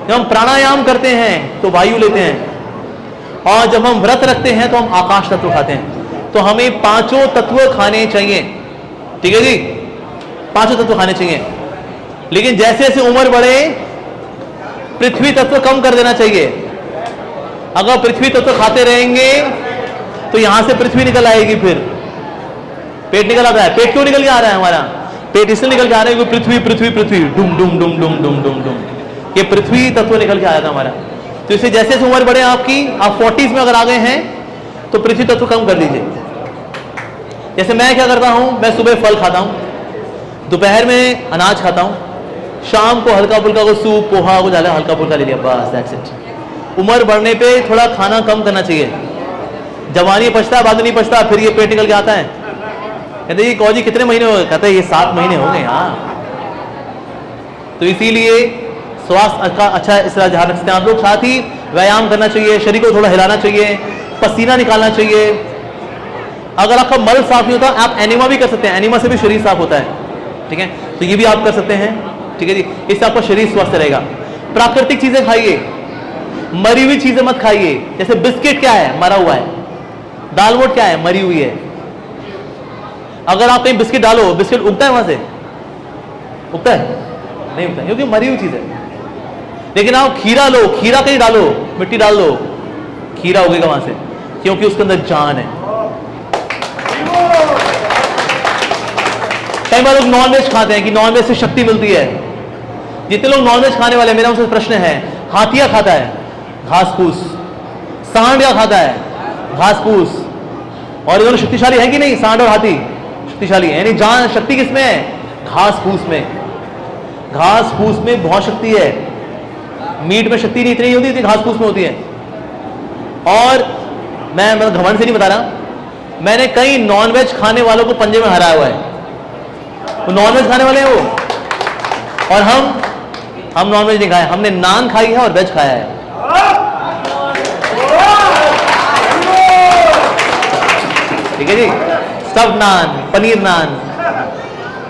जब हम प्राणायाम करते हैं तो वायु लेते हैं, और जब हम व्रत रखते हैं तो हम आकाश तत्व खाते हैं। तो हमें 5 तत्व खाने चाहिए। ठीक है जी, 5 तत्व खाने चाहिए। लेकिन जैसे जैसे उम्र बढ़े, पृथ्वी तत्व कम कर देना चाहिए। अगर पृथ्वी तत्व खाते रहेंगे तो यहां से पृथ्वी निकल आएगी, फिर पेट निकल आता है। पेट क्यों निकल के आ रहा है? हमारा पेट इसलिए निकल के आ रहा है कि पृथ्वी पृथ्वी पृथ्वी डुम डुम डुम डुम डुम डुम डुम, ये पृथ्वी तत्व निकल के आया था हमारा। तो इससे जैसे जैसे उम्र बढ़े आपकी, आप 40s में अगर आ गए हैं तो पृथ्वी तत्व कम कर दीजिए। जैसे मैं क्या करता हूं, मैं सुबह फल खाता हूं, दोपहर में अनाज खाता हूं, शाम को हल्का फुल्का को सूप, पोहा को डाला, हल्का फुल्का ले लिया, बस दैट्स इट। उम्र बढ़ने पे थोड़ा खाना कम करना चाहिए। जवानी पछता है, बाद में नहीं पछता, फिर ये पेट निकल के आता है। कहते ये कौजी कितने महीने हो गए? कहते ये 7 महीने हो गए। हाँ, तो इसीलिए स्वास्थ्य का अच्छा इस तरह ध्यान रख सकते हैं आप लोग। साथ ही व्यायाम करना चाहिए, शरीर को थोड़ा हिलाना चाहिए, पसीना निकालना चाहिए। अगर आपका मल साफ नहीं होता, आप एनिमा भी कर सकते हैं, एनिमा से भी शरीर साफ होता है। ठीक है, तो ये भी आप कर सकते हैं। ठीक है जी, इससे आपका शरीर स्वस्थ रहेगा। प्राकृतिक चीजें खाइए, मरी हुई चीजें मत खाइए। जैसे बिस्किट क्या है? मरा हुआ है। दाल मोट क्या है? मरी हुई है। अगर आप कहीं बिस्किट डालो, बिस्किट उगता है वहां से? उगता है? नहीं उगता, क्योंकि मरी हुई चीज है। लेकिन आप खीरा लो, खीरा कहीं डालो, मिट्टी डाल दो, खीरा उगेगा वहां से, क्योंकि उसके अंदर जान है। कई बार लोग नॉनवेज खाते हैं कि नॉनवेज से शक्ति मिलती है। जितने लोग नॉनवेज खाने वाले, मेरा उनसे प्रश्न है, हाथिया खाता है घास फूस, सांड क्या खाता है? घास फूस, और ये दोनों शक्तिशाली है कि नहीं? सांड और हाथी शक्तिशाली है। यानी जान शक्ति किसमें है? घास फूस में। घास फूस में बहुत शक्ति है। मीट में शक्ति नहीं इतनी होती जितनी घास फूस में होती है। और मैं मतलब घमंड से नहीं बता रहा, मैंने कई नॉनवेज खाने वालों को पंजे में हराया हुआ है। वो नॉनवेज खाने वाले हैं वो, और हम नॉनवेज नहीं खाए, हमने नान खाई है और वेज खाया है। ठीक है जी, स्टफ नान, पनीर नान,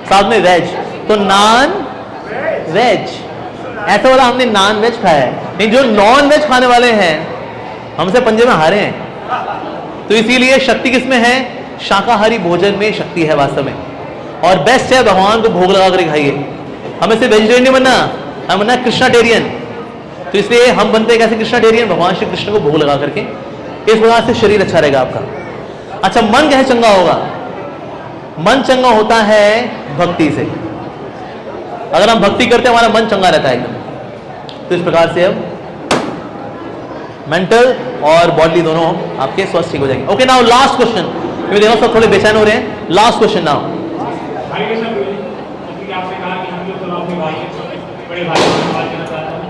साथ में वेज, तो नान वेज, ऐसा वाला हमने नॉन वेज खाया है। नहीं, जो नॉन वेज खाने वाले हैं हमसे पंजे में हारे हैं। तो इसीलिए शक्ति किसमें है? शाकाहारी भोजन में शक्ति है वास्तव में। और बेस्ट है भगवान को भोग लगा कर खाइए। हमें सिर्फ वेजिटेरियन नहीं बनना, हम बनना कृष्णाटेरियन। तो इसलिए हम बनते हैं कैसे कृष्णाटेरियन? भगवान श्री कृष्ण को भोग लगा करके। इस प्रकार से शरीर अच्छा रहेगा आपका। अच्छा, मन कैसे चंगा होगा? मन चंगा होता है भक्ति से। अगर हम भक्ति करते हैं हमारा मन चंगा रहता है एकदम। तो इस प्रकार से अब मेंटल और बॉडी दोनों आपके स्वस्थ ठीक हो जाएंगे। Okay, now last question. मैं देखो सब थोड़े बेचैन हो रहे हैं। Last question now. आपने कहा कि हम लोग तो आपके भाई हैं, बड़े भाई को बात करना चाहता हूँ।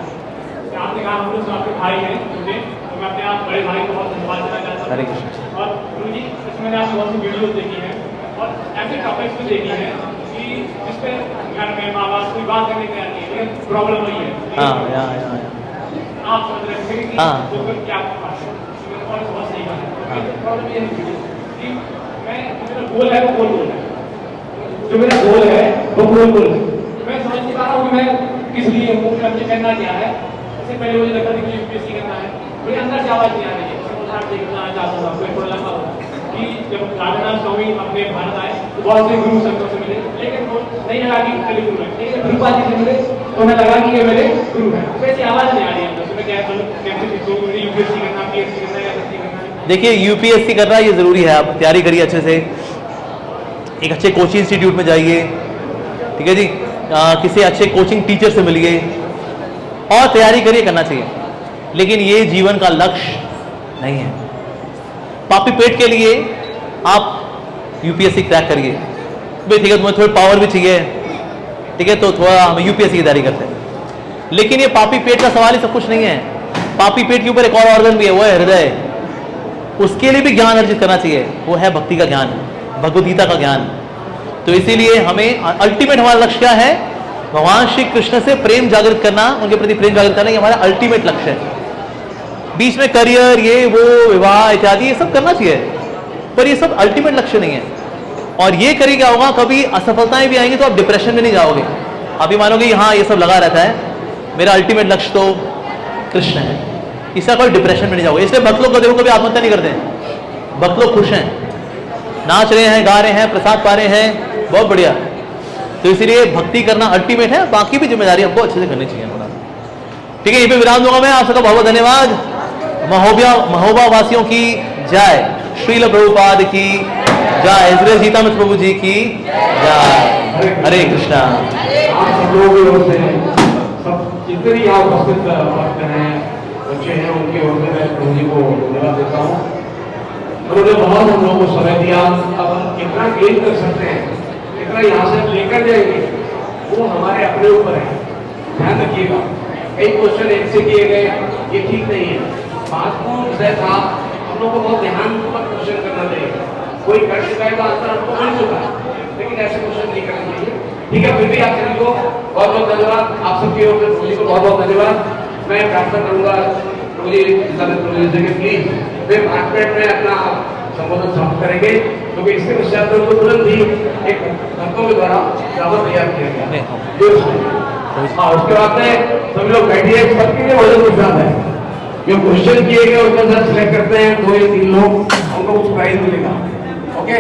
आपने कहा हम लोग तो आपके भाई हैं छोटे, तो मैं अपने आप बड़े भाई को बहुत धन्यवाद देना चाहता हूँ। हरे कृष्ण। और गुरु जी, इसमें मैंने आपकी बहुत सी वीडियोज देखी हैं और ऐसे टॉपिक्स भी देखी हैं कि जिस पे घर में माँ बाप कोई बात करने के आती है, लेकिन प्रॉब्लम वही है। आप समझ रहे हैं कि वो क्या और समझ नहीं पा रहे। प्रॉब्लम ये है कि मैं मेरा गोल है वो गोल है, जो मेरा गोल है वो गोल है। मैं समझ नहीं पा रहा हूँ कि मैं किस लिए हूँ, मुझे करना क्या है। इससे पहले मुझे लगता था कि यूपीएससी करना है, मुझे अंदर से आवाज नहीं आ रही है। देखना चाहता था कोई थोड़ा लंबा कि जब राजनाथ स्वामी अपने भारत आए तो बहुत से गुरु संतों से मिले, लेकिन वो नहीं लगा कि खाली गुरु है। लेकिन प्रभुपाद जी से मिले तो हमें लगा कि ये मेरे गुरु है। वैसी आवाज नहीं आ रही है। उसमें क्या है, यूपीएससी करना, पीएससी करना या एसएससी करना। देखिए, यूपीएससी करना ये जरूरी है। आप तैयारी करिए अच्छे से, एक अच्छे कोचिंग इंस्टीट्यूट में जाइए, ठीक है जी, किसी अच्छे कोचिंग टीचर से मिलिए और तैयारी करिए, करना चाहिए। लेकिन ये जीवन का लक्ष्य नहीं है। पापी पेट के लिए आप यूपीएससी क्रैक करिए भाई, ठीक है, तुम्हें थोड़ी पावर भी चाहिए, ठीक है, तो थोड़ा हम यूपीएससी की तैयारी करते हैं। लेकिन ये पापी पेट का सवाल ही सब कुछ नहीं है। पापी पेट के ऊपर एक और ऑर्गन भी है, वो है हृदय। उसके लिए भी ज्ञान अर्जित करना चाहिए, वो है भक्ति का ज्ञान, भगवद गीता का ज्ञान। तो इसीलिए हमें अल्टीमेट हमारा लक्ष्य क्या है? भगवान श्री कृष्ण से प्रेम जागृत करना, उनके प्रति प्रेम जागृत करना, ये हमारा अल्टीमेट लक्ष्य है। बीच में करियर, ये वो, विवाह इत्यादि ये सब करना चाहिए, पर ये सब अल्टीमेट लक्ष्य नहीं है। और ये करिए क्या होगा, कभी असफलताएं भी आएंगी तो आप डिप्रेशन में नहीं जाओगे। अभी मानोगे हाँ ये सब लगा रहता है, मेरा अल्टीमेट लक्ष्य तो कृष्ण है, इसका कोई डिप्रेशन में नहीं जाओगे। इसलिए भक्त लोग देखो कभी आत्महत्या नहीं करते हैं। भक्त लोग खुश हैं, नाच रहे हैं, गा रहे हैं, प्रसाद पा रहे हैं, बहुत बढ़िया। तो इसीलिए भक्ति करना अल्टीमेट है, बाकी भी जिम्मेदारी हमको अच्छे से करनी चाहिए। ठीक है, यहीं पे विराम दूंगा मैं। आप सबका बहुत बहुत धन्यवाद। महोबा वासियों की जय, श्रील प्रभुपाद की जय, इजराइल जीता मित्र प्रभु जी की जय। हरे कृष्णा। आप सब लोगों की ओर से, सब जितने भी यहाँ उपस्थित भक्त हैं, बच्चे हैं, उनकी ओर से मैं प्रभु जी को धन्यवाद देता हूँ। उन्होंने बहुत हम लोगों को समय दिया। अब कितना गेन कर सकते हैं, कितना यहाँ से लेकर जाएंगे, वो हमारे अपने ऊपर है। ध्यान रखिएगा, कई क्वेश्चन एक से किए गए, ये ठीक नहीं है। महत्वपूर्ण विषय था, हम लोग को बहुत ध्यानपूर्वक क्वेश्चन करना चाहिए। कोई कर चुका है तो आंसर हमको मिल चुका है, लेकिन ऐसे क्वेश्चन नहीं करना चाहिए। ठीक है, फिर भी आप सभी को बहुत बहुत धन्यवाद। आप सबकी ओर से प्रभु जी को बहुत बहुत धन्यवाद। मैं प्रार्थना करूंगा प्रभु जी के प्लीज वे 5 मिनट में अपना संबोधन समाप्त करेंगे, क्योंकि इसके पश्चात उनको तुरंत ही एक भक्तों के द्वारा ड्रामा तैयार किया गया। हाँ, उसके बाद में सभी लोग बैठिए, सबके लिए भोजन प्रसाद है। जो क्वेश्चन किए गए उसके साथ सिलेक्ट करते हैं 2 या 3 लोग, उनको कुछ प्राइज मिलेगा। ओके।